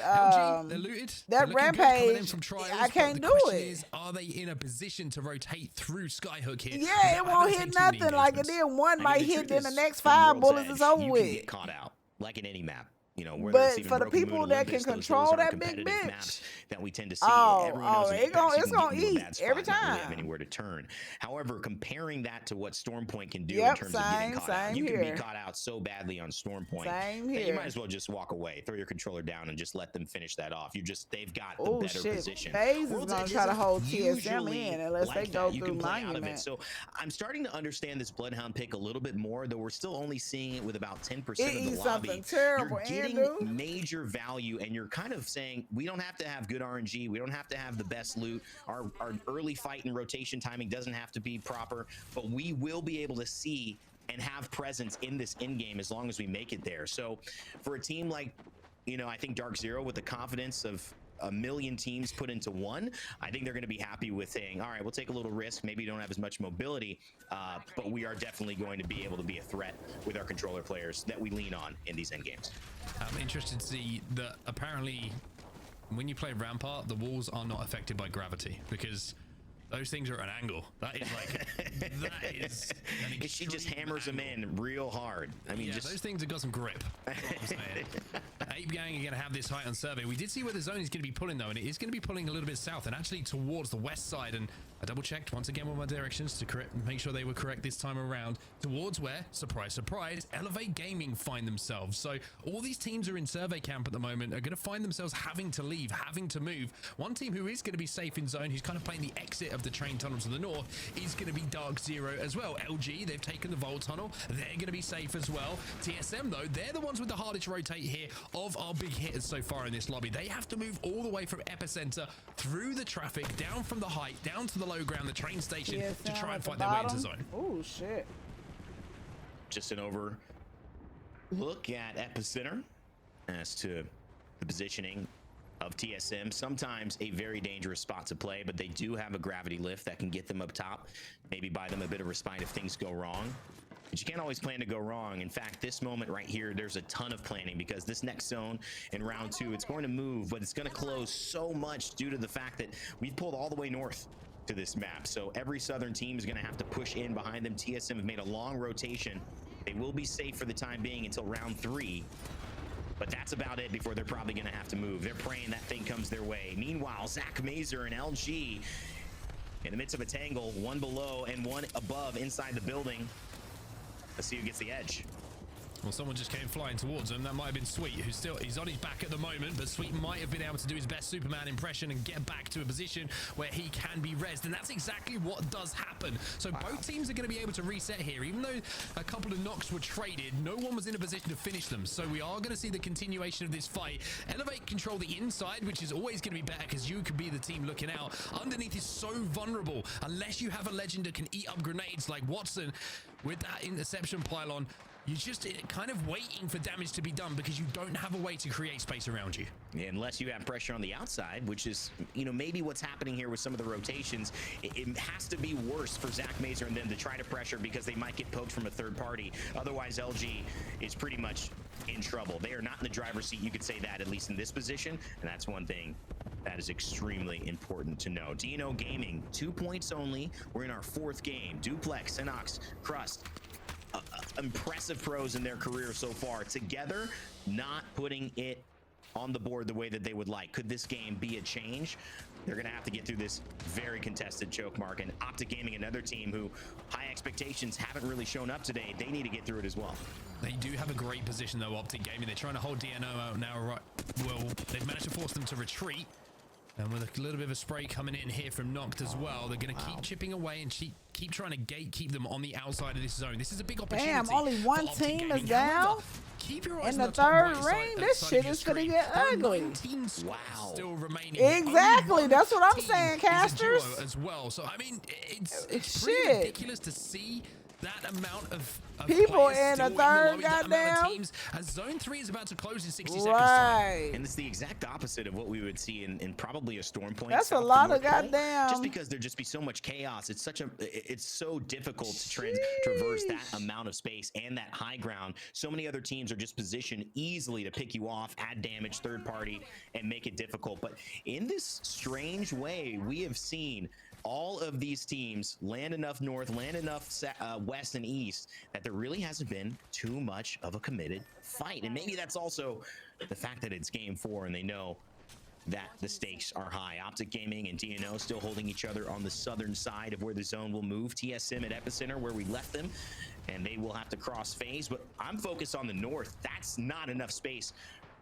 B: they're looted.
I: That Rampage, I can't do it.
B: Are they in a position to rotate through Skyhook here?
I: Yeah, it won't hit nothing. Like it did. One might hit. Then the next 5 bullets is over with.
C: You can get caught out, like in any map. You know,
I: but for the people that can control that big bitch,
C: that we tend to see,
I: it's gonna eat every time.
C: Really have anywhere to turn. However, comparing that to what Stormpoint can do in terms of getting caught out, you can be caught out so badly on Stormpoint that you might as well just walk away, throw your controller down, and just let them finish that off. They've got the better position.
I: FaZe is gonna try to hold TSM in unless they go through Monument.
C: So I'm starting to understand this Bloodhound pick a little bit more, though we're still only seeing it with about 10% of the lobby.
I: Something terrible.
C: Major value, and you're kind of saying we don't have to have good RNG, we don't have to have the best loot, our early fight and rotation timing doesn't have to be proper, but we will be able to see and have presence in this end game as long as we make it there. So for a team like, you know, I think Dark Zero, with the confidence of a million teams put into one, I think they're going to be happy with saying, all right, we'll take a little risk, maybe don't have as much mobility, but we are definitely going to be able to be a threat with our controller players that we lean on in these end games.
B: I'm interested to see that apparently when you play Rampart, the walls are not affected by gravity because those things are at an angle. That is like, that is
C: she just hammers them in real hard. I mean, just
B: those things have got some grip. That's what I'm saying. Ape Gang are going to have this height on survey. We did see where the zone is going to be pulling though, and it is going to be pulling a little bit south and actually towards the west side. And I double checked once again with my directions to make sure they were correct this time around. Towards where, surprise, surprise, Elevate Gaming find themselves. So all these teams are in survey camp at the moment are going to find themselves having to leave, having to move. One team who is going to be safe in zone, who's kind of playing the exit of the train tunnel to the north, is going to be Dark Zero as well. LG, they've taken the Vol tunnel. They're going to be safe as well. TSM though, they're the ones with the hardest rotate here of our big hitters so far in this lobby. They have to move all the way from epicenter through the traffic, down from the height, down to the low ground, the train station, to try and fight their way into zone.
I: Oh shit.
C: Just an over look at epicenter as to the positioning of TSM. Sometimes a very dangerous spot to play, but they do have a gravity lift that can get them up top, maybe buy them a bit of respite if things go wrong. But you can't always plan to go wrong. In fact, this moment right here, there's a ton of planning because this next zone in round 2, it's going to move, but it's going to close so much due to the fact that we've pulled all the way north to this map. So every southern team is going to have to push in behind them. TSM have made a long rotation. They will be safe for the time being until round 3. But that's about it before they're probably going to have to move. They're praying that thing comes their way. Meanwhile, Zach Mazer and LG in the midst of a tangle, one below and one above inside the building. Let's see who gets the edge.
B: Well, someone just came flying towards him. That might have been Sweet, he's on his back at the moment, but Sweet might have been able to do his best Superman impression and get back to a position where he can be rezzed, and that's exactly what does happen. So both teams are going to be able to reset here. Even though a couple of knocks were traded, no one was in a position to finish them. So we are going to see the continuation of this fight. Elevate control the inside, which is always going to be better because you could be the team looking out. Underneath is so vulnerable. Unless you have a legend that can eat up grenades like Watson with that interception pylon, you're just kind of waiting for damage to be done because you don't have a way to create space around you.
C: Unless you have pressure on the outside, which is, you know, maybe what's happening here with some of the rotations. It has to be worse for Zach Mazer and them to try to pressure because they might get poked from a third party. Otherwise, LG is pretty much in trouble. They are not in the driver's seat. You could say that, at least in this position. And that's one thing that is extremely important to know. Dono Gaming, 2 points only. We're in our 4th game. Duplex, Sinox, Crust. Impressive pros in their career so far. Together, not putting it on the board the way that they would like. Could this game be a change? They're going to have to get through this very contested choke mark. And Optic Gaming, another team who high expectations haven't really shown up today. They need to get through it as well.
B: They do have a great position though, Optic Gaming. They're trying to hold DNO out now, right? Well, they've managed to force them to retreat. And with a little bit of a spray coming in here from Noct as well, they're going to keep chipping away and keep trying to gatekeep them on the outside of this zone. This is a big opportunity.
I: Damn, only one team is down.
B: However, keep your eyes
I: in
B: on
I: the
B: top
I: third
B: right
I: ring.
B: side,
I: This shit is gonna get ugly.
B: Wow. Still remaining.
I: Exactly. That's what I'm saying, casters.
B: As well. So I mean, it's pretty ridiculous to see that amount of
I: people
B: players
I: in the
B: still
I: third,
B: lobby, that amount of
I: goddamn.
B: teams, as Zone 3 is about to close in 60 seconds
I: Right.
C: And it's the exact opposite of what we would see in probably a storm point.
I: That's a
C: south to
I: lot
C: North
I: of
C: Pole.
I: goddamn.
C: Just because there'd just be so much chaos. It's so difficult to traverse that amount of space and that high ground. So many other teams are just positioned easily to pick you off, add damage, third party, and make it difficult. But in this strange way, we have seen all of these teams land enough north, land enough west and east that there really hasn't been too much of a committed fight. And maybe that's also the fact that it's game 4 and they know that the stakes are high. Optic Gaming and DNO still holding each other on the southern side of where the zone will move. TSM at Epicenter where we left them, and they will have to cross phase. But I'm focused on the north. That's not enough space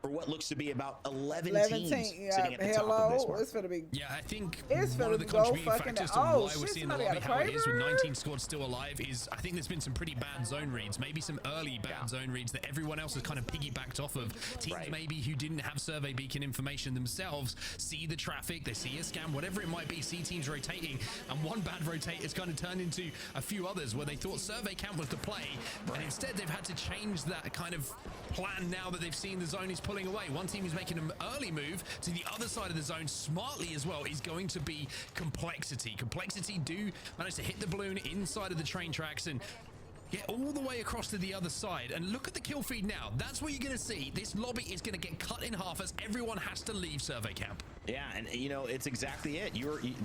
C: for what looks to be about 11 teams sitting at the top of this one.
I: It's gonna be.
B: Yeah, I think
I: it's
B: one of the
I: go
B: contributing factors to why we're seeing the
I: somebody
B: lobby
I: got a
B: how it is with
I: crater.
B: 19 squads still alive is I think there's been some pretty bad zone reads, maybe some early bad zone reads that everyone else has kind of piggybacked off of. Teams maybe who didn't have survey beacon information themselves see the traffic, they see a scam, whatever it might be, see teams rotating, and one bad rotate has kind of turned into a few others where they thought survey camp was the play, and instead they've had to change that kind of plan now that they've seen the zone is pulling away. One team is making an early move to the other side of the zone smartly as well is going to be Complexity. Complexity do manage to hit the balloon inside of the train tracks and get all the way across to the other side. And look at the kill feed now. That's what you're going to see. This lobby is going to get cut in half as everyone has to leave survey camp.
C: Yeah, and you know, it's exactly it.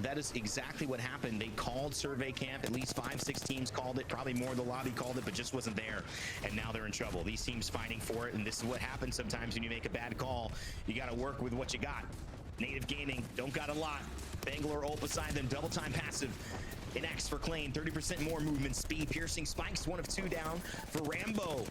C: That is exactly what happened. They called survey camp. At least 5-6 teams called it. Probably more of the lobby called it, but just wasn't there. And now they're in trouble. These teams fighting for it, and this is what happens sometimes when you make a bad call. You got to work with what you got. Native Gaming don't got a lot. Bangalore ult beside them. Double time passive. An X for Clane, 30% more movement speed. Piercing spikes, 1 of 2 down for Rambo.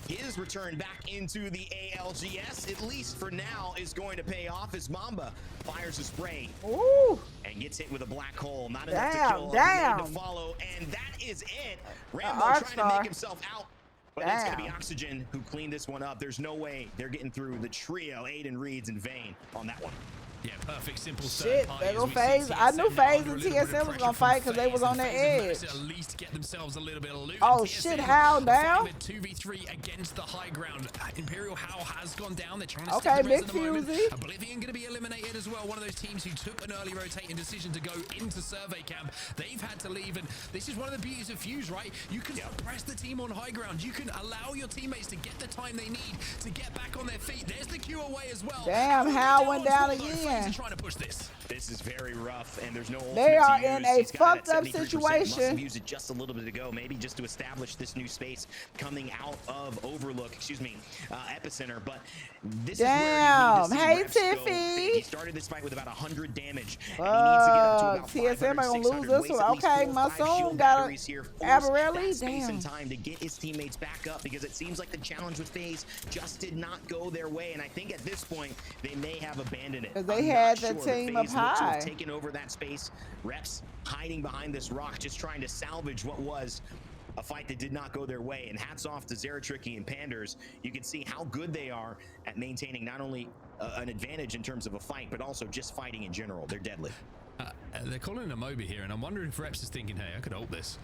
C: His return back into the ALGS, at least for now, is going to pay off as Mamba fires a spray.
I: Ooh.
C: And gets hit with a black hole. Not enough to kill. To follow, and that is it. Rambo trying to make himself out. But it's going to be Oxygen who cleaned this one up. There's no way they're getting through the trio, Aiden, Reeds, and Vayne on that one.
B: Yeah, perfect, simple
I: shit. They go FaZe. I knew FaZe and TSM was gonna fight because they was on their edge.
B: At least get themselves a little bit of loot.
I: Oh shit, How down?
B: 2v3 against the high ground. Imperial How has gone down. They're trying to
I: okay,
B: big
I: Fusey.
B: Oblivion going to be eliminated as well. One of those teams who took an early rotating decision to go into survey camp. They've had to leave, and this is one of the beauties of Fuse, right? You can suppress the team on high ground. You can allow your teammates to get the time they need to get back on their feet. There's the Q away as well.
I: Damn, How went down again.
B: Trying to push this.
C: This is very rough, and there's no ultimate
I: They are
C: to
I: in
C: use.
I: a fucked up situation.
C: Must have used it just a little bit ago, maybe just to establish this new space coming out of Overlook, Epicenter. But this is where you need to see Reps
I: Tiffy.
C: He started this fight with about 100 damage, and he needs to get up to about
I: TSM ain't
C: 500,
I: gonna lose this one. Okay, Masoom got a Aberelli.
C: Space and time to get his teammates back up because it seems like the challenge with FaZe just did not go their way, and I think at this point they may have abandoned it.
I: They had the team up high.
C: Taken over that space. Reps hiding behind this rock, just trying to salvage what was a fight that did not go their way. And hats off to Zeratricky and Panders. You can see how good they are at maintaining not only an advantage in terms of a fight, but also just fighting in general. They're deadly.
B: They're calling a MOBA here, and I'm wondering if Reps is thinking, hey, I could ult this.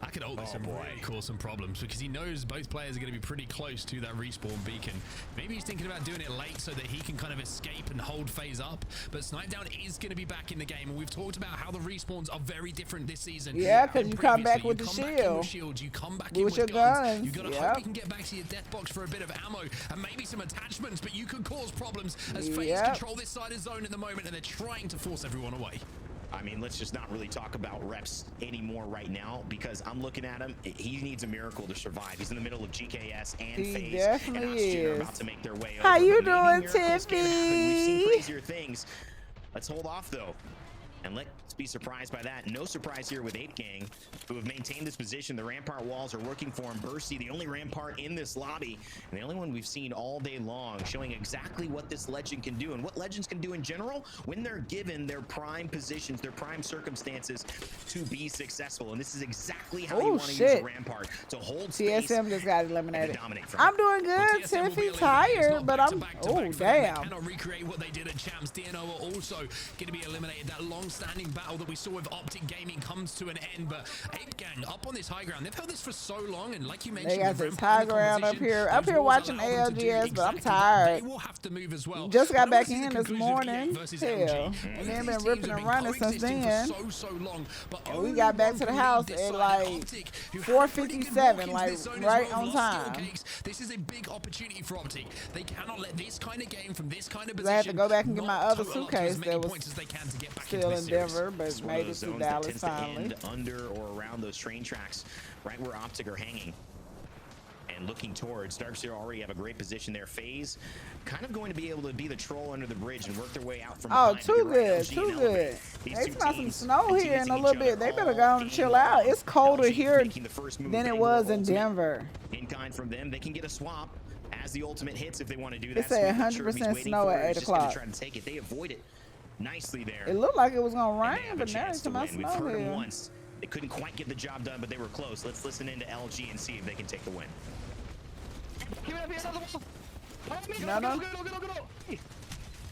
B: I could ult this and really cause some problems because he knows both players are going to be pretty close to that respawn beacon. Maybe he's thinking about doing it late so that he can kind of escape and hold FaZe up. But Snipedown is going to be back in the game, and we've talked about how the respawns are very different this season.
I: Yeah, because you come back with the shield.
B: You come back in with
I: your guns.
B: You got to hope you can get back to your death box for a bit of ammo and maybe some attachments, but you could cause problems as FaZe control this side of zone at the moment, and they're trying to force everyone away.
C: I mean, let's just not really talk about Reps anymore right now because I'm looking at him. He needs a miracle to survive. He's in the middle of GKS and FaZe, and Oxygen are about to make their way over.
I: How you
C: but
I: doing,
C: Tiffy?
I: We've
C: seen crazier things. Let's hold off though. And let's be surprised by that. No surprise here with Ape Gang, who have maintained this position. The rampart walls are working for him. Bursty, the only rampart in this lobby, and the only one we've seen all day long, showing exactly what this legend can do and what legends can do in general when they're given their prime positions, their prime circumstances to be successful. And this is exactly how you want to use a rampart, to hold space.
I: TSM just got eliminated.
C: Dominate from
I: I'm doing good. Tiffy tired, but I'm. Oh damn!
B: Cannot recreate what they did at Champs. DNO are also going to be eliminated. That long-standing battle that we saw with Optic Gaming comes to an end, but Ape Gang up on this high ground. They've held this for so long, and like you mentioned,
I: they got this high ground up here watching ALGS, but I'm tired.
B: They will have to move as well.
I: Just got back in this morning, hell, and then been ripping and running since then. And we got back to the house at like 4:57, like right on time.
B: This is a big opportunity for Optic. They cannot let this kind of game from this kind of position.
I: I had to go back and get my other suitcase that was still in Denver, but made it to Dallas finally.
C: Under or around those train tracks, right where Optic are hanging. And looking towards Dark Zero, already have a great position there. FaZe kind of going to be able to be the troll under the bridge and work their way out from behind.
I: Too good, too good. They got some snow here in a little bit. They better go and chill out. It's colder here than it was in Denver.
C: In kind from them, they can get a swap as the ultimate hits if they want to do that.
I: They say 100% snow at 8 o'clock.
C: Try to take it. They avoid it nicely there.
I: It looked like it was gonna rain, but now it's my snow
C: We've heard
I: here.
C: them once. They couldn't quite get the job done, but they were close. Let's listen into LG and see if they can take the win.
I: No.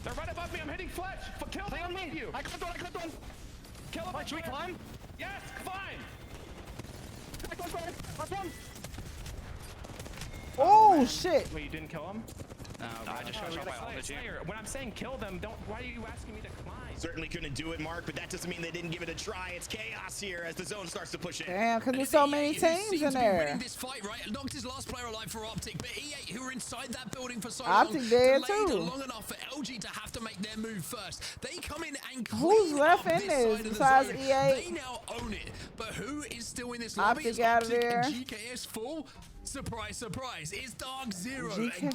M: They're right above me. I'm hitting fletch. Kill them. Me. You. I clipped one. Kill him. Should we climb? Yes, fine. Last one.
I: Oh shit.
M: Wait, you didn't kill him? No, I just shot my energy. When I'm saying kill them, why are you asking me to climb?
C: Certainly couldn't do it, Mark, but that doesn't mean they didn't give it a try. It's chaos here as the zone starts to push in.
I: Damn, because there's so many teams in there.
B: This fight, right? Knocked his last player alive for Optic, but E8, who were inside that building for so
I: Optic
B: long,
I: dead
B: delayed
I: too.
B: long enough for LG to have to make their move first. They come in and
I: who's left in this besides E8?
B: They now own it, but who is still in this lobby?
I: Optic out of there.
B: GKS full. Surprise, surprise! It's Dark Zero again.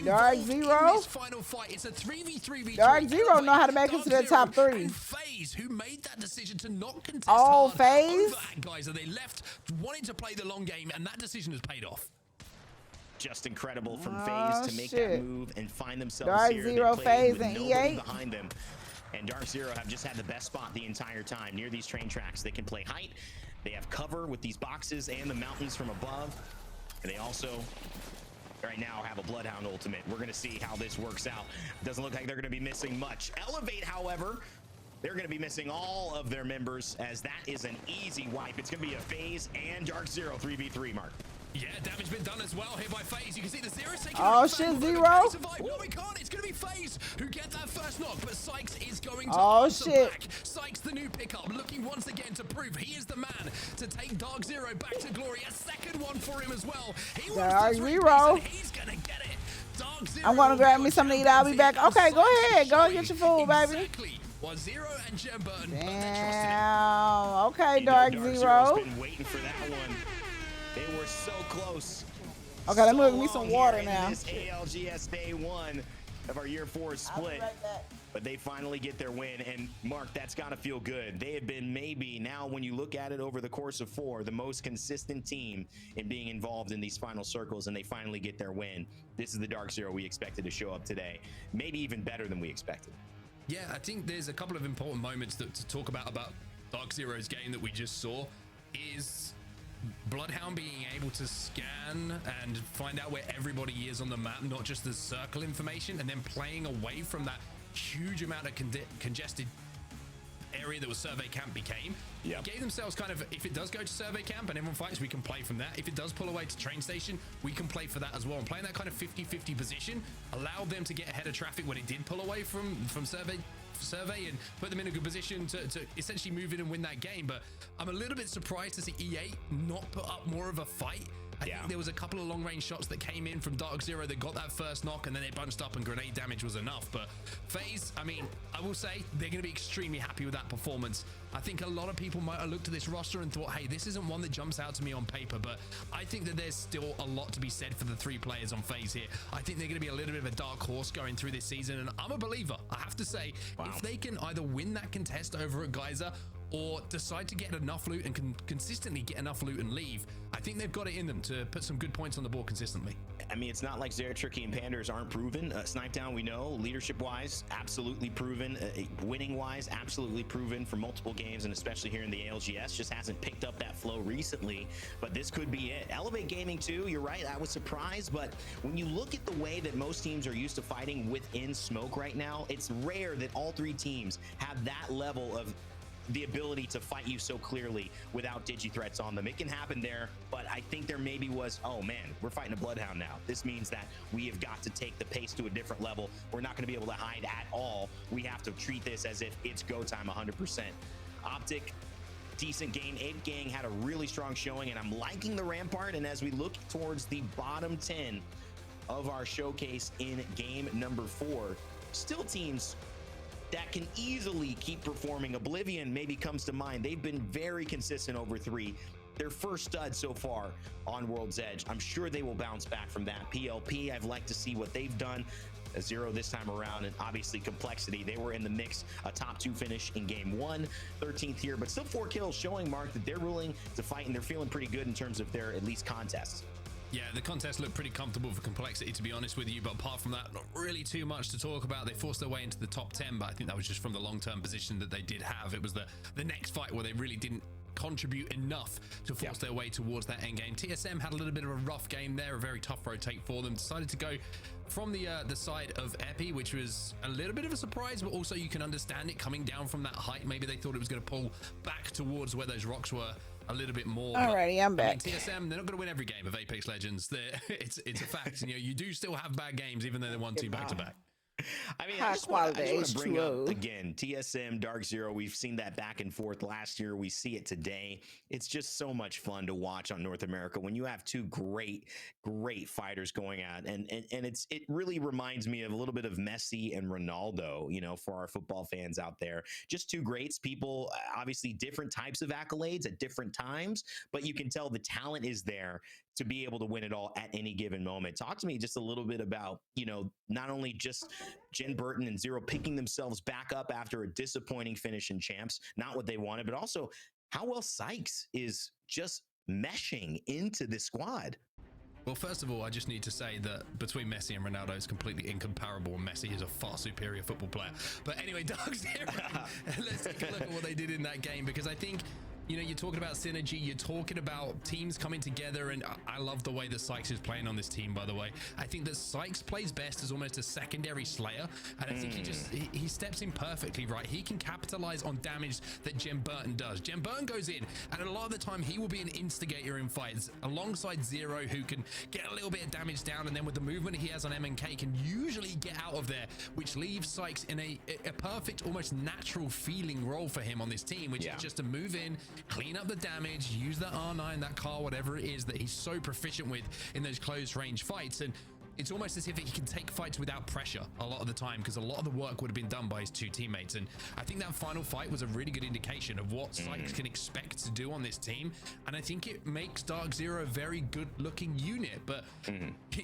I: Dark Zero.
B: This final fight. It's a 3v3v3.
I: Dark Zero know how to make it to the top 3.
B: And FaZe, who made that decision to not contest
I: FaZe.
B: guys, and they left wanting to play the long game, and that decision has paid off.
C: Just incredible from FaZe to make that move and find themselves
I: Dark
C: here.
I: Zero, FaZe, and E8
C: behind them. And Dark Zero have just had the best spot the entire time near these train tracks. They can play height. They have cover with these boxes and the mountains from above. And they also, right now, have a Bloodhound ultimate. We're going to see how this works out. Doesn't look like they're going to be missing much. Elevate, however, they're going to be missing all of their members, as that is an easy wipe. It's going to be a FaZe and Dark Zero 3v3, Mark.
B: Yeah, damage been done as well here by FaZe. You can see the Zero's taking
I: shit, Zero.
B: No, we can't. It's going to be FaZe who get that first knock, but Sykes is going to
I: answer
B: back. Sykes, the new pickup, looking once again to prove he is the man to take Dark Zero back to glory. A second one for him as well. He
I: Dark Zero.
B: He's going to get it. Dark Zero.
I: I'm going to grab me something to eat. I'll be back. Okay, go ahead. Go and get your food, baby.
B: Exactly. Well, Zero and Jem Burton,
I: damn. Okay, Dark Zero.
C: Been waiting for that one. They were so close.
I: Okay, let me look me some water now.
C: This ALGS day 1 of our year 4 split. But they finally get their win, and Mark, that's got to feel good. They have been maybe, now when you look at it over the course of 4, the most consistent team in being involved in these final circles, and they finally get their win. This is the Dark Zero we expected to show up today. Maybe even better than we expected.
B: Yeah, I think there's a couple of important moments to talk about Dark Zero's game that we just saw. Is Bloodhound being able to scan and find out where everybody is on the map, not just the circle information, and then playing away from that huge amount of congested area that was survey camp became.
C: Yeah.
B: Gave themselves kind of, if it does go to survey camp and everyone fights, we can play from that. If it does pull away to train station, we can play for that as well. And playing that kind of 50-50 position allowed them to get ahead of traffic when it did pull away from survey and put them in a good position to essentially move in and win that game. But I'm a little bit surprised to see E8 not put up more of a fight. I think there was a couple of long-range shots that came in from Dark Zero that got that first knock, and then they bunched up and grenade damage was enough. But FaZe, I mean, I will say they're going to be extremely happy with that performance. I think a lot of people might have looked at this roster and thought, hey, this isn't one that jumps out to me on paper, but I think that there's still a lot to be said for the 3 players on FaZe here. I think they're going to be a little bit of a dark horse going through this season, and I'm a believer, I have to say. If they can either win that contest over at Geyser or decide to get enough loot and can consistently get enough loot and leave, I think they've got it in them to put some good points on the board consistently.
C: I mean, it's not like Zeratricky and Panders aren't proven. Snipedown, we know, leadership-wise, absolutely proven. Winning-wise, absolutely proven for multiple games, and especially here in the ALGS. Just hasn't picked up that flow recently, but this could be it. Elevate Gaming, too, you're right, I was surprised, but when you look at the way that most teams are used to fighting within smoke right now, it's rare that all three teams have that level of the ability to fight you so clearly without digi threats on them. It can happen there, but I think there maybe was, oh man, we're fighting a Bloodhound now. This means that we have got to take the pace to a different level. We're not going to be able to hide at all. We have to treat this as if it's go time 100%. Optic, decent game. Ape Gang had a really strong showing, and I'm liking the Rampart. And as we look towards the bottom 10 of our showcase in game number 4, still teams that can easily keep performing. Oblivion maybe comes to mind. They've been very consistent over 3. Their first stud so far on World's Edge. I'm sure they will bounce back from that. PLP, I'd like to see what they've done. A 0 this time around, and obviously Complexity. They were in the mix, a top 2 finish in game 1, 13th here, but still 4 kills, showing Mark that they're willing to fight and they're feeling pretty good in terms of their at least contests.
B: Yeah, the contest looked pretty comfortable for Complexity, to be honest with you, but apart from that, not really too much to talk about. They forced their way into the top 10, but I think that was just from the long-term position that they did have. It was the next fight where they really didn't contribute enough to force their way towards that end game. TSM had a little bit of a rough game there, a very tough rotate for them. Decided to go from the side of Epi, which was a little bit of a surprise, but also you can understand it coming down from that height. Maybe they thought it was going to pull back towards where those rocks were a little bit more.
I: Alrighty, I'm back.
B: I mean, TSM, they're not going to win every game of Apex Legends. It's a fact. You know, you do still have bad games, even though they won 2 back to back.
C: I mean, I just want to bring up again, TSM, Dark Zero. We've seen that back and forth last year. We see it today. It's just so much fun to watch on North America when you have 2 great fighters going at, and it really reminds me of a little bit of Messi and Ronaldo, you know, for our football fans out there. Just 2 greats, people, obviously different types of accolades at different times, but you can tell the talent is there to be able to win it all at any given moment. Talk to me just a little bit about, you know, not only just Jen Burton and Zero picking themselves back up after a disappointing finish in Champs, not what they wanted, but also how well Sykes is just meshing into this squad.
B: Well, first of all, I just need to say that between Messi and Ronaldo, it's completely incomparable, and Messi is a far superior football player. But anyway, Dark Zero, let's take a look at what they did in that game, because I think, you know, you're talking about synergy, you're talking about teams coming together, and I love the way that Sykes is playing on this team, by the way. I think that Sykes plays best as almost a secondary slayer, and I think he steps in perfectly, right? He can capitalize on damage that Jen Burton does. Jen Burton goes in, and a lot of the time he will be an instigator in fights alongside Zero, who can get a little bit of damage down, and then with the movement he has on MNK can usually get out of there, which leaves Sykes in a perfect, almost natural feeling role for him on this team, which is just to move in, clean up the damage, use that R9, that car, whatever it is that he's so proficient with in those close range fights. And it's almost as if he can take fights without pressure a lot of the time, because a lot of the work would have been done by his 2 teammates. And I think that final fight was a really good indication of what Sykes can expect to do on this team. And I think it makes Dark Zero a very good looking unit, but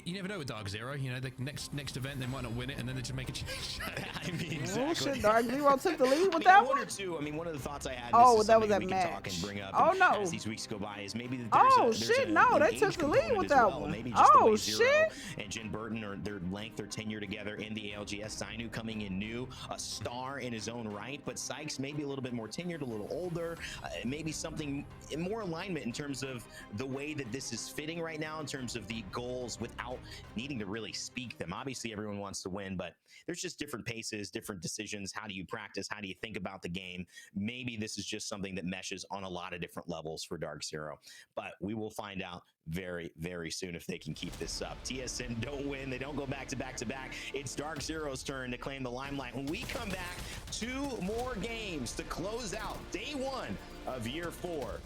B: you never know with Dark Zero. You know, the next event they might not win it, and then they just make a change.
C: I mean, exactly.
I: Oh shit, Dark Zero took the lead with that one?
C: Or 2. I mean, one of the thoughts I had,
I: that was that
C: we
I: match.
C: can talk and bring up
I: No.
C: as these weeks go by, is maybe that
I: they took the lead with that one.
C: Maybe just the way Zero and Jen Burton or their length or tenure together in the ALGS. Zainu coming in new, a star in his own right, but Sykes maybe a little bit more tenured, a little older, maybe something more alignment in terms of the way that this is fitting right now, in terms of the goals without needing to really speak them. Obviously everyone wants to win, but there's just different paces, different decisions. How do you practice? How do you think about the game? Maybe this is just something that meshes on a lot of different levels for Dark Zero, but we will find out very, very soon if they can keep this up. TSM don't win. They don't go back to back to back. It's Dark Zero's turn to claim the limelight. When we come back, 2 more games to close out day 1 of year 4. We'll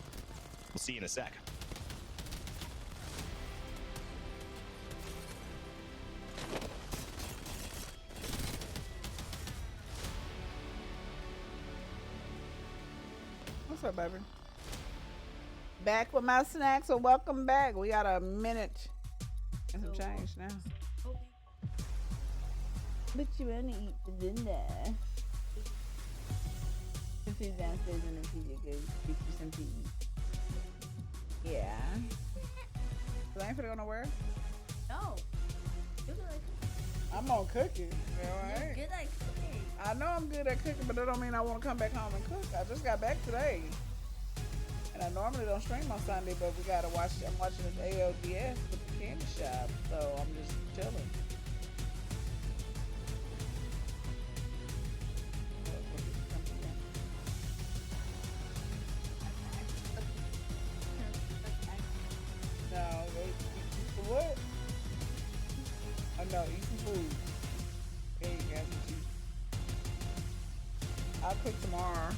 C: see you in a sec.
I: What's up, baby? Back with my snacks, so welcome back. We got a minute and some change now. What you wanna eat for dinner? to the downstairs and then PJ go get you some to eat. Yeah. So I ain't finna go nowhere?
P: No. You're good at cooking.
I: I'm on cooking.
P: You're good at cooking.
I: I know I'm good at cooking, but that don't mean I want to come back home and cook. I just got back today. And I normally don't stream on Sunday, but we gotta watch. I'm watching this ALGS with the candy shop, so I'm just chilling. No, wait, eat some what? Oh no, eat some food. Okay, you guys can eat. I'll cook tomorrow.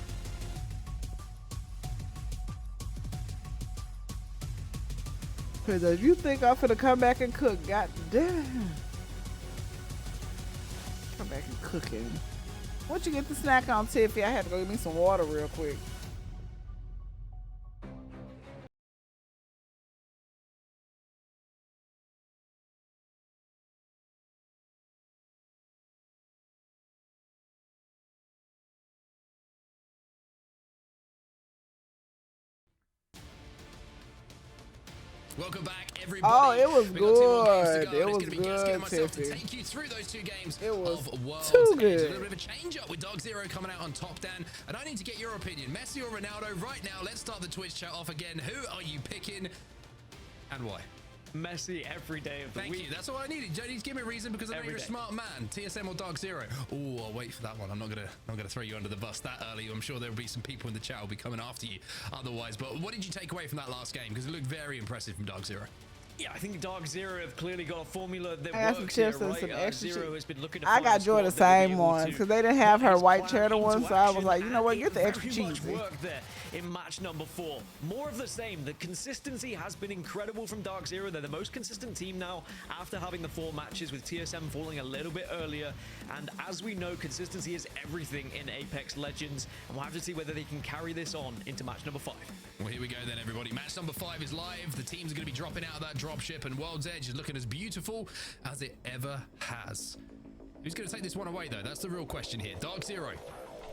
I: Cause if you think I'm finna come back and cook, goddamn. Come back and cooking. Once you get the snack on, Tiffy, I had to go get me some water real quick.
B: Welcome back, everybody.
I: Oh, it was
B: We got 2 more games to
I: good.
B: go,
I: It
B: and
I: was
B: it's gonna be Gas getting myself to
I: good,
B: take you through those 2 games
I: It was
B: of Worlds
I: too
B: Edge.
I: good.
B: A little bit of a change up with Dog Zero coming out on top, Dan. And I need to get your opinion. Messi or Ronaldo right now? Let's start the Twitch chat off again. Who are you picking and why?
F: Messi every day of the week.
B: Thank you. That's all I needed. You don't need to give me a reason because I know
F: Every
B: you're a
F: day.
B: smart man. TSM or Dog Zero? Oh, I'll wait for that one. I'm not gonna throw you under the bus that early. I'm sure there'll be some people in the chat who'll be coming after you otherwise. But what did you take away from that last game? Because it looked very impressive from Dog Zero.
F: Yeah, I think Dark Zero have clearly got a formula that
I: I got some
F: works here,
I: chips and
F: right?
I: some extra
F: Zero
I: chips.
F: has been looking to
I: I
F: find
I: got
F: a
I: Joy the
F: squad that will be
I: same
F: able
I: ones
F: to
I: because they didn't have her
F: put his
I: white
F: plan
I: cheddar
F: into
I: ones, so I was like, you know what,
F: action,
I: get the
F: and
I: extra
F: it very much
I: cheesy.
F: worked there in match number 4. More of the same. The consistency has been incredible from Dark Zero. They're the most consistent team now after having the 4 matches with TSM falling a little bit earlier. And as we know, consistency is everything in Apex Legends, and we'll have to see whether they can carry this on into match number 5.
B: Well, here we go then, everybody. Match number 5 is live. The teams are going to be dropping out of that dropship, and World's Edge is looking as beautiful as it ever has. Who's going to take this one away, though? That's the real question here. Dark Zero.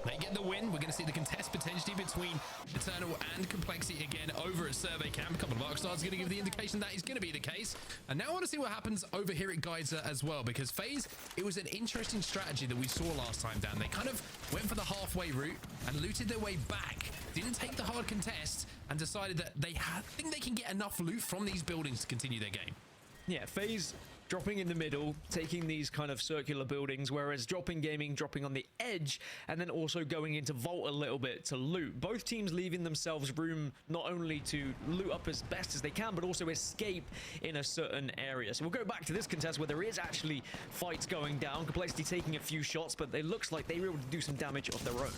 B: They get the win. We're going to see the contest potentially between Eternal and Complexity again over at Survey Camp. A couple of arc stars going to give the indication that is going to be the case. And now I want to see what happens over here at Geyser as well, because FaZe, it was an interesting strategy that we saw last time, Dan. They kind of went for the halfway route and looted their way back. Didn't take the hard contest and decided that they think they can get enough loot from these buildings to continue their game.
F: Yeah, FaZe dropping in the middle, taking these kind of circular buildings, whereas Dropping Gaming dropping on the edge, and then also going into Vault a little bit to loot. Both teams leaving themselves room not only to loot up as best as they can, but also escape in a certain area. So we'll go back to this contest where there is actually fights going down. Complexity taking a few shots, but it looks like they were able to do some damage of their own.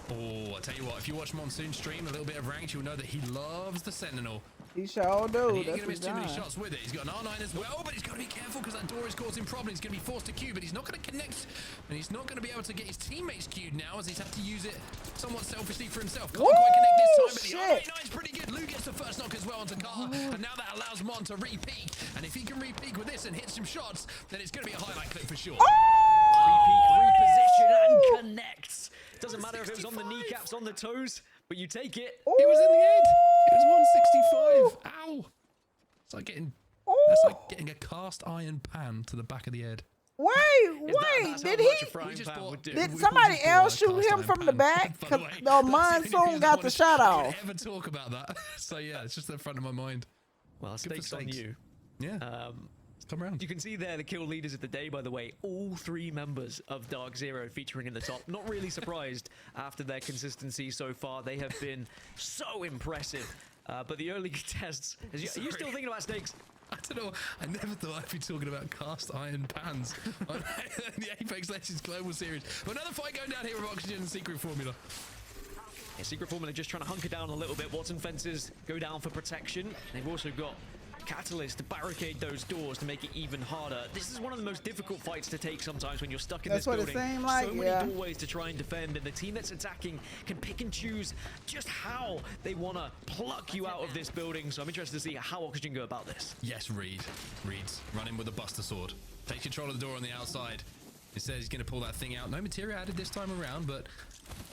B: Oh, I tell you what, if you watch Monsoon stream a little bit of ranked, you'll know that he loves the Sentinel.
I: He sure do.
B: And he ain't
I: That's
B: gonna miss
I: his
B: too many
I: job.
B: shots with it. He's got an R9 as well, but he's got to be careful because that door is causing problems. He's going to be forced to queue, but he's not going to connect, and he's not going to be able to get his teammates queued now as he's had to use it somewhat selfishly for himself. Can't quite connect this time, but the R9 is pretty good. Lou gets the first knock as well onto Car, and now that allows Mon to re-peek. And if he can re-peek with this and hit some shots, then it's going to be a highlight clip for sure.
F: Re-peek, reposition, and connects. Doesn't matter if it was on the kneecaps, on the toes, but you take it.
B: It was in the head. It was 165. Ow. It's like getting, that's like getting a cast iron pan to the back of the head.
I: Wait, did somebody else shoot him from the back? Because the Monsoon got the shot off.
B: I don't ever talk about that. So yeah, it's just in front of my mind.
F: Well, stakes on you.
B: Yeah. Come around.
F: You can see there the kill leaders of the day, by the way, all 3 members of Dark Zero featuring in the top. Not really surprised after their consistency so far. They have been so impressive. But the early tests, are you still thinking about stakes?
B: I don't know. I never thought I'd be talking about cast iron pans on the Apex Legends Global Series. But another fight going down here with Oxygen and Secret Formula.
F: Yeah, Secret Formula just trying to hunker down a little bit. Watson fences go down for protection. They've also got Catalyst to barricade those doors to make it even harder. This is one of the most difficult fights to take sometimes when you're stuck in this building.
I: That's what it seemed like,
F: so many doorways to try and defend, and the team that's attacking can pick and choose just how they want to pluck you out of this building. So I'm interested to see how Oxygen go about this.
B: Yes, Reed's running with a Buster Sword. Takes control of the door on the outside. He says he's going to pull that thing out. No material added this time around, but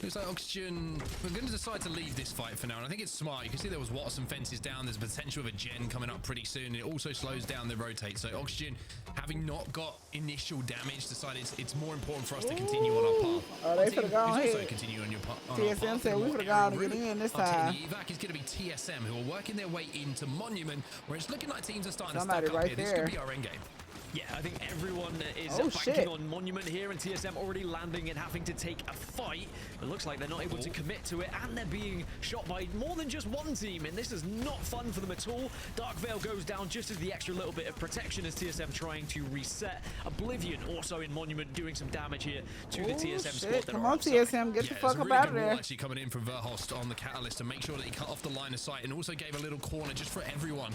B: looks like Oxygen, we're going to decide to leave this fight for now, and I think it's smart. You can see there was Watson fences down. There's potential of a gen coming up pretty soon. It also slows down the rotate. So Oxygen, having not got initial damage, decided it's more important for us to continue on our path.
I: Oh, they could have gone
B: also
I: ahead.
B: continue on your path.
I: TSM said we could have gone to get in this time.
B: The evac is going to be TSM, who are working their way into Monument, where it's looking like teams are starting
I: Somebody
B: to stack up
I: right
B: here.
I: there.
B: This could be our end game.
F: Yeah, I think everyone is
I: Oh,
F: banking
I: shit.
F: on Monument here, and TSM already landing and having to take a fight. It looks like they're not able to commit to it, and they're being shot by more than just one team, and this is not fun for them at all. Dark Veil goes down just as the extra little bit of protection as TSM trying to reset. Oblivion also in Monument doing some damage here to the TSM squad.
I: Come on, TSM, get the fuck up out of there.
B: Actually coming in from Verhost on the Catalyst to make sure that he cut off the line of sight, and also gave a little corner just for everyone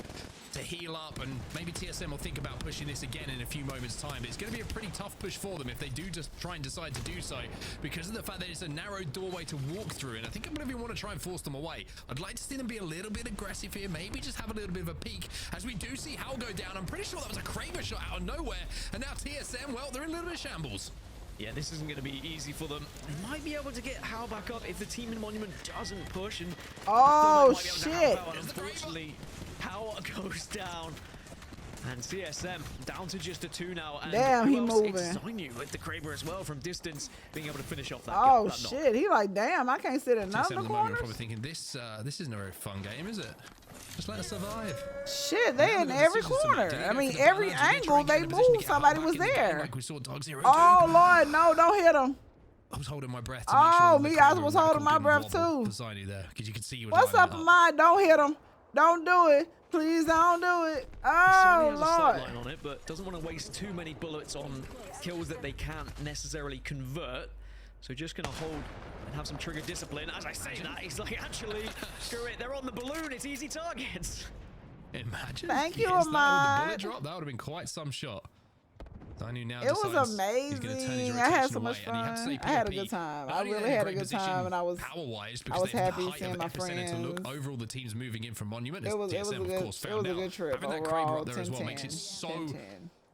B: to heal up, and maybe TSM will think about pushing this again in a few moments time. But it's going to be a pretty tough push for them if they do just try and decide to do so, because of the fact that it's a narrow doorway to walk through, and I think Oblivion want to try and force them away. I'd like to see them be a little bit aggressive here, maybe just have a little bit of a peek, as we do see Hal go down. I'm pretty sure that was a Kraber shot out of nowhere, and now TSM, well, they're in a little bit of shambles.
F: Yeah, this isn't going to be easy for them. They might be able to get Hal back up if the team in Monument doesn't push. And
I: oh, shit.
F: Unfortunately, Hal goes down. And CSM down to just a 2 now. And
I: damn, he
F: moving.
I: moving.
F: It's Zainu with the Kraber as well from distance, being able to finish off that.
I: Oh,
F: that
I: shit. He like, damn, I can't sit in none of the
B: TSM at the moment are
I: corners.
B: probably thinking, this isn't a very fun game, is it? Just let us survive.
I: Shit, they in every corner. I mean, every angle they move, somebody was there.
B: Like we saw Dog Zero
I: oh, Lord, no, don't hit him.
B: I was holding my breath to
I: oh,
B: make
I: me,
B: sure
I: I was holding my breath too.
B: There, because you could see you were
I: what's up, Ahmad? Don't hit him. Don't do it. Please don't do it. Oh,
F: Lord. Sideline on it, but doesn't want to waste too many bullets on kills that they can't necessarily convert. So just going to hold and have some trigger discipline. As I say that, he's like, actually, screw it. They're on the balloon. It's easy targets.
B: Imagine.
I: Thank you,
B: Ahmad.
I: Ahmad.
B: Bullet drop. That would have been quite some shot. Zainu now
I: it was amazing. I had so much fun. I had a good time. I really had a good time, and I was happy seeing my friends.
B: Overall, the team's moving in from Monument.
I: It was a good trip.
B: Having that
I: overall,
B: Kraber up there as well
I: 10-10,
B: makes it so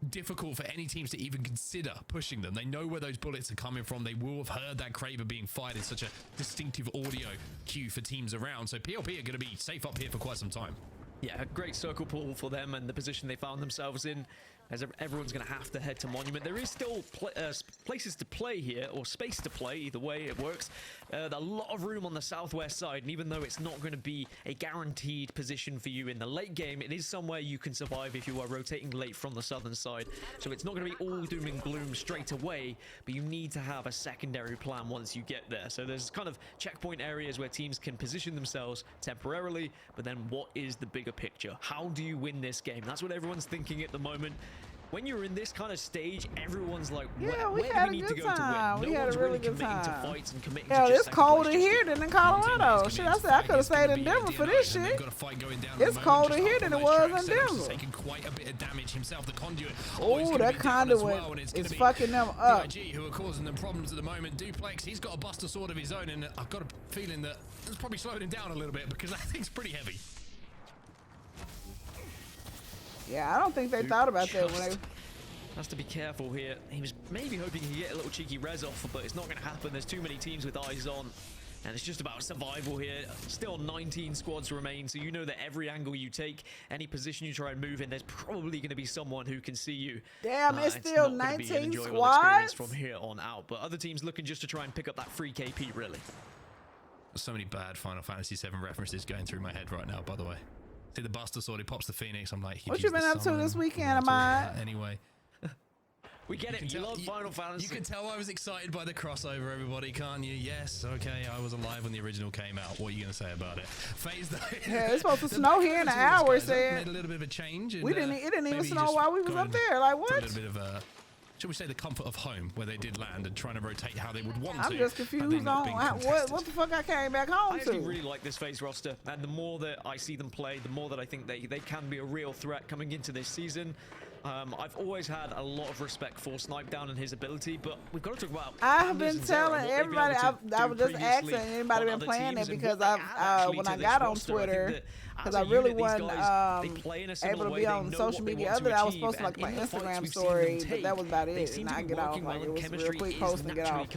B: difficult for any teams to even consider pushing them. They know where those bullets are coming from. They will have heard that Kraber being fired. It's such a distinctive audio cue for teams around. So PLP are going to be safe up here for quite some time.
F: Yeah, a great circle pull for them and the position they found themselves in, as everyone's going to have to head to Monument. There is still places to play here, or space to play, either way it works. A lot of room on the southwest side, and even though it's not going to be a guaranteed position for you in the late game, it is somewhere you can survive if you are rotating late from the southern side. So it's not going to be all doom and gloom straight away, but you need to have a secondary plan once you get there. So there's kind of checkpoint areas where teams can position themselves temporarily, but then what is the bigger picture? How do you win this game? That's what everyone's thinking at the moment. When you're in this kind of stage, everyone's like, where do we need to go to win?
I: We had a really good time.
F: To fights and committing
I: Hell,
F: to just
I: it's colder here than in Colorado. Shit, I said I could have stayed in Denver for this shit. It's colder here than it was in Denver.
B: Taking quite a bit of damage himself. The conduit.
I: Oh, that conduit is fucking them up.
B: DIG, who are causing them problems at the moment. Duplex, he's got a Buster Sword of his own, and I've got a feeling that it's probably slowing him down a little bit because that thing's pretty heavy.
I: Yeah, I don't think they thought about that when they...
F: Has to be careful here. He was maybe hoping he could get a little cheeky res off, but it's not going to happen. There's too many teams with eyes on, and it's just about survival here. Still 19 squads remain, so you know that every angle you take, any position you try and move in, there's probably going to be someone who can see you.
I: Damn, it's still 19 squads
F: from here on out. But other teams looking just to try and pick up that free KP, really.
B: So many bad Final Fantasy VII references going through my head right now, by the way. See the Buster Sword, he pops the Phoenix. I'm like,
I: what you been up to this weekend, Ahmad?
B: Anyway.
F: We get it. You love Final Fantasy.
B: You can tell I was excited by the crossover, everybody, can't you? Yes, okay, I was alive when the original came out. What are you going to say about it? FaZe, though.
I: Yeah, it's supposed to snow here in an hour, it said.
B: Made a little bit of a change. And,
I: it didn't even snow while we was up there. Like, what?
B: A little bit of a, shall we say, the comfort of home, where they did land and trying to rotate how they would want to.
I: I'm just confused on what the fuck I came back home to.
F: I actually really like this FaZe roster, and the more that I see them play, the more that I think they can be a real threat coming into this season. I've always had a lot of respect for Snipe Down and his ability, but we've got to talk about.
I: I have been telling everybody. I was just asking anybody been playing it because when I got on Twitter, because I really wasn't able to be on social media. Other than I was posting like my Instagram story, but that was about it. And I get off like it was a real quick post and get off.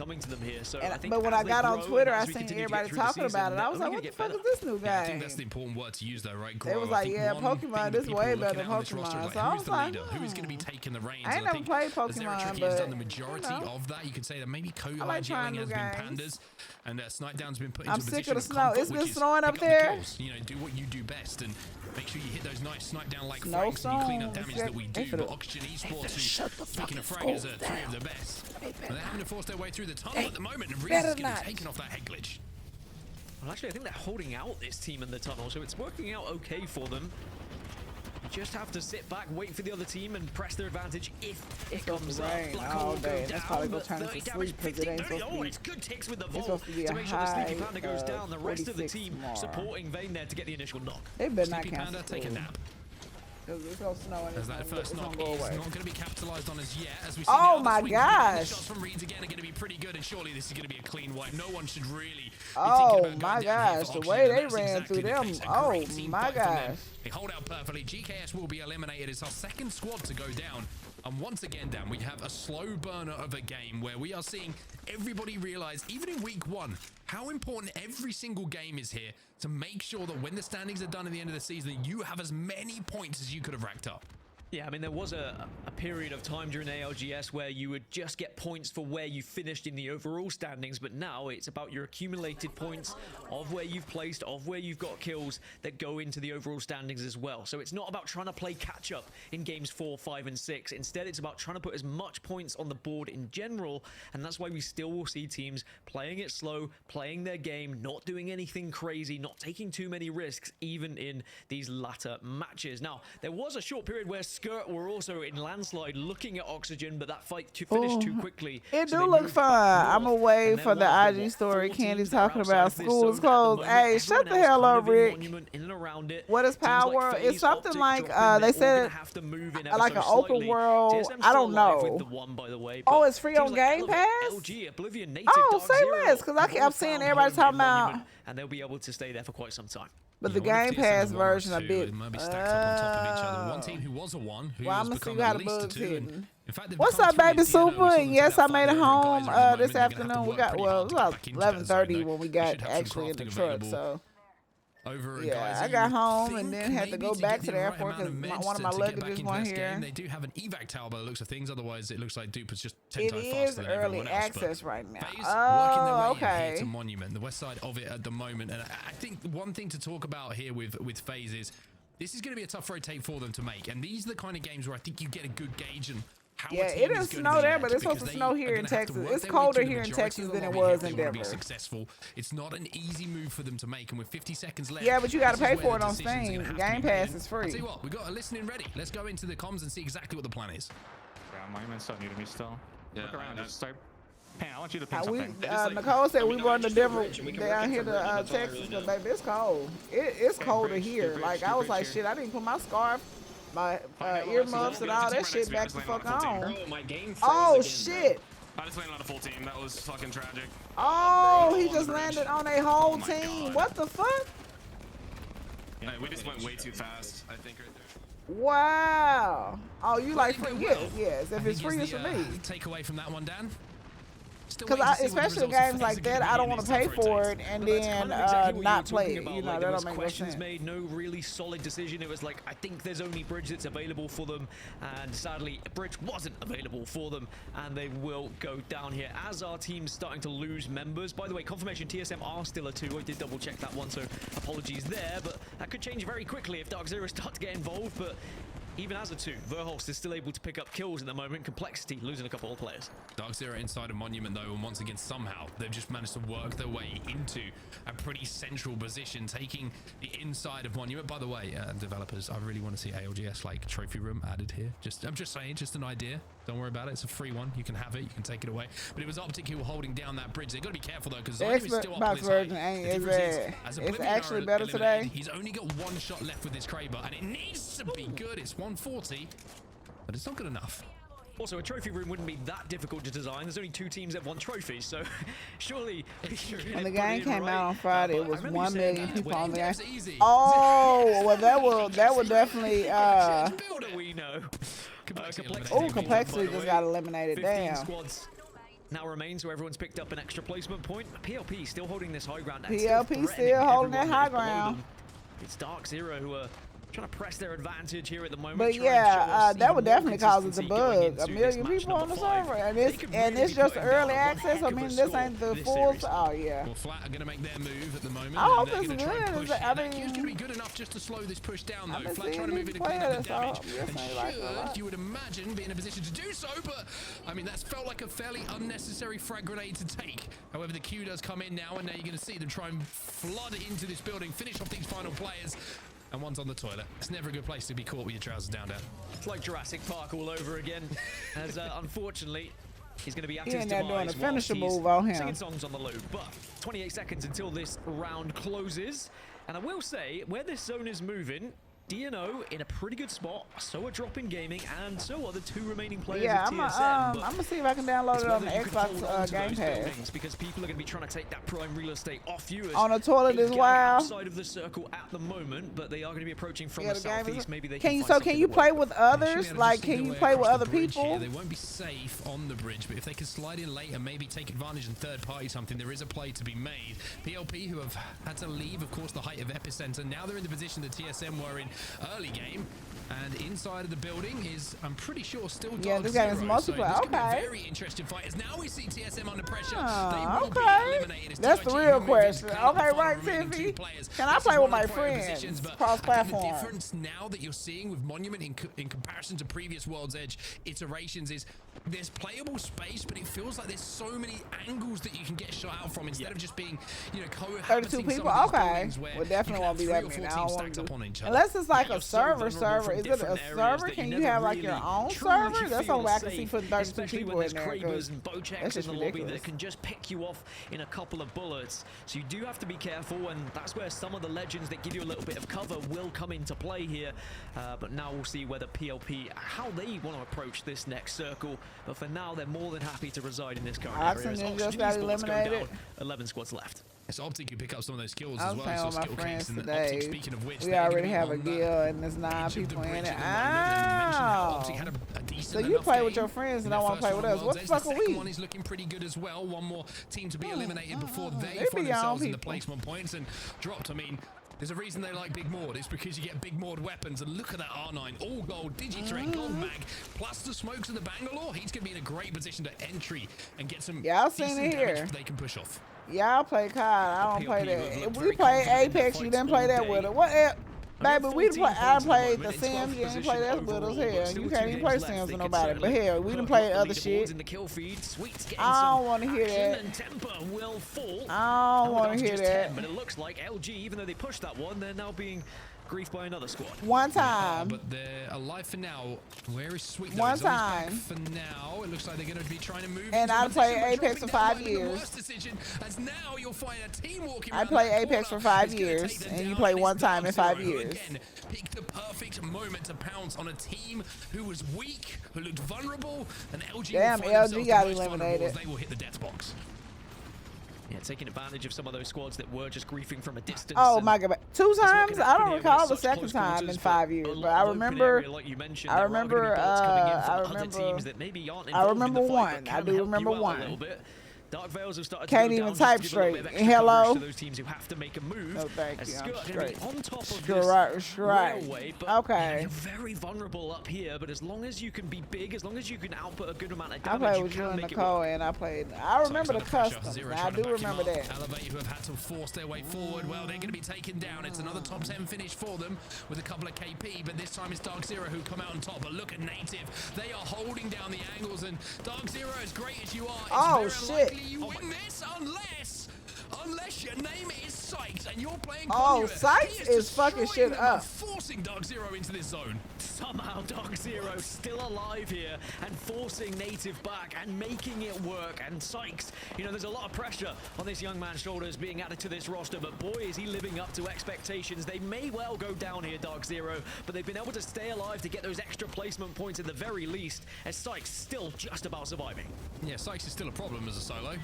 I: But when I got on Twitter, I seen everybody talking about it. I was like, what the fuck is this new guy?
B: I think that's the important word to use though, right?
I: It was like, yeah, Pokemon. This way better than Pokemon. So I was like,
B: who's going to be taking the reins?
I: I ain't never played Pokemon, but
B: done the majority of that. You could say that maybe Koyo has been pandas, and Snipe Down's been put into a position of comfort,
I: it's been snowing up there.
B: You know, do what you do best and make sure you hit those nice Snipe Down like frags and you clean up damage that we do. But Oxygen Esports, who, speaking of fraggers, are three of the best. And they're having to force their way through the tunnel at the moment, and Reese is getting taken off that head glitch.
F: Well, actually, I think they're holding out this team in the tunnel, so it's working out okay for them. You just have to sit back, wait for the other team, and press their advantage if it comes up. Black
I: all
F: will
I: day.
F: go
I: That's
F: down,
I: probably
F: but
I: gonna turn
F: 30
I: into
F: damage,
I: sleep because it ain't supposed to be.
F: it's good ticks with the
I: It's
F: Volt
I: supposed to be
F: to
I: a
F: make sure the Sleepy
I: high,
F: Panda goes down. The rest of the
I: 46
F: team
I: tomorrow.
F: supporting Vayne there to get the initial knock.
I: They better not
B: Sleepy
I: cancel
B: Panda, take a nap.
I: It's gonna snow and
B: As that first knock is not going to be capitalized on as yet. As we see
I: oh
B: now,
I: my gosh!
B: Shots from Reeds again are going to be pretty good, and surely this is going to be a clean wipe. No one should really.
I: Oh my gosh! The way they ran through them. Oh my gosh!
B: They hold out perfectly. GKS will be eliminated. It's our second squad to go down. And once again, Dan, we have a slow burner of a game where we are seeing everybody realize, even in week one, how important every single game is here to make sure that when the standings are done at the end of the season, you have as many points as you could have racked up.
F: Yeah, I mean, there was a period of time during ALGS where you would just get points for where you finished in the overall standings, but now it's about your accumulated points of where you've placed, of where you've got kills that go into the overall standings as well. So it's not about trying to play catch-up in games 4, 5, and 6. Instead, it's about trying to put as much points on the board in general, and that's why we still will see teams playing it slow, playing their game, not doing anything crazy, not taking too many risks, even in these latter matches. Now, there was a short period where Skirt were also in landslide looking at Oxygen, but that fight finished too quickly.
I: It do look fun. I'm away for the IG story. Candy talking about school is closed. Hey, shut the hell up, Rick. What is Power? It's something like they said like an open world. I don't know. Oh, it's free on Game Pass. Oh, say less, because I kept seeing everybody talking about.
F: And they'll be able to stay there for quite some time.
I: But the Game Pass version a bit.
B: It might be stacked up on top of each other. One team who was a 1, who has become at least a 2. In fact,
I: what's up, baby Super? And yes, I made it home this afternoon. We got, well, it was about 11:30 when we got actually in the truck, so. Yeah, I got home and then had to go back to the airport because one of my luggages weren't here.
B: They do have an evac tower by the looks of things. Otherwise, it looks like Dupe is just 10 times faster than
I: everyone else. It is early access right now.
B: Oh, okay. To Monument, the west side of it at the moment. And I think one thing to talk about here with FaZe is this is going to be a tough rotate for them to make. And these are the kind of games where I think you get a good gauge and
I: yeah, it didn't snow there, but it's supposed to snow here in Texas. It's colder here in Texas than it was in Denver.
B: Successful. It's not an easy move for them to make, and with 50 seconds left.
I: Yeah, but you got to pay for it on Steam. Game Pass is free.
B: I'll tell you what, we got a listening ready. Let's go into the comms and see exactly what the plan is.
M: Yeah, Monument's so new to me still. Yeah, look around, just start. Pan, I want you to pick
I: something.
M: Like,
I: Nicole said we run to Denver down here to Texas, but baby, it's cold. It's colder here. Like I was like, shit, I didn't put my scarf, my earmuffs and all that shit back the fuck on. Oh shit!
M: I just landed on a full team. That was fucking tragic.
I: Oh, he just landed on a whole team. What the fuck?
M: Yeah, we just went way too fast. I think right there.
I: Wow. Oh, you like free? Yes. If it's free, it's for me.
B: Take away from that one, Dan.
I: Because especially games like that, I don't want to pay for it and then not play it. You know, that don't make no sense.
F: Made no really solid decision. It was like, I think there's only Bridge that's available for them, and sadly, Bridge wasn't available for them, and they will go down here as our team's starting to lose members. By the way, confirmation TSM are still a 2. I did double check that one, so apologies there, but that could change very quickly if Dark Zero start to get involved. But even as a 2, Verholst is still able to pick up kills at the moment. Complexity losing a couple of players.
B: Dark Zero inside of Monument though, and once again somehow they've just managed to work their way into a pretty central position, taking the inside of Monument. By the way, developers, I really want to see ALGS like trophy room added here. I'm just saying, just an idea. Don't worry about it. It's a free one. You can have it. You can take it away. But it was Optic who were holding down that bridge. They've got to be careful though, because the
I: Xbox version it's actually better today.
B: He's only got 1 shot left with his Kraber, and it needs to be good. It's 140. but it's not good enough.
F: Also, a trophy room wouldn't be that difficult to design. There's only 2 teams that have won trophies, so surely...
I: When the game came out on Friday, it was 1 million people on there.
B: Easy.
I: Oh, well, that would definitely...
F: What do we know?
I: Complexity just got eliminated.
F: 15
I: Damn.
F: squads now remains, so everyone's picked up an extra placement point. PLP still holding this high ground.
I: PLP still holding that high ground.
F: It's Dark Zero who are trying to press their advantage here at the moment.
I: But yeah, that would definitely cause it to bug. 1 million people on the server, and it's just early access. I mean, this ain't the full. Oh yeah.
B: Well, Flat are going to make their move at the moment.
I: I hope
B: it's
I: good.
B: I mean, it's going to be good enough just to slow this push down, though. Flat trying to move in and clean up the damage. And you would imagine, be in a position to do so, but I mean, that's felt like a fairly unnecessary frag grenade to take. However, the Q does come in now, and now you're going to see them try and flood into this building, finish off these final players. And one's on the toilet. It's never a good place to be caught with your trousers down there.
F: It's like Jurassic Park all over again, as unfortunately he's going to be at
I: his
F: his
I: demise. Doing a finisher move
F: on
I: him.
F: Singing songs on the load, but 28 seconds until this round closes. And I will say, where this zone is moving, DNO in a pretty good spot, so are Drop in Gaming, and so are the 2 remaining players of TSM.
I: I'm gonna see if I can download it on the Xbox Game Pass.
F: Because people are going to be trying to take that prime real estate off you.
I: On the toilet as well.
F: Outside of the circle at the moment, but they are going to be approaching from the southeast. Maybe they
I: can you play with others? Like, can you play with other people?
B: They won't be safe on the bridge, but if they can slide in late and maybe take advantage and third party something, there is a play to be made. PLP, who have had to leave, of course, the height of Epicenter, now they're in the position that TSM were in early game. And inside of the building is, I'm pretty sure, still Dark Zero.
I: This guy is multiplayer.
B: So okay. Very interesting fight. As now we see TSM under pressure.
I: That's the real question. Okay, right, Tiffy. Can I play with my friends? Cross-platform.
B: The difference now that you're seeing with Monument in comparison to previous World's Edge iterations is there's playable space, but it feels like there's so many angles that you can get shot out from instead of just being, you know, cohabiting
I: 32 people. Okay, well, definitely won't be that many. I don't want to. Unless it's like a server. Is it a server? Can you have like your own server? That's only I can see putting 32 people in there.
F: And Bochecks in the lobby that can just pick you off in a couple of bullets. So you do have to be careful, and that's where some of the legends that give you a little bit of cover will come into play here. But now we'll see whether PLP, how they want to approach this next circle. But for now, they're more than happy to reside in this current area.
I: Just got eliminated.
F: 11 squads left.
B: It's Optic who pick up some of those skills
I: as
B: well.
I: I was playing with my friends today.
B: Optic, speaking of which,
I: we already have a guild and there's 9 people in it. Ow! So you play with your friends and don't want to play with us. What the fuck are we?
B: One is looking pretty good as well. One more team to be eliminated before they find themselves in the placement points and dropped. I mean, there's a reason they like Big Mord. It's because you get Big Mord weapons. And look at that R9. All gold, Digitrack, gold mag, plus the smokes of the Bangalore. He's going to be in a great position to entry and get some decent damage they can push off.
I: Y'all play COD. I don't play that. If we play Apex, you didn't play that with it. What? Baby, we play. I played the Sims. You didn't play that with us. Hell, you can't even play Sims with nobody. But hell, we done played other shit. I don't want to hear that. I don't want to hear that.
F: But it looks like LG, even though they pushed that one, they're now being griefed by another squad.
I: One time.
B: But they're alive for now. Where is Sweet?
I: One time.
B: For now, it looks like they're going to be trying to move.
I: And I played Apex for 5 years.
B: As now you'll find a team walking.
I: I played Apex for 5 years, and you play one time in 5 years.
B: Again, pick the perfect moment to pounce on a team who was weak, who looked vulnerable, and LG.
I: Damn, LG got eliminated.
B: They will hit the death box.
F: Yeah, taking advantage of some of those squads that were just griefing from a distance.
I: Oh my God, 2 times? I don't recall the second time in 5 years, but I remember. I remember one. I do remember one.
F: Dark Veils have started
I: can't even type straight. Hello.
F: To those teams who have to make a move.
I: No, thank you. I'm straight.
F: On top of this railway, but
I: okay.
F: You're very vulnerable up here. But as long as you can be big, as long as you can output a good amount of
I: damage,
F: I
I: played with you and Nicole, and I played. I remember the customs. I do remember that.
B: Elevate, who have had to force their way forward. Well, they're going to be taken down. It's another top 10 finish for them with a couple of KP. But this time it's Dark Zero who come out on top. But look at Native. They are holding down the angles, and Dark Zero, as great as you are,
I: oh shit.
B: You win this unless your name is psyched and you're playing
I: Oh,
B: Conduit.
I: Sykes
B: He
I: is fucking
B: destroying
I: shit
B: them
I: up.
B: and forcing Dark Zero into this zone.
F: Somehow Dark Zero still alive here and forcing Native back and making it work. And Sykes, you know, there's a lot of pressure on this young man's shoulders being added to this roster, but boy, is he living up to expectations. They may well go down here, Dark Zero, but they've been able to stay alive to get those extra placement points at the very least, as Sykes still just about surviving.
B: Yeah, Sykes is still a problem as a solo.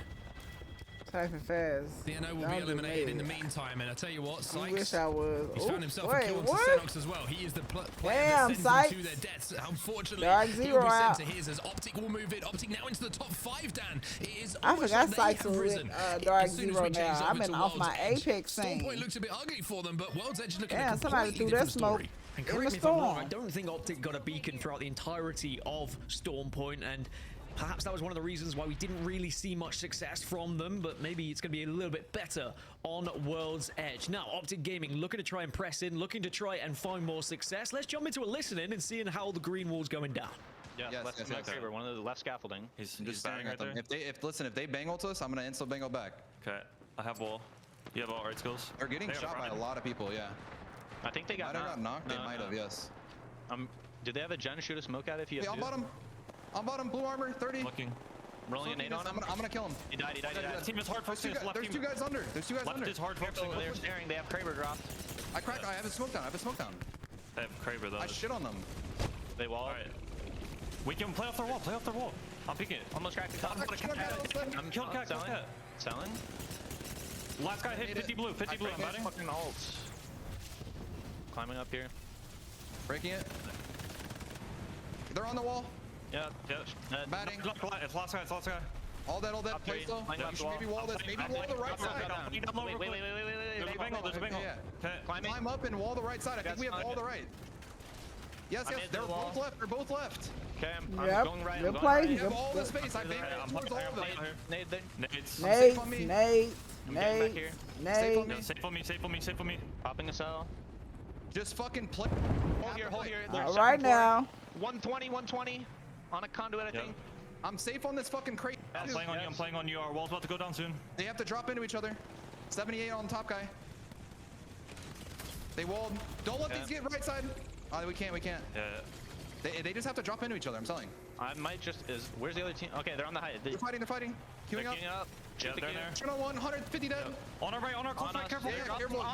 I: Typing fast.
B: DNO will be eliminated in the meantime, and I tell you what, Sykes,
I: I wish I was.
B: he's found himself
I: Wait,
B: a kill on
I: what?
B: Senox as well. He is the player
I: Damn,
B: that sends
I: Sykes.
B: them to their deaths. Unfortunately,
I: Dark
B: he'll
I: Zero
B: be sent
I: out.
B: to his as Optic will move it. Optic now into the top 5, Dan. It is
I: I
B: almost
I: forgot
B: like
I: Sykes
B: they have
I: was
B: risen.
I: with Dark
B: As soon as
I: Zero
B: we change
I: now.
B: over
I: I've been
B: to
I: off my
B: World's Edge,
I: Apex scene.
B: Stormpoint looks a bit ugly for them, but World's Edge is looking
I: Yeah,
B: at a
I: somebody
B: completely
I: threw that
B: different
I: smoke
B: story.
F: And
I: in
F: correct
I: the
F: me if I'm wrong,
I: storm.
F: I don't think Optic got a beacon throughout the entirety of Stormpoint, and perhaps that was one of the reasons why we didn't really see much success from them, but maybe it's going to be a little bit better on World's Edge. Now, Optic Gaming looking to try and press in, looking to try and find more success. Let's jump into a listen-in and seeing how the green wall's going down.
Q: Yeah, left Kraber, one of the left scaffolding.
R: He's just staring at them. If they bang ult us, I'm gonna instant bang ult back.
Q: Okay, I have wall. You have all right skills.
R: They're getting shot by a lot of people. Yeah.
G: I think they got
R: knocked. They might have. Yes.
G: Did they have a gen shoot a smoke at if you
R: Hey,
G: have
R: on bottom. On bottom, blue armor, 30.
Q: Looking.
G: Rolling a nade on him.
R: I'm gonna kill him.
G: He died.
Q: Team is hard focused.
R: There's two guys under. There's two guys
Q: Left
R: under.
Q: is hard focusing.
G: They're staring. They have Kraber dropped.
R: I have a smoke down.
Q: They have Kraber though.
R: I shit on them.
G: They wall.
Q: All right. We can play off their wall. Play off their wall. I'm picking it.
G: Almost cracked the top.
Q: I'm killing cat. Kill cat.
G: Selling.
Q: Last guy hit 50 blue. 50 blue. I'm batting.
G: Fucking ults. Climbing up here.
R: Breaking it. They're on the wall.
Q: Yeah.
R: Batting.
Q: It's last guy. It's last guy.
R: All that. Place though. You should maybe wall this. Maybe wall the right side.
G: Wait.
Q: There's a bangle. There's a bangle.
R: Yeah. Climb up and wall the right side. I think we have wall the right. Yes. They're both left. They're both left.
G: Okay, I'm going right.
I: Good play.
R: You have all the space. I bang towards all of them.
G: Nade.
Q: Safe on me.
G: Popping a cell.
R: Just fucking play.
G: Hold here.
I: All right now.
G: 120 on a conduit, I think.
R: I'm safe on this fucking crate.
Q: I'm playing on you. Our wall's about to go down soon.
R: They have to drop into each other. 78 on the top guy. They walled. Don't let these get right side. We can't.
Q: Yeah.
R: They just have to drop into each other. I'm telling.
G: I might just where's the other team? Okay, they're on the height.
R: They're fighting. Queuing up.
Q: Yeah, they're there.
R: Turn on 150 dead.
Q: On our right, on our close back. Careful.
R: Yeah, careful.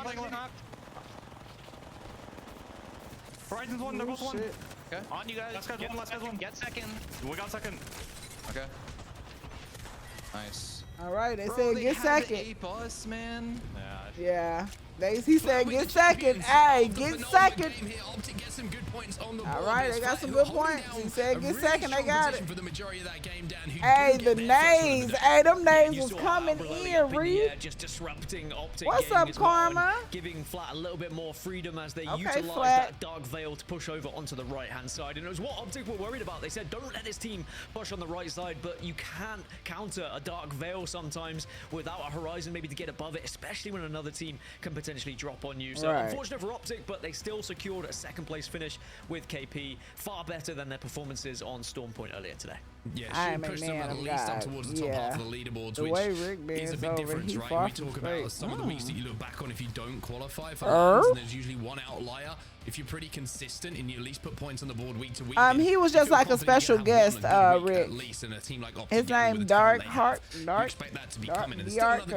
Q: Horizon's one. They're both one.
R: Okay.
G: On you guys.
Q: Last guy's one.
G: Get second.
Q: We got second.
R: Okay. Nice.
I: All right, they said get second.
R: 8 bus, man.
I: Yeah. He said get second. Hey, get second. All right, they got some good points. He said get second. They got it. Hey, the names. Hey, them names was coming in, Reed.
F: Just disrupting Optic.
I: What's up, Karma?
F: Giving Flat a little bit more freedom as they
I: Okay,
F: utilize
I: Flat.
F: that Dark Veil to push over onto the right-hand side. And it was what Optic were worried about. They said, don't let this team push on the right side, but you can't counter a Dark Veil sometimes without a Horizon maybe to get above it, especially when another team can potentially drop on you. So unfortunate for Optic, but they still secured a second-place finish with KP. Far better than their performances on Stormpoint earlier today.
B: Yeah, she pushed them at least up towards the top half of the leaderboards, which is a big difference, right? We talk about some of the weeks that you look back on if you don't qualify for lands, and there's usually one outlier. If you're pretty consistent and you at least put points on the board week to week,
I: He was just like a special guest, Rick.
B: At least in a team like Optic,
I: his name Dark or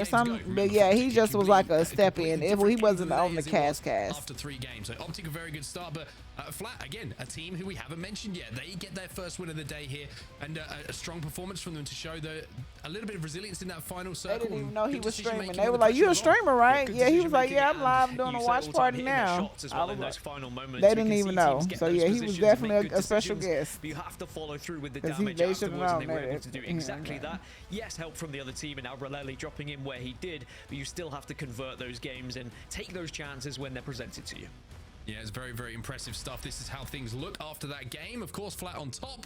I: something, but yeah, he just was like a step in. He wasn't on the cast.
B: After 3 games, so Optic a very good start, but Flat again, a team who we haven't mentioned yet. They get their first win of the day here, and a strong performance from them to show a little bit of resilience in that final circle.
I: They didn't even know he was streaming. They were like, "You a streamer, right?" Yeah, he was like, "Yeah, I'm live doing a watch party now." They didn't even know. So yeah, he was definitely a special guest.
F: You have to follow through with the damage afterwards, and they were able to do exactly that. Yes, help from the other team, and Albreleli dropping in where he did, but you still have to convert those games and take those chances when they're presented to you.
B: Yeah, it's very, very impressive stuff. This is how things look after that game. Of course, Flat on top.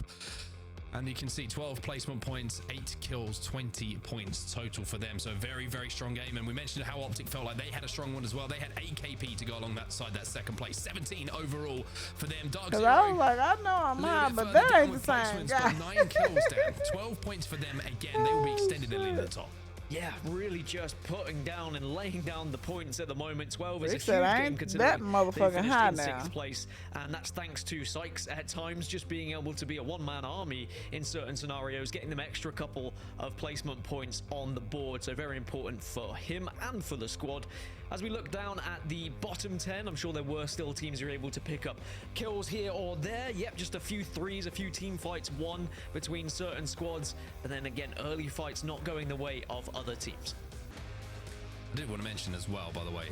B: And you can see 12 placement points, 8 kills, 20 points total for them. So very, very strong game. And we mentioned how Optic felt like they had a strong one as well. They had AKP to go along that side, that second place. 17 overall for them.
I: Because I was like, I know I'm high, but that ain't the same guy.
B: 9 kills down. 12 points for them again. They will be extended their lead at the top.
F: Yeah, really just putting down and laying down the points at the moment. 12 is
I: Rick
F: a huge
I: said, I
F: game
I: ain't
F: considering
I: that motherfucking
F: they finished
I: high
F: in
I: now.
F: 6th place, and that's thanks to Sykes at times just being able to be a one-man army in certain scenarios, getting them extra couple of placement points on the board. So very important for him and for the squad. As we look down at the bottom 10, I'm sure there were still teams who were able to pick up kills here or there. Yep, just a few threes, a few team fights won between certain squads, but then again, early fights not going the way of other teams.
B: I did want to mention as well, by the way,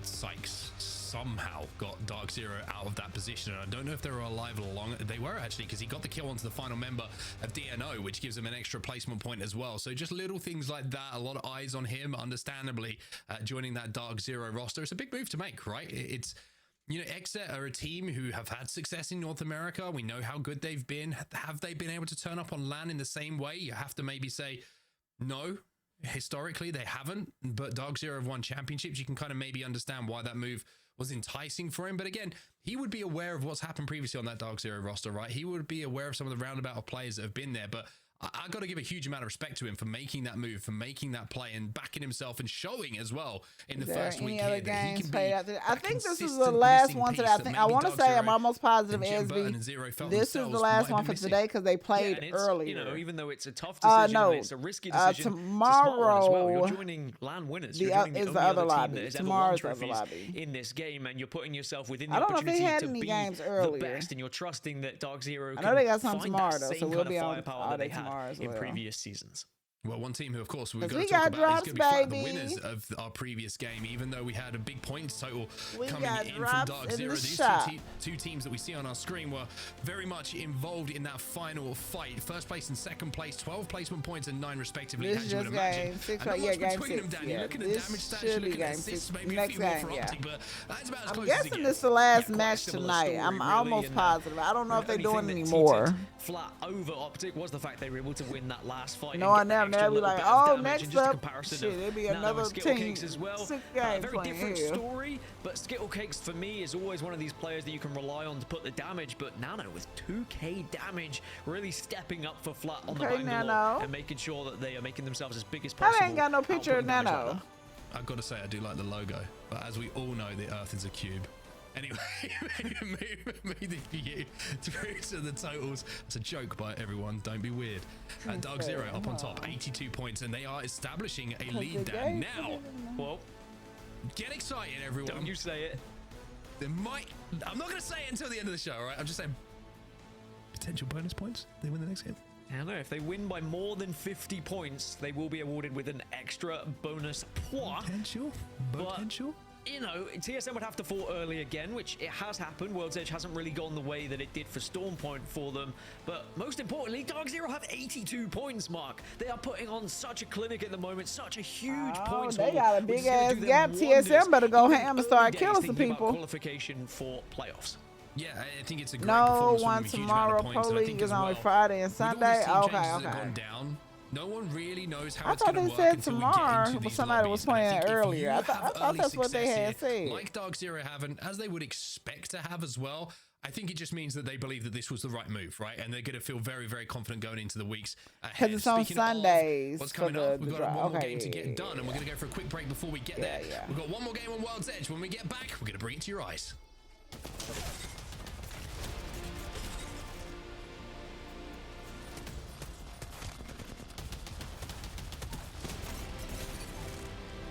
B: Sykes somehow got Dark Zero out of that position, and I don't know if they were alive along. They were actually, because he got the kill onto the final member of DNO, which gives him an extra placement point as well. So just little things like that, a lot of eyes on him, understandably, joining that Dark Zero roster. It's a big move to make, right? It's, you know, Exet are a team who have had success in North America. We know how good they've been. Have they been able to turn up on LAN in the same way? You have to maybe say no. Historically, they haven't, but Dark Zero have won championships. You can kind of maybe understand why that move was enticing for him. But again, he would be aware of what's happened previously on that Dark Zero roster, right? He would be aware of some of the roundabout of players that have been there. But I got to give a huge amount of respect to him for making that move, for making that play, and backing himself and showing as well in the first week here that he can be.
I: I think this is the last one today. I want to say I'm almost positive SB. This is the last one for today because they played earlier.
F: You know, even though it's a tough decision,
I: no,
F: it's a risky decision.
I: Tomorrow
F: as well. You're joining LAN winners. You're joining the only other team that has ever won trophies in this game, and you're putting yourself within the opportunity to be the best, and you're trusting that Dark Zero can find that same kind of firepower that they had in previous seasons.
B: Well, one team who, of course, we've got to talk about is going to be flat the winners of our previous game, even though we had a big points total coming in from Dark Zero. These two teams that we see on our screen were very much involved in that final fight. First place and second place, 12 placement points and 9 respectively, as you would imagine. And not much between them, Dan. You're looking at damage stats, you're looking at assists, maybe a few more for Optic, but that's about as close as it gets.
I: I'm guessing this is the last match tonight. I'm almost positive. I don't know if they're doing anymore.
F: Flat over Optic was the fact they were able to win that last fight.
I: No, they'll be like, oh, next up, shit, it'll be another team.
F: As well.
I: Very
F: different story, but Skittlecakes for me is always one of these players that you can rely on to put the damage, but Nano with 2k damage really stepping up for Flat on the Bangalore and making sure that they are making themselves as big as possible.
I: I ain't got no picture of Nano.
B: I've got to say, I do like the logo, but as we all know, the Earth is a cube. Anyway, moving you through to the totals. It's a joke by everyone. Don't be weird. Dark Zero up on top, 82 points, and they are establishing a lead down now. Well, get excited, everyone.
F: Don't you say it.
B: There might. I'm not going to say it until the end of the show, all right? I'm just saying potential bonus points. They win the next game.
F: I don't know. If they win by more than 50 points, they will be awarded with an extra bonus point.
B: Potential.
F: You know, TSM would have to fall early again, which it has happened. World's Edge hasn't really gone the way that it did for Stormpoint for them. But most importantly, Dark Zero have 82 points, Mark. They are putting on such a clinic at the moment, such a huge points
I: haul. They got a big ass gap. TSM better go ham and start killing some people.
F: Qualification for playoffs.
B: Yeah, I think it's a great performance
I: one tomorrow. Pro League is only Friday and Sunday. Okay.
B: No one really knows how
I: it's going to work. I thought they said tomorrow, but somebody was playing earlier. I thought that's what they had said.
B: Like Dark Zero have, and as they would expect to have as well, I think it just means that they believe that this was the right move, right? And they're going to feel very, very confident going into the weeks ahead.
I: Because it's on Sundays.
B: What's coming up? We've got one more game to get done, and we're going to go for a quick break before we get there. We've got one more game on World's Edge. When we get back, we're going to bring it to your eyes.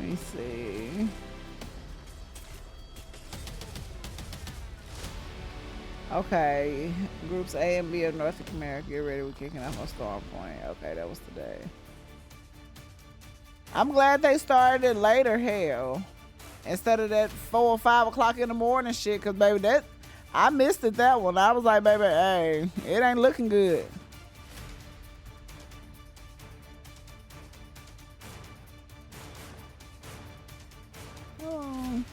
I: Let me see. Okay, groups A and B of North America, get ready. We're kicking off on Stormpoint. Okay, that was today. I'm glad they started it later, hell, instead of that 4 or 5 o'clock in the morning shit. Cause baby, I missed it that one. I was like, baby, hey, it ain't looking good. Oh,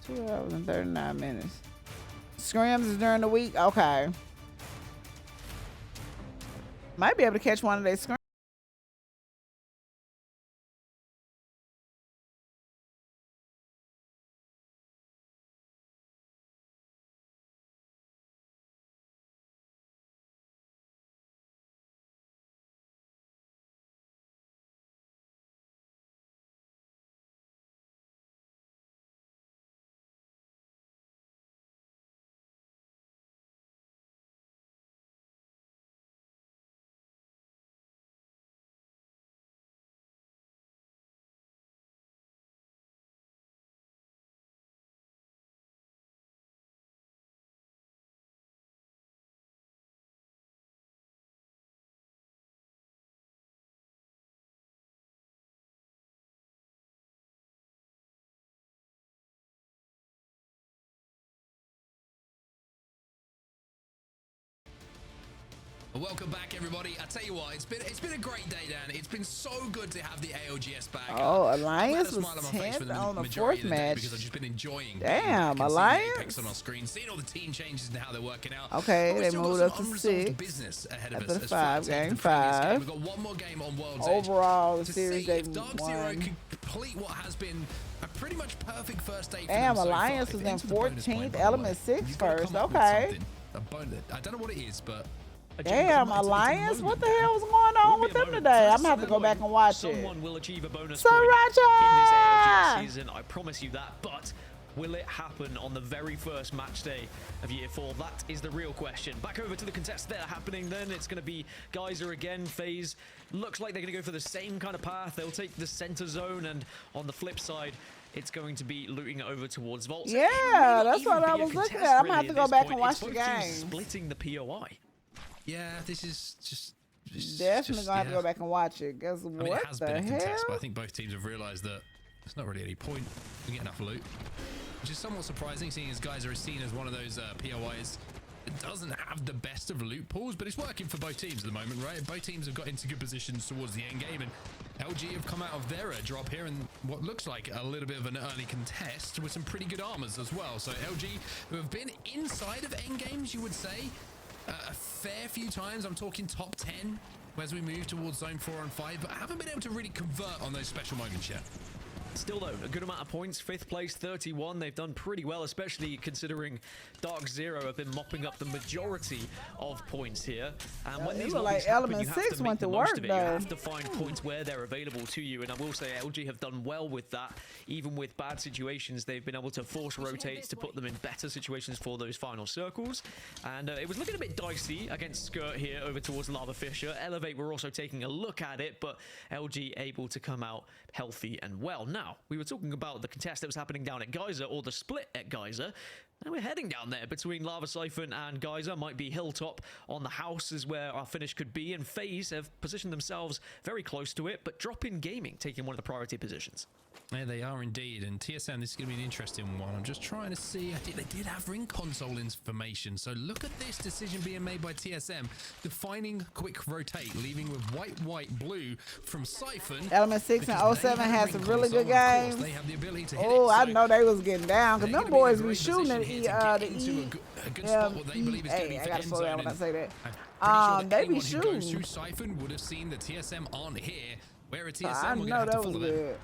I: 2 hours and 39 minutes. Scrims is during the week. Okay. Might be able to catch one of their scrims.
B: Welcome back, everybody. I tell you what, it's been a great day, Dan. It's been so good to have the ALGS back.
I: Oh, Alliance was 10th on the 4th match.
B: Because I've just been enjoying.
I: Damn, Alliance.
B: On our screen, seeing all the team changes and how they're working out.
I: Okay, they moved up to 6.
B: Business ahead of
I: after
B: us.
I: the 5, game 5.
B: We've got one more game on World's
I: Overall,
B: Edge
I: the series they
B: won. Dark Zero can complete what has been a pretty much perfect first day.
I: Damn, Alliance was in 14th, Element 6 first. Okay.
B: I don't know what it is, but.
I: Damn, Alliance, what the hell was going on with them today? I'm gonna have to go back and watch it.
F: Someone will achieve a bonus
I: Sriracha!
F: point in this ALGS season, I promise you that, but will it happen on the very first match day of Year 4? That is the real question. Back over to the contests that are happening then. It's going to be Geyser again. FaZe looks like they're going to go for the same kind of path. They'll take the center zone, and on the flip side, it's going to be looting over towards Vault.
I: Yeah, that's what I was looking at. I'm going to have to go back and watch the game.
F: Splitting the POI.
B: Yeah, this is just
I: definitely gonna have to go back and watch it. Because what
B: it has
I: the
B: been a
I: hell?
B: contest, but I think both teams have realised that there's not really any point. We get enough loot, which is somewhat surprising, seeing as guys are seen as one of those POIs that doesn't have the best of loot pools, but it's working for both teams at the moment, right? Both teams have got into good positions towards the end game, and LG have come out of their drop here in what looks like a little bit of an early contest with some pretty good armors as well. So LG, who have been inside of end games, you would say, a fair few times. I'm talking top 10 as we move towards zone 4 and 5, but I haven't been able to really convert on those special moments yet.
F: Still, though, a good amount of points. 5th place, 31. They've done pretty well, especially considering Dark Zero have been mopping up the majority of points here. And when these lobbies happen, you have to make the most of it. You have to find points where they're available to you. And I will say LG have done well with that. Even with bad situations, they've been able to force rotates to put them in better situations for those final circles. And it was looking a bit dicey against Skirt here over towards Lava Fisher. Elevate were also taking a look at it, but LG able to come out healthy and well. Now, we were talking about the contest that was happening down at Geyser, or the split at Geyser. Now we're heading down there between Lava Siphon and Geyser. Might be Hilltop on the house is where our finish could be, and FaZe have positioned themselves very close to it, but Drop In Gaming taking one of the priority positions.
B: Yeah, they are indeed. And TSM, this is going to be an interesting one. I'm just trying to see. I think they did have ring console information. So look at this decision being made by TSM. Defining quick rotate, leaving with white, blue from Siphon.
I: Element 6 and 07 had some really good games.
B: They have the ability to hit
I: oh,
B: it, so
I: I know they was getting down. Because them boys be shooting at
B: a good spot, what they believe is going to be
I: I got to slow down when I say that.
B: Sure
I: they be
B: who
I: shooting.
B: Goes through Siphon would have seen the TSM aren't here. Where a TSM,
I: I
B: we're going
I: know
B: to have to
I: that was
B: follow
I: good.
B: them.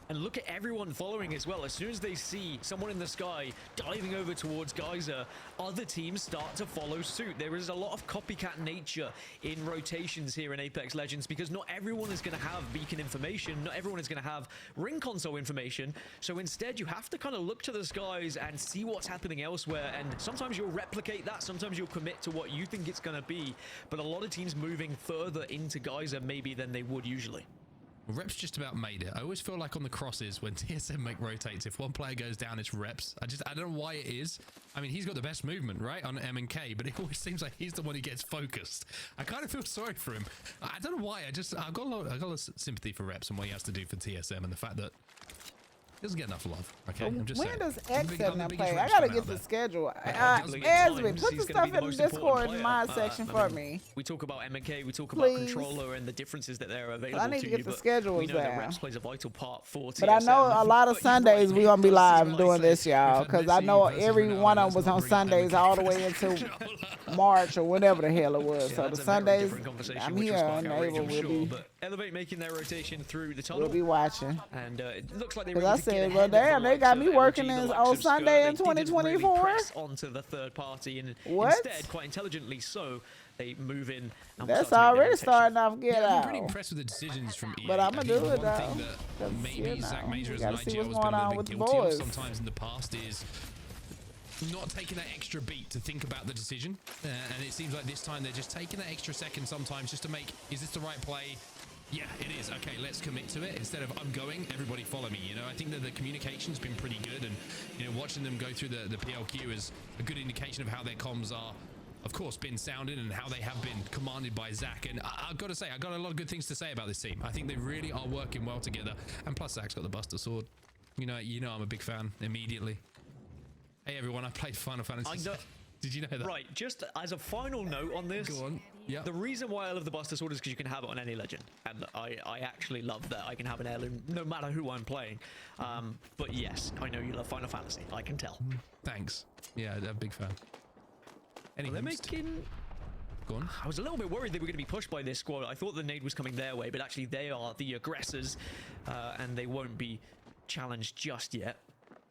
F: And look at everyone following as well. As soon as they see someone in the sky diving over towards Geyser, other teams start to follow suit. There is a lot of copycat nature in rotations here in Apex Legends because not everyone is going to have beacon information. Not everyone is going to have ring console information. So instead, you have to kind of look to the skies and see what's happening elsewhere. And sometimes you'll replicate that. Sometimes you'll commit to what you think it's going to be. But a lot of teams moving further into Geyser maybe than they would usually.
B: Reps just about made it. I always feel like on the crosses when TSM make rotates, if one player goes down, it's Reps. I don't know why it is. I mean, he's got the best movement, right, on M&K, but it always seems like he's the one who gets focused. I kind of feel sorry for him. I don't know why. I've got a lot of sympathy for Reps and what he has to do for TSM and the fact that he doesn't get enough love. Okay, I'm just
I: when
B: saying.
I: does X7 play? I gotta get the schedule. Esmond, put the stuff in the Discord in my section for me.
F: We talk about M&K, we talk about controller and the differences that they're available to you.
I: I need to get the schedules
F: we know that
I: down.
F: Reps plays a vital part for TSM.
I: But I know a lot of Sundays we gonna be live doing this, y'all, because I know every one of them was on Sundays all the way into March or whatever the hell it was. So the Sundays, I'm here and Ava will be.
F: Elevate making their rotation through the tunnel.
I: We'll be watching.
F: And it looks like they
I: were well, damn, they got me working on Sunday in 2024.
F: Onto the third party, and instead, quite intelligently so, they move in. And
I: that's already starting off good out.
B: I'm pretty impressed with the decisions from EA.
I: But I'm gonna do it
B: though. One thing that maybe Zach Major as an IGL has been a little bit guilty of sometimes in the past is not taking that extra beat to think about the decision. And it seems like this time they're just taking that extra second sometimes just to make, is this the right play? Yeah, it is. Okay, let's commit to it. Instead of I'm going, everybody follow me. You know, I think that the communication's been pretty good, and you know, watching them go through the PLQ is a good indication of how their comms are, of course, been sounded and how they have been commanded by Zach. And I've got to say, I've got a lot of good things to say about this team. I think they really are working well together. And plus, Zach's got the Buster Sword. You know, I'm a big fan immediately. Hey everyone, I played Final Fantasy. Did you know that?
F: Right, just as a final note on this,
B: Yeah.
F: The reason why I love the Buster Sword is because you can have it on any legend. And I actually love that I can have an heirloom no matter who I'm playing. But yes, I know you love Final Fantasy. I can tell.
B: Thanks. Yeah, I'm a big fan.
F: They're making...
B: Go on.
F: I was a little bit worried they were going to be pushed by this squad. I thought the nade was coming their way, but actually they are the aggressors, and they won't be challenged just yet.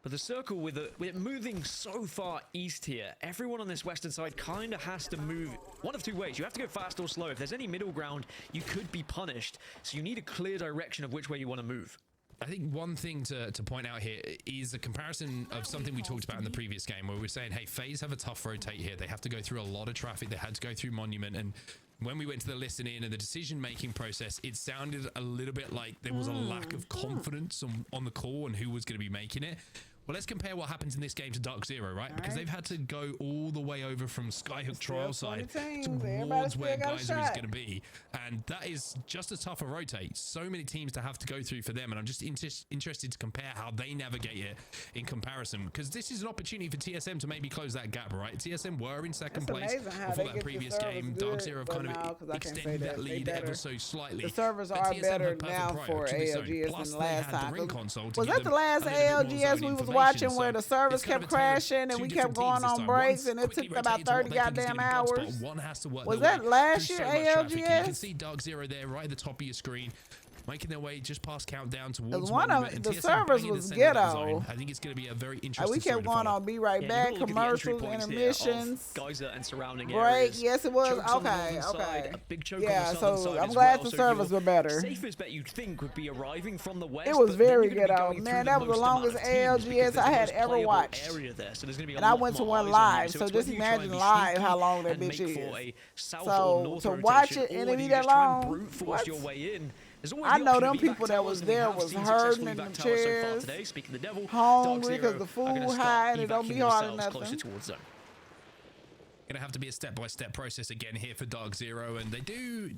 F: But the circle, with it moving so far east here, everyone on this western side kind of has to move one of two ways. You have to go fast or slow. If there's any middle ground, you could be punished. So you need a clear direction of which way you want to move.
B: I think one thing to point out here is a comparison of something we talked about in the previous game where we were saying, hey, FaZe have a tough rotate here. They have to go through a lot of traffic. They had to go through Monument. And when we went to the listening and the decision-making process, it sounded a little bit like there was a lack of confidence on the call and who was going to be making it. Well, let's compare what happens in this game to Dark Zero, right? Because they've had to go all the way over from Skyhook trial side towards where Geyser is going to be. And that is just as tough a rotate. So many teams to have to go through for them. And I'm just interested to compare how they navigate it in comparison. Because this is an opportunity for TSM to maybe close that gap, right? TSM were in second place before that previous game. Dark Zero have kind of extended that lead ever so slightly.
I: The servers are better now for ALGS than the last time. Was that the last ALGS we was watching where the servers kept crashing and we kept going on breaks and it took about 30 goddamn hours? Was that last year ALGS?
B: You can see Dark Zero there right at the top of your screen, making their way just past countdown towards
I: one of the servers was ghetto.
B: I think it's going to be a very interesting.
I: We kept going on Be Right Back, commercials, intermissions,
F: Geyser and surrounding
I: break.
F: areas.
I: Yes, it was. Okay. Yeah, so I'm glad the servers were better.
F: Safest bet you'd think would be arriving from the west.
I: It was very ghetto, man. That was the longest ALGS I had ever watched. And I went to one live, so just imagine live how long that bitch is. So to watch it and it be that long, what? I know them people that was there was hurting in the chairs, hungry because the food high and it don't be hard or nothing.
B: Gonna have to be a step-by-step process again here for Dark Zero, and they do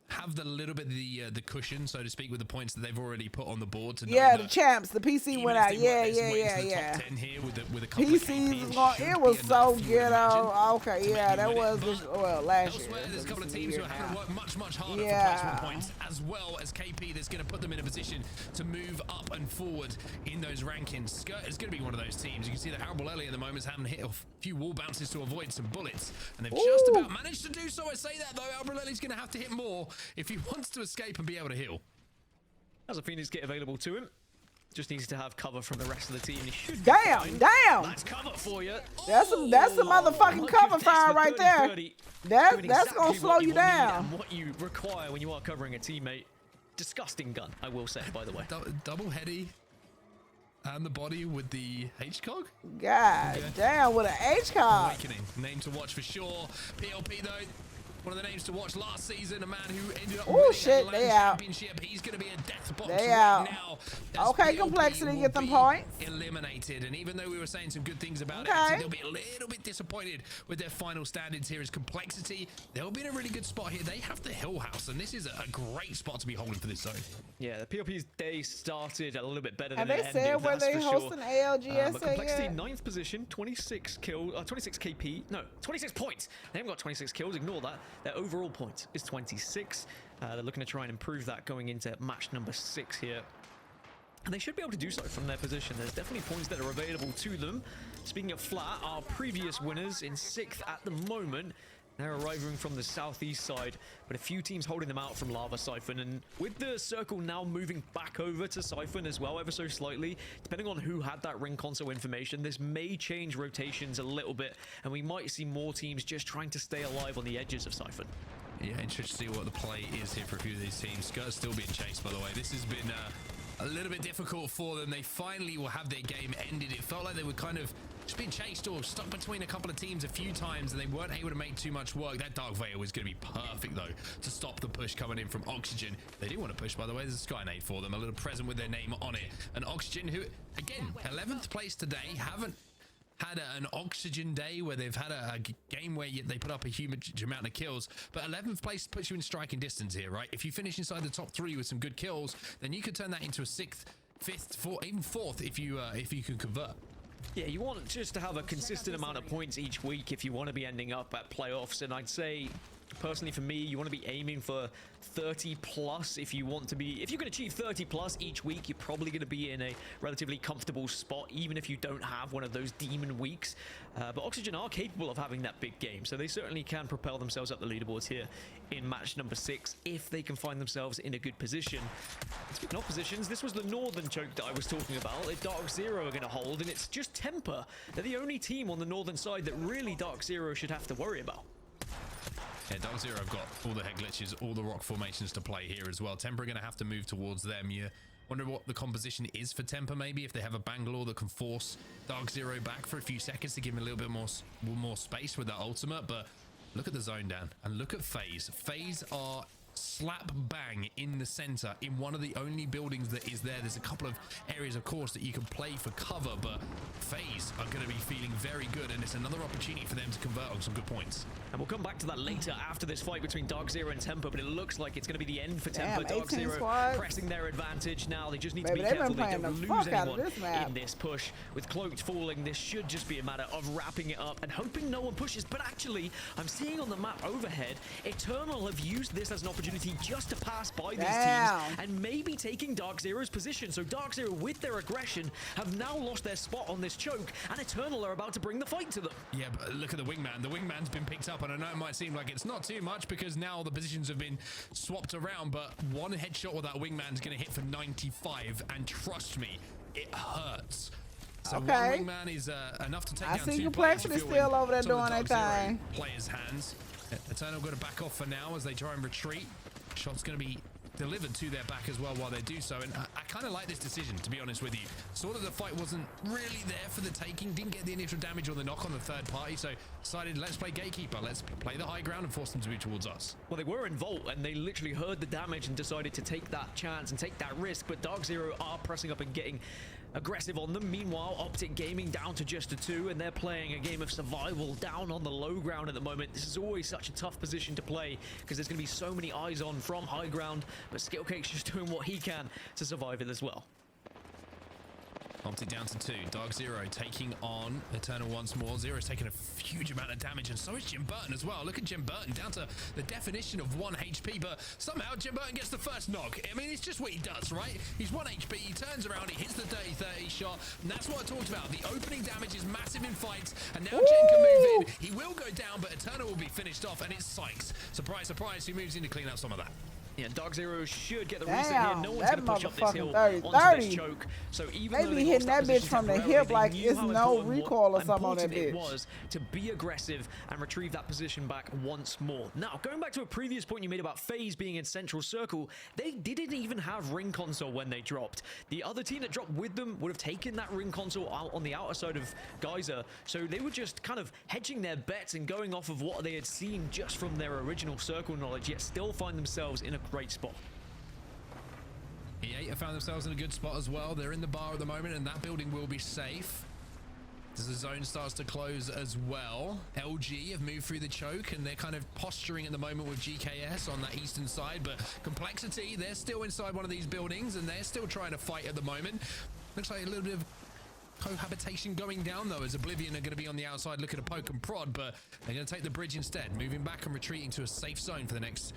B: have the little bit of the cushion, so to speak, with the points that they've already put on the board. To
I: yeah, the champs, the PC went out. Yeah. PCs, it was so ghetto. Okay, yeah, that was last year.
B: There's a couple of teams who are having to work much harder for placement points, as well as KP. That's going to put them in a position to move up and forward in those rankings. Skirt is going to be one of those teams. You can see that Albalelli at the moment is having to hit a few wall bounces to avoid some bullets, and they've just about managed to do so. I say that though, Albalelli's going to have to hit more if he wants to escape and be able to heal.
F: Has a Phoenix kit available to him. Just needs to have cover from the rest of the team. He should
I: damn!
F: That's cover for you.
I: That's some motherfucking cover fire right there. That's gonna slow you down.
F: And what you require when you are covering a teammate. Disgusting gun, I will say, by the way.
B: Double heady. And the body with the HCOG?
I: God damn, with an HCOG.
B: Awakening. Name to watch for sure. PLP though. One of the names to watch last season, a man who ended up winning the LAN championship. He's going to be a death box right now.
I: Okay, Complexity, get them points.
B: Eliminated, and even though we were saying some good things about it, I think they'll be a little bit disappointed with their final standings here as Complexity. They'll be in a really good spot here. They have the Hill House, and this is a great spot to be holding for this zone.
F: Yeah, the PLP's day started a little bit better than
I: it ended.
F: Have they said
I: where they hosting ALGS
F: but Complexity, 9th position, 26 kills, 26 KP, no, 26 points. They haven't got 26 kills, ignore that. Their overall points is 26. They're looking to try and improve that going into match number 6 here. And they should be able to do so from their position. There's definitely points that are available to them. Speaking of flat, our previous winners in 6th at the moment. They're arriving from the southeast side, but a few teams holding them out from Lava Siphon. And with the circle now moving back over to Siphon as well, ever so slightly, depending on who had that ring console information, this may change rotations a little bit, and we might see more teams just trying to stay alive on the edges of Siphon.
B: Yeah, interested to see what the play is here for a few of these teams. Skirt's still being chased, by the way. This has been a little bit difficult for them. They finally will have their game ended. It felt like they were kind of just being chased or stuck between a couple of teams a few times, and they weren't able to make too much work. That Dark Veil was going to be perfect, though, to stop the push coming in from Oxygen. They do want to push, by the way. There's a Sky Nade for them, a little present with their name on it. And Oxygen, who, again, 11th place today, haven't had an Oxygen day where they've had a game where they put up a huge amount of kills, but 11th place puts you in striking distance here, right? If you finish inside the top 3 with some good kills, then you could turn that into a 6th, 5th, 4th, even 4th if you can convert.
F: Yeah, you want just to have a consistent amount of points each week if you want to be ending up at playoffs, and I'd say Personally, for me, you want to be aiming for 30 plus if you want to be. If you can achieve 30 plus each week, you're probably going to be in a relatively comfortable spot, even if you don't have one of those demon weeks. But Oxygen are capable of having that big game, so they certainly can propel themselves up the leaderboards here in match number 6 if they can find themselves in a good position. Speaking of positions, this was the northern choke that I was talking about. Dark Zero are going to hold, and it's just Temper. They're the only team on the northern side that really Dark Zero should have to worry about.
B: Yeah, Dark Zero have got all the head glitches, all the rock formations to play here as well. Temper are going to have to move towards them. You wonder what the composition is for Temper, maybe, if they have a Bangalore that can force Dark Zero back for a few seconds to give him a little bit more space with that ultimate. But look at the zone down, and look at FaZe. FaZe are slap bang in the center in one of the only buildings that is there. There's a couple of areas, of course, that you can play for cover, but FaZe are going to be feeling very good, and it's another opportunity for them to convert on some good points.
F: And we'll come back to that later after this fight between Dark Zero and Temper, but it looks like it's going to be the end for Temper. Dark Zero pressing their advantage now. They just need to be careful they don't lose anyone in this push. With Cloaked falling, this should just be a matter of wrapping it up and hoping no one pushes. But actually, I'm seeing on the map overhead, Eternal have used this as an opportunity just to pass by these teams and maybe taking Dark Zero's position. So Dark Zero, with their aggression, have now lost their spot on this choke, and Eternal are about to bring the fight to them.
B: Yeah, but look at the wingman. The wingman's been picked up, and I know it might seem like it's not too much because now the positions have been swapped around, but one headshot with that wingman's going to hit for 95, and trust me, it hurts. So one wingman is enough to take down 2 players. I see
I: Complexity still over there doing their thing.
B: Players' hands. Eternal got to back off for now as they try and retreat. Shot's going to be delivered to their back as well while they do so, and I kind of like this decision, to be honest with you. Sort of the fight wasn't really there for the taking, didn't get the initial damage or the knock on the third party, so decided let's play gatekeeper, let's play the high ground and force them to move towards us.
F: Well, they were in vault and they literally heard the damage and decided to take that chance and take that risk, but Dark Zero are pressing up and getting aggressive on them. Meanwhile, Optic Gaming down to just a 2, and they're playing a game of survival down on the low ground at the moment. This is always such a tough position to play because there's going to be so many eyes on from high ground, but Skillcake's just doing what he can to survive it as well.
B: Optic down to 2. Dark Zero taking on Eternal once more. Zero's taking a huge amount of damage, and so is Jim Burton as well. Look at Jim Burton down to the definition of 1 HP, but somehow Jim Burton gets the first knock. I mean, it's just what he does, right? He's 1 HP, he turns around, he hits the dirty 30 shot, and that's what I talked about. The opening damage is massive in fights, and now Jen can move in. He will go down, but Eternal will be finished off, and it's Sykes. Surprise, surprise, who moves in to clean up some of that.
F: Yeah, Dark Zero should get the reset here. No one's going to push up this hill
I: 30,
F: onto this choke. So even
I: they be hitting that bitch from the hip like it's no recoil or something on that bitch.
F: It was to be aggressive and retrieve that position back once more. Now, going back to a previous point you made about FaZe being in central circle, they didn't even have ring console when they dropped. The other team that dropped with them would have taken that ring console out on the outer side of Geyser. So they were just kind of hedging their bets and going off of what they had seen just from their original circle knowledge, yet still find themselves in a great spot.
B: E8 have found themselves in a good spot as well. They're in the bar at the moment, and that building will be safe as the zone starts to close as well. LG have moved through the choke, and they're kind of posturing at the moment with GKS on that eastern side, but Complexity, they're still inside one of these buildings, and they're still trying to fight at the moment. Looks like a little bit of cohabitation going down though, as Oblivion are going to be on the outside looking to poke and prod, but they're going to take the bridge instead, moving back and retreating to a safe zone for the next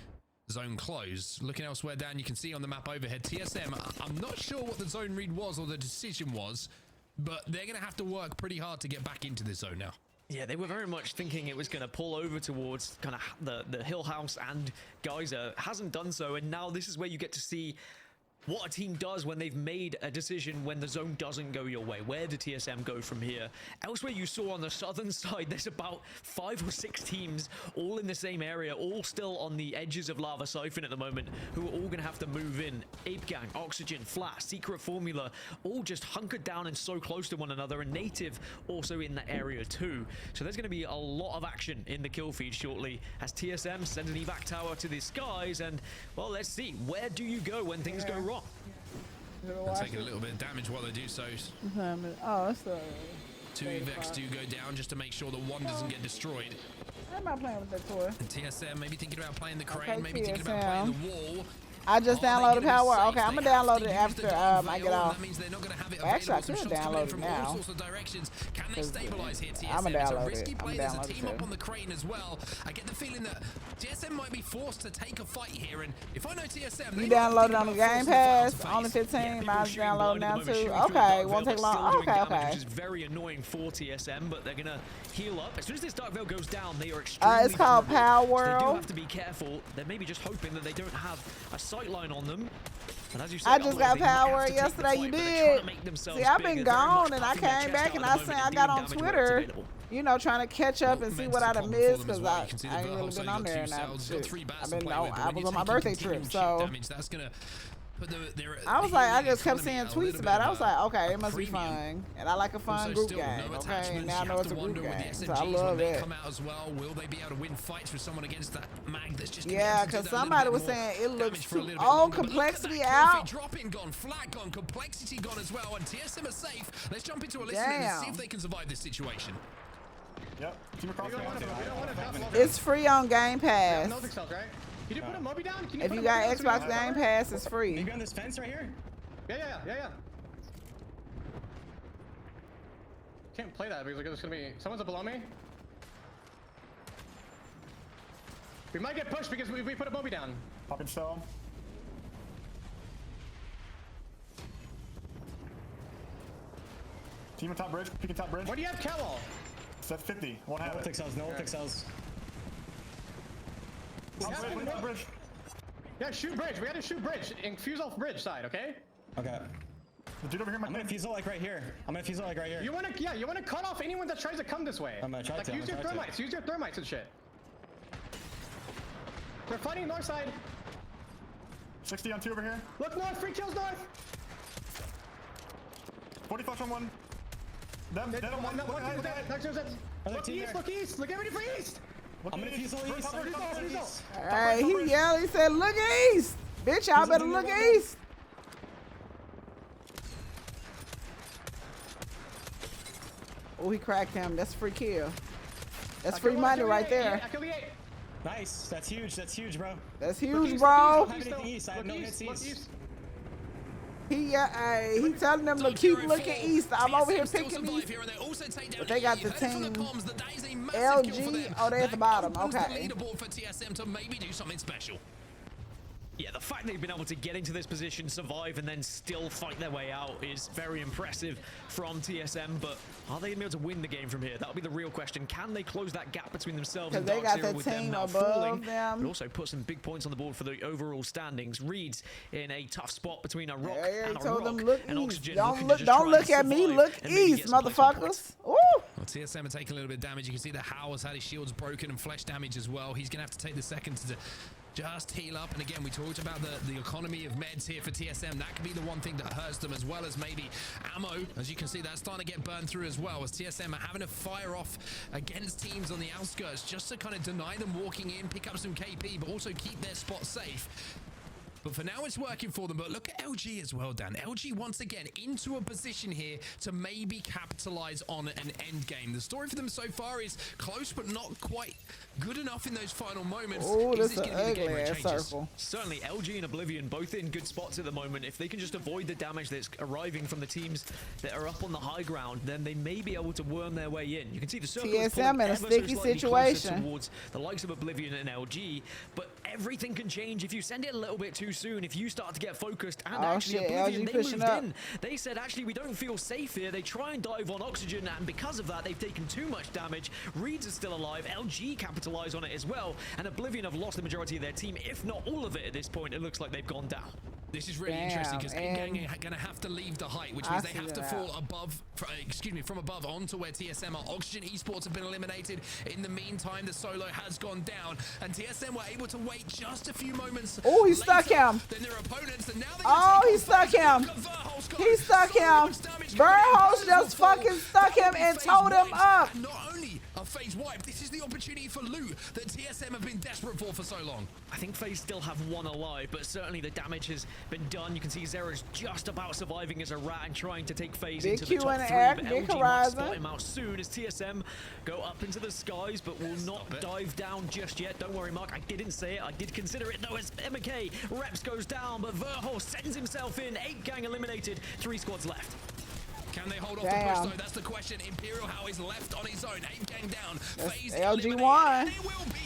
B: zone close. Looking elsewhere down, you can see on the map overhead, TSM, I'm not sure what the zone read was or the decision was, but they're going to have to work pretty hard to get back into this zone now.
F: Yeah, they were very much thinking it was going to pull over towards kind of the Hill House and Geyser. Hasn't done so, and now this is where you get to see what a team does when they've made a decision when the zone doesn't go your way. Where do TSM go from here? Elsewhere, you saw on the southern side, there's about 5 or 6 teams all in the same area, all still on the edges of Lava Siphon at the moment, who are all going to have to move in. Ape Gang, Oxygen, Flash, Secret Formula, all just hunkered down and so close to one another, and Native also in that area too. So there's going to be a lot of action in the kill feed shortly as TSM sends an evac tower to the skies, and well, let's see, where do you go when things go wrong?
B: And taking a little bit of damage while they do so.
I: Oh, that's a
B: 2 evacs do go down just to make sure the one doesn't get destroyed.
I: I'm not playing with that toy.
B: And TSM maybe thinking about playing the crane, maybe thinking about playing the wall.
I: I just downloaded Power. Okay, I'm gonna download it after I get off. Actually, I could download it now. I'm gonna download it. I'm gonna download it too.
B: On the crane as well. I get the feeling that TSM might be forced to take a fight here, and if I know TSM,
I: you downloaded on the Game Pass. Only 15. Mine's downloading now too. Okay, won't take long. Okay.
F: Which is very annoying for TSM, but they're gonna heal up as soon as this Dark Veil goes down. They are extremely.
I: It's called Power World.
F: They do have to be careful. They're maybe just hoping that they don't have a sight line on them. And as you said,
I: I just got Power yesterday. You did. See, I've been gone, and I came back, and I got on Twitter, you know, trying to catch up and see what I'd have missed because I ain't really been on there. And I was on my birthday trip, so. I was like, I just kept seeing tweets about it. I was like, okay, it must be fun. And I like a fun group game, okay? And now I know it's a group game, so I love it. Yeah, because somebody was saying it looks too old, complexity out.
B: Dropping gone, flat gone, complexity gone as well, and TSM are safe. Let's jump into a listen and see if they can survive this situation.
K: Yep.
I: It's free on Game Pass.
L: Can you put a Moby down?
I: If you got Xbox Game Pass, it's free.
L: Maybe on this fence right here? Yeah. Can't play that because there's gonna be someone's below me. We might get pushed because we put a Moby down.
K: Popping stone. Team on top bridge, peeking top bridge.
L: What do you have, Kellall?
K: It's at 50. Won't have it.
L: No ult excels. Bridge. Yeah, shoot bridge. We gotta shoot bridge. And fuse off bridge side, okay?
K: Okay. The dude over here, I'm gonna fuse it like right here.
L: You wanna cut off anyone that tries to come this way.
K: I'm gonna try to.
L: Use your thermites. Use your thermites and shit. They're fighting north side.
K: 60 on 2 over here.
L: Look north. 3 kills north.
K: 45 on 1. Them. Dead on 1.
L: Look east. Look east. Look everybody for east.
K: I'm gonna fuse all east.
I: Alright, he yelled, he said, look east! Bitch, y'all better look east! Oh, he cracked him. That's free kill. That's free money right there.
K: Nice. That's huge, bro.
I: That's huge, bro. He telling them to keep looking east. I'm over here picking east. But they got the team LG. Oh, they're at the bottom. Okay.
F: Yeah, the fact they've been able to get into this position, survive, and then still fight their way out is very impressive from TSM, but are they going to be able to win the game from here? That'll be the real question. Can they close that gap between themselves and Dark Zero with them now falling? But also put some big points on the board for the overall standings. Reed's in a tough spot between a rock and a rock and Oxygen.
I: Don't look at me, look east, motherfuckers. Ooh.
B: Well, TSM are taking a little bit of damage. You can see that Howell has had his shields broken and flesh damage as well. He's going to have to take the second to just heal up. And again, we talked about the economy of meds here for TSM. That could be the one thing that hurts them, as well as maybe ammo. As you can see, that's starting to get burned through as well, as TSM are having to fire off against teams on the outskirts just to kind of deny them walking in, pick up some KP, but also keep their spot safe. But for now, it's working for them. But look at LG as well, Dan. LG, once again, into a position here to maybe capitalize on an end game. The story for them so far is close, but not quite good enough in those final moments.
I: Oh, that's an ugly ass circle.
F: Certainly, LG and Oblivion both in good spots at the moment. If they can just avoid the damage that's arriving from the teams that are up on the high ground, then they may be able to worm their way in. You can see the circle
I: TSM in a sticky situation
F: towards the likes of Oblivion and LG, but everything can change if you send it a little bit too soon. If you start to get focused, and actually Oblivion, they moved in. They said, actually, we don't feel safe here. They try and dive on Oxygen, and because of that, they've taken too much damage. Reeds is still alive. LG capitalize on it as well, and Oblivion have lost the majority of their team, if not all of it at this point. It looks like they've gone down.
B: This is really interesting because Gang are going to have to leave the height, which means they have to fall above, from above onto where TSM are. Oxygen Esports have been eliminated. In the meantime, the solo has gone down, and TSM were able to wait just a few moments.
I: Oh, he stuck him.
B: Than their opponents, and now
I: he stuck him. He stuck him. Verhoes just fucking stuck him and towed him up.
B: Not only are FaZe wiped. This is the opportunity for loot that TSM have been desperate for so long.
F: I think FaZe still have one alive, but certainly the damage has been done. You can see Zero's just about surviving as a rat and trying to take FaZe into the top 3. But LG might spot him out soon as TSM go up into the skies, but will not dive down just yet. Don't worry, Mark. I didn't say it. I did consider it, though, as MK Reps goes down, but Verhor sends himself in. 8 gang eliminated. 3 squads left.
B: Can they hold off the push, though? That's the question. Imperial How is left on his own. 8 gang down. FaZe
I: LG won.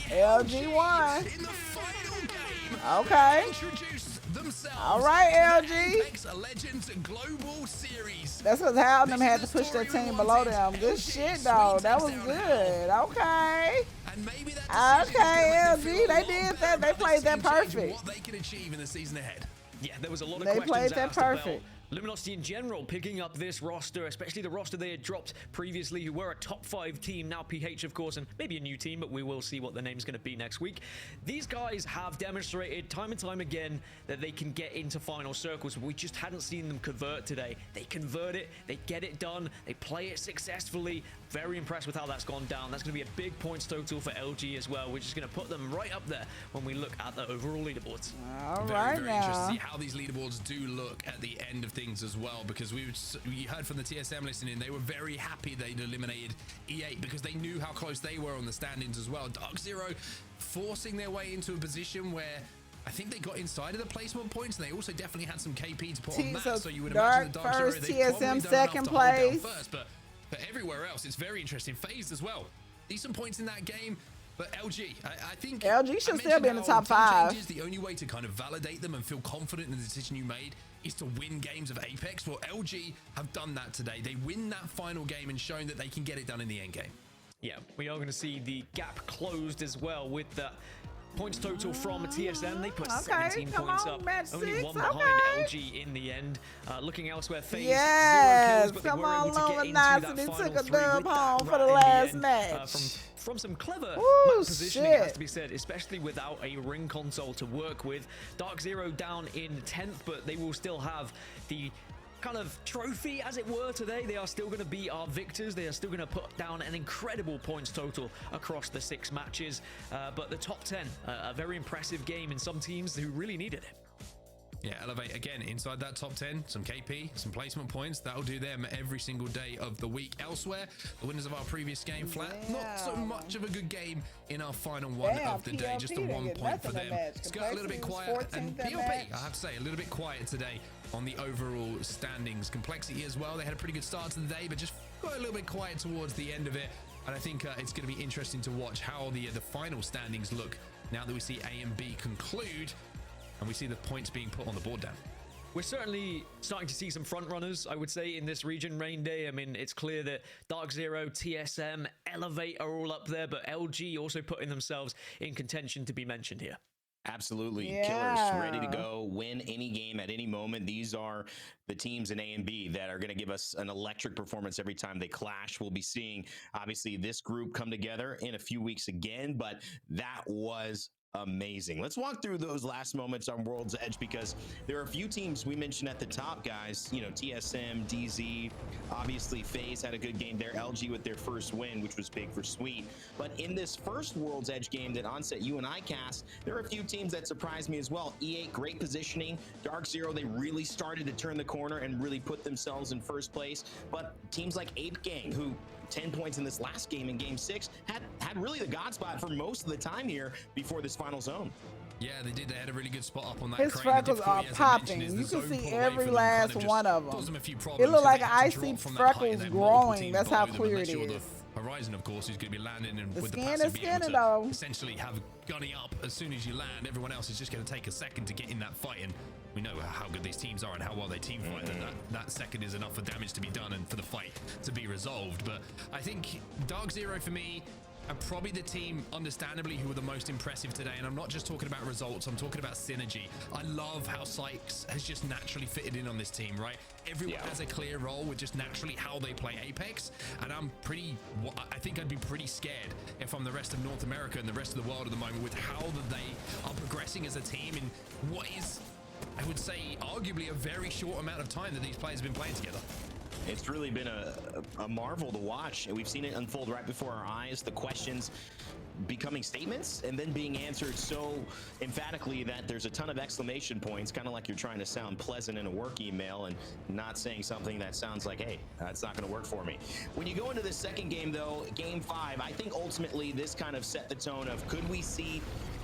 I: LG won.
B: In the final game.
I: Okay.
B: Introduce themselves.
I: All right, LG.
B: Apex Legends Global Series.
I: That's because Hal and them had to push their team below them. Good shit, though. That was good. Okay.
B: And maybe
I: okay, LG. They did that. They played that perfect.
B: What they can achieve in the season ahead.
F: Yeah, there was a lot of
I: questions.
F: They
I: played that perfect.
F: Luminosity in general picking up this roster, especially the roster they had dropped previously, who were a top 5 team, now PH of course, and maybe a new team, but we will see what the name's going to be next week. These guys have demonstrated time and time again that they can get into final circles, but we just hadn't seen them convert today. They convert it, they get it done, they play it successfully. Very impressed with how that's gone down. That's going to be a big points total for LG as well, which is going to put them right up there when we look at the overall leaderboards.
I: All
B: very,
I: right,
B: very
I: now.
B: interesting to see how these leaderboards do look at the end of things as well, because we heard from the TSM listening, they were very happy they'd eliminated E8 because they knew how close they were on the standings as well. Dark Zero forcing their way into a position where I think they got inside of the placement points, and they also definitely had some KP to put on that. So you would imagine the Dark
I: first,
B: Zero,
I: TSM second place.
B: First, but everywhere else, it's very interesting. FaZe as well. Decent points in that game. But LG, I think
I: LG should still be in the top 5.
B: Changes, the only way to kind of validate them and feel confident in the decision you made is to win games of Apex. Well, LG have done that today. They win that final game and shown that they can get it done in the end game.
F: Yeah, we are going to see the gap closed as well with the points total from TSM. They put 17 points up. Only 1 behind LG in the end. Looking elsewhere, FaZe 0 kills, but they were able to get into that final 3
I: dub home for the
F: in
I: last
F: end,
I: match.
F: From some clever
I: Ooh,
F: positioning, it has to be said, especially without a ring console to work with. Dark Zero down in 10th, but they will still have the kind of trophy, as it were, today. They are still going to be our victors. They are still going to put down an incredible points total across the 6 matches. But the top 10, a very impressive game in some teams who really needed it.
B: Yeah, Elevate again inside that top 10, some KP, some placement points. That'll do them every single day of the week. Elsewhere, the winners of our previous game flat, not so much of a good game in our final one of the day. Just a 1 point for them. Skirt a little bit quiet, and POP, I have to say, a little bit quiet today on the overall standings. Complexity as well, they had a pretty good start to the day, but just got a little bit quiet towards the end of it. And I think it's going to be interesting to watch how the final standings look now that we see A and B conclude and we see the points being put on the board down.
F: We're certainly starting to see some front runners, I would say, in this region. Rain Day, I mean, it's clear that Dark Zero, TSM, Elevate are all up there, but LG also putting themselves in contention to be mentioned here.
C: Absolutely. Killers ready to go, win any game at any moment. These are the teams in A and B that are going to give us an electric performance every time they clash. We'll be seeing, obviously, this group come together in a few weeks again, but that was amazing. Let's walk through those last moments on World's Edge, because there are a few teams we mentioned at the top, guys. You know, TSM, DZ, obviously FaZe had a good game there. LG with their first win, which was big for Sweet. But in this first World's Edge game that Onset, you and I cast, there are a few teams that surprised me as well. E8, great positioning. Dark Zero, they really started to turn the corner and really put themselves in first place. But teams like Ape Gang, who 10 points in this last game in game 6, had really the god spot for most of the time here before this final zone.
B: Yeah, they did. They had a really good spot up on that.
I: His freckles are popping. You can see every last one of them. It looked like I see freckles growing. That's how clear it is.
B: Horizon, of course, is going to be landing and
I: the
B: with the
I: skin
B: passive
I: is skinny though.
B: Essentially have gunny up as soon as you land. Everyone else is just going to take a second to get in that fight, and we know how good these teams are and how well they team fight. And that second is enough for damage to be done and for the fight to be resolved. But I think Dark Zero for me are probably the team, understandably, who were the most impressive today. And I'm not just talking about results, I'm talking about synergy. I love how Sykes has just naturally fitted in on this team, right? Everyone has a clear role with just naturally how they play Apex. And I think I'd be pretty scared if I'm the rest of North America and the rest of the world at the moment with how they are progressing as a team in what is, I would say, arguably a very short amount of time that these players have been playing together.
C: It's really been a marvel to watch, and we've seen it unfold right before our eyes. The questions becoming statements and then being answered so emphatically that there's a ton of exclamation points, kind of like you're trying to sound pleasant in a work email and not saying something that sounds like, hey, that's not going to work for me. When you go into the second game, though, game 5, I think ultimately this kind of set the tone of, could we see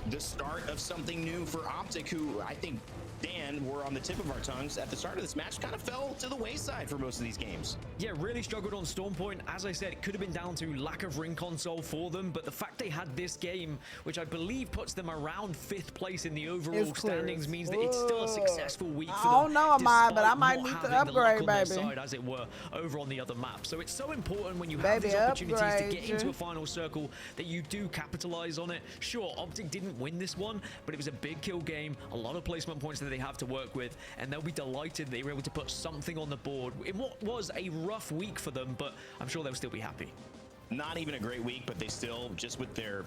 C: the start of something new for Optic, who I think, Dan, were on the tip of our tongues at the start of this match, kind of fell to the wayside for most of these games.
F: Yeah, really struggled on Storm Point. As I said, it could have been down to lack of ring console for them, but the fact they had this game, which I believe puts them around 5th place in the overall standings, means that it's still a successful week for them.
I: I don't know, Amai, but I might need to upgrade, baby.
F: Side, as it were, over on the other map. So it's so important when you have these opportunities to get into a final circle that you do capitalize on it. Sure, Optic didn't win this one, but it was a big kill game, a lot of placement points that they have to work with, and they'll be delighted they were able to put something on the board in what was a rough week for them, but I'm sure they'll still be happy.
C: Not even a great week, but they still, just with their,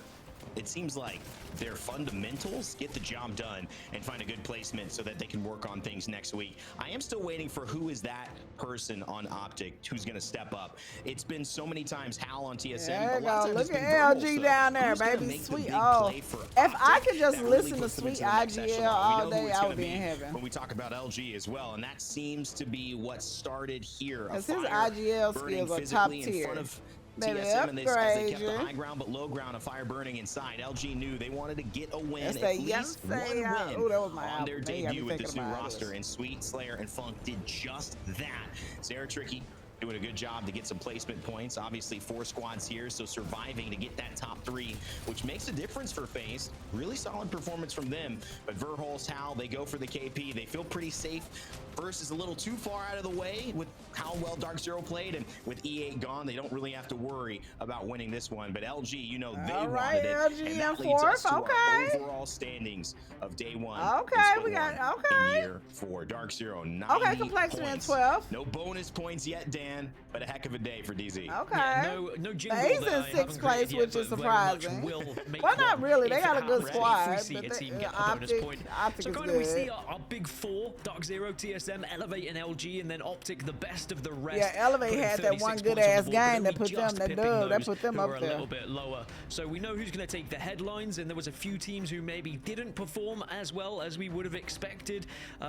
C: it seems like their fundamentals, get the job done and find a good placement so that they can work on things next week. I am still waiting for who is that person on Optic who's going to step up. It's been so many times Hal on TSM.
I: There you go. Look at ALG down there, baby. Sweet. Oh, if I could just listen to Sweet IGL all day, I would be in heaven.
C: When we talk about LG as well, and that seems to be what started here.
I: Because his IGL skills are top tier.
C: TSM, and they kept the high ground but low ground, a fire burning inside. LG knew they wanted to get a win, at least one win on their debut with this new roster, and Sweet, Slayer, and Funk did just that. Sarah Tricky doing a good job to get some placement points. Obviously 4 squads here, so surviving to get that top 3, which makes a difference for FaZe. Really solid performance from them. But Verholst, Hal, they go for the KP. They feel pretty safe. First is a little too far out of the way with how well Dark Zero played, and with E8 gone, they don't really have to worry about winning this one. But LG, you know, they wanted it,
I: LG
C: and that leads us to our overall standings of day 1.
I: Okay, we got
C: in year 4. Dark Zero, 90
I: complexity
C: points.
I: 12.
C: No bonus points yet, Dan, but a heck of a day for DZ.
I: Okay.
F: Yeah, no jingle.
I: He's in 6th place, which is surprising. Well, not really. They got a good squad.
F: So kind of we see our big 4, Dark Zero, TSM, Elevate, and LG, and then Optic, the best of the rest.
I: Yeah, Elevate had that one good ass game that put them, that put them up there.
F: A little bit lower. So we know who's going to take the headlines, and there was a few teams who maybe didn't perform as well as we would have expected.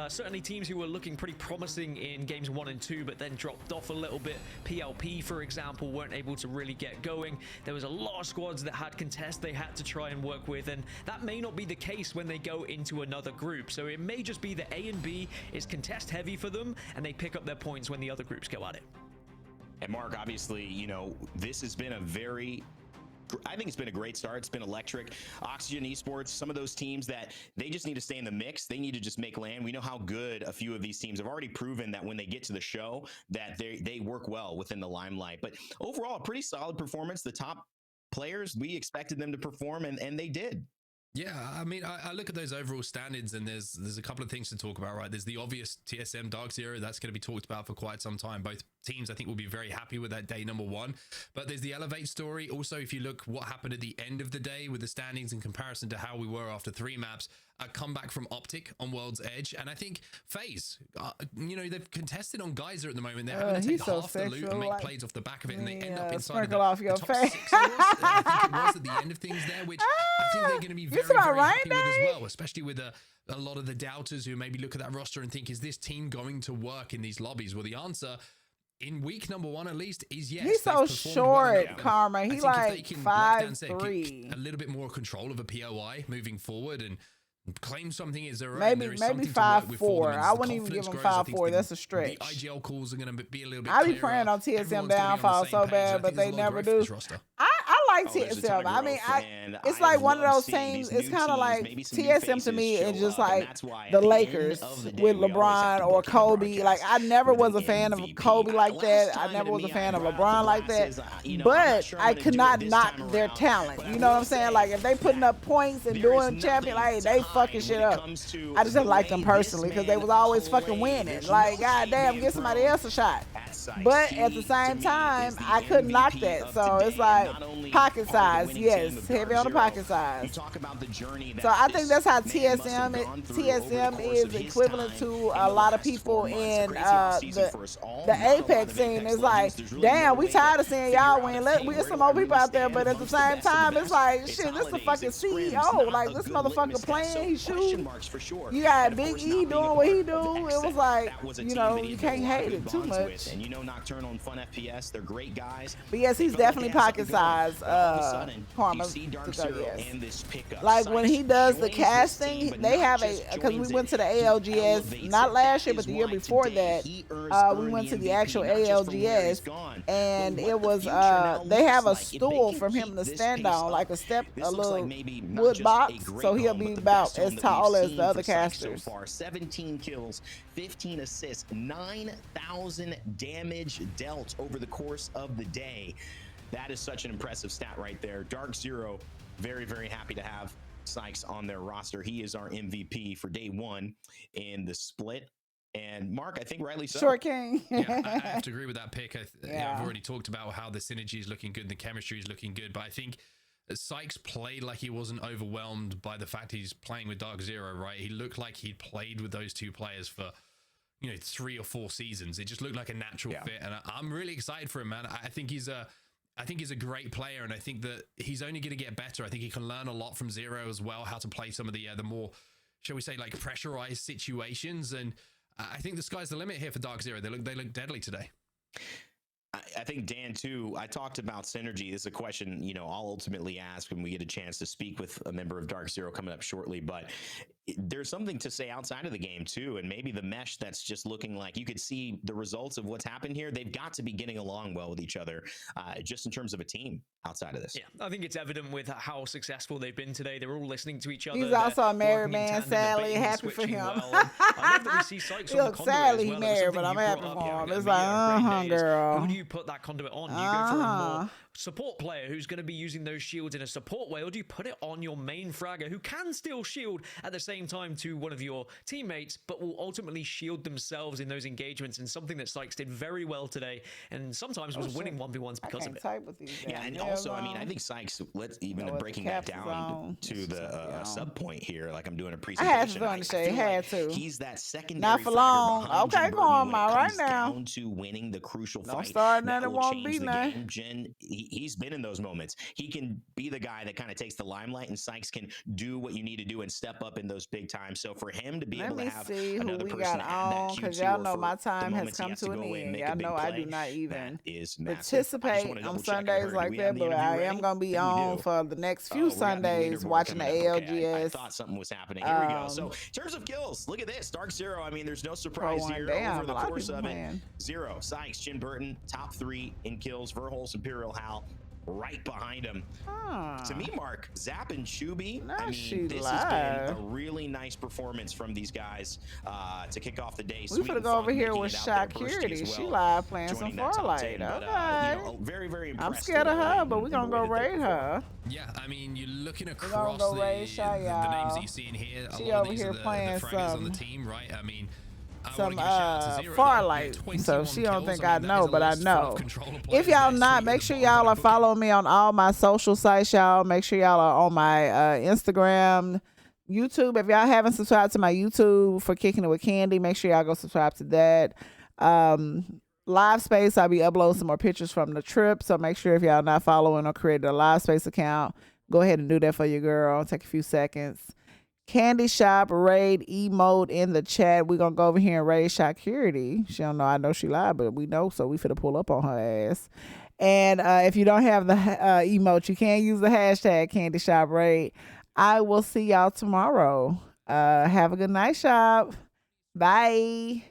F: Certainly teams who were looking pretty promising in games 1 and 2, but then dropped off a little bit. PLP, for example, weren't able to really get going. There was a lot of squads that had contests they had to try and work with, and that may not be the case when they go into another group. So it may just be that A and B is contest heavy for them, and they pick up their points when the other groups go at it.
C: And Mark, obviously, you know, this has been I think it's been a great start. It's been electric. Oxygen Esports, some of those teams that they just need to stay in the mix. They need to just make land. We know how good a few of these teams have already proven that when they get to the show, that they work well within the limelight. But overall, a pretty solid performance. The top players, we expected them to perform, and they did.
B: Yeah, I mean, I look at those overall standings, and there's a couple of things to talk about, right? There's the obvious TSM Dark Zero. That's going to be talked about for quite some time. Both teams, I think, will be very happy with that day number 1. But there's the Elevate story. Also, if you look what happened at the end of the day with the standings in comparison to how we were after 3 maps, a comeback from Optic on World's Edge. And I think FaZe, you know, they've contested on Geyser at the moment. They're having to take half the loot and make plays off the back of it, and they end up inside of the
I: off your
B: top
I: face.
B: 6, I think it was at the end of things there, which I think they're going to be very happy with as well, especially with a lot of the doubters who maybe look at that roster and think, is this team going to work in these lobbies? Well, the answer in week number 1 at least is yes.
I: He's so short, well. Karma. He like 5'3".
B: A little bit more control of a POI moving forward and claim something is their own.
I: Maybe 5'4". I wouldn't even give him 5'4". That's a stretch.
B: The IGL calls are going to be a little bit
I: I be praying on TSM downfall so bad, but they never do. I like TSM. I mean, it's like one of those teams. It's kind of like TSM to me is just like the Lakers with LeBron or Kobe. Like, I never was a fan of Kobe like that. I never was a fan of LeBron like that. But I could not knock their talent. You know what I'm saying? Like, if they putting up points and doing champion, like, they fucking shit up. I just didn't like them personally because they was always fucking winning. Like, goddamn, give somebody else a shot. But at the same time, I couldn't knock that. So it's like pocket size. Yes, heavy on the pocket size.
C: You talk about the journey that
I: so I think that's how TSM is equivalent to a lot of people in the Apex scene. It's like, damn, we tired of seeing y'all win. We get some more people out there, but at the same time, it's like, shit, this is the fucking CEO. Like, this motherfucker playing, he shooting. You got Big E doing what he do. It was like, you know, you can't hate it too much.
C: And you know, Nocturnal and Fun FPS, they're great guys.
I: But yes, he's definitely pocket size. Karma. Like when he does the casting, they have because we went to the ALGS not last year, but the year before that. We went to the actual ALGS, and it was they have a stool from him to stand on, like a little wood box, so he'll be about as tall as the other casters.
C: So far, 17 kills, 15 assists, 9,000 damage dealt over the course of the day. That is such an impressive stat right there. Dark Zero, very, very happy to have Sykes on their roster. He is our MVP for day one in the split. And Mark, I think rightly so.
I: Short King.
B: Yeah, I have to agree with that pick. I've already talked about how the synergy is looking good and the chemistry is looking good, but I think Sykes played like he wasn't overwhelmed by the fact he's playing with Dark Zero, right? He looked like he'd played with those two players for, 3 or 4 seasons. It just looked like a natural fit, and I'm really excited for him, man. I think he's a great player, and I think that he's only going to get better. I think he can learn a lot from Zero as well, how to play some of the more, shall we say, like pressurized situations. And I think the sky's the limit here for Dark Zero. They look deadly today.
C: I think, Dan, too, I talked about synergy. This is a question, I'll ultimately ask when we get a chance to speak with a member of Dark Zero coming up shortly. But there's something to say outside of the game, too. And maybe the mesh that's just looking like you could see the results of what's happened here. They've got to be getting along well with each other, just in terms of a team outside of this.
F: Yeah, I think it's evident with how successful they've been today. They're all listening to each other.
I: He's also a married man, sadly. Happy for him.
F: Well. I love that we see Sykes
I: he looks sadly he's married, but I'm happy for him. It's like, girl.
F: Who do you put that conduit on? Do you go for a more support player who's going to be using those shields in a support way, or do you put it on your main fragger who can still shield at the same time to one of your teammates, but will ultimately shield themselves in those engagements, and something that Sykes did very well today, and sometimes was winning 1v1s because of it.
C: Yeah, and also, I think Sykes, breaking that down to the sub point here, like I'm doing a presentation.
I: I had to understand, had to.
C: He's that secondary
I: not for long. Okay, go on, my right now.
C: Down to winning the crucial fight.
I: Don't start none, it won't
C: be
I: none.
C: Jen, he's been in those moments. He can be the guy that kind of takes the limelight, and Sykes can do what you need to do and step up in those big times. So for him to be able to have another person on, because
I: y'all know my time has come to an end. Y'all know I do not even participate on Sundays like that, but I am going to be on for the next few Sundays watching the ALGS.
C: I thought something was happening. Here we go. So in terms of kills, look at this. Dark Zero, there's no surprise here over the course of it. Zero, Sykes, Jin Burton, top 3 in kills. Verholz, Imperial Hal, right behind him. To me, Mark, Zap and Shuby, this has been a really nice performance from these guys to kick off the day.
I: We could go over here with Shakirity. She live playing some Farlight. Okay.
C: Very, very impressed.
I: I'm scared of her, but we're going to go raid her.
B: Yeah, you're looking across the names that you see in here.
I: She over here playing some
B: on the team, right?
I: Some Farlight, so she don't think I know, but I know. If y'all not, make sure y'all are following me on all my social sites, y'all. Make sure y'all are on my Instagram, YouTube. If y'all haven't subscribed to my YouTube for Kicking It With Candy, make sure y'all go subscribe to that. Live Space, I'll be uploading some more pictures from the trip, so make sure if y'all not following or created a Live Space account, go ahead and do that for your girl. Take a few seconds. Candy Shop raid emote in the chat. We're going to go over here and raid Shakirity. She don't know I know she lied, but we know, so we finna pull up on her ass. And if you don't have the emote, you can use the hashtag Candy Shop raid. I will see y'all tomorrow. Have a good night, shop. Bye.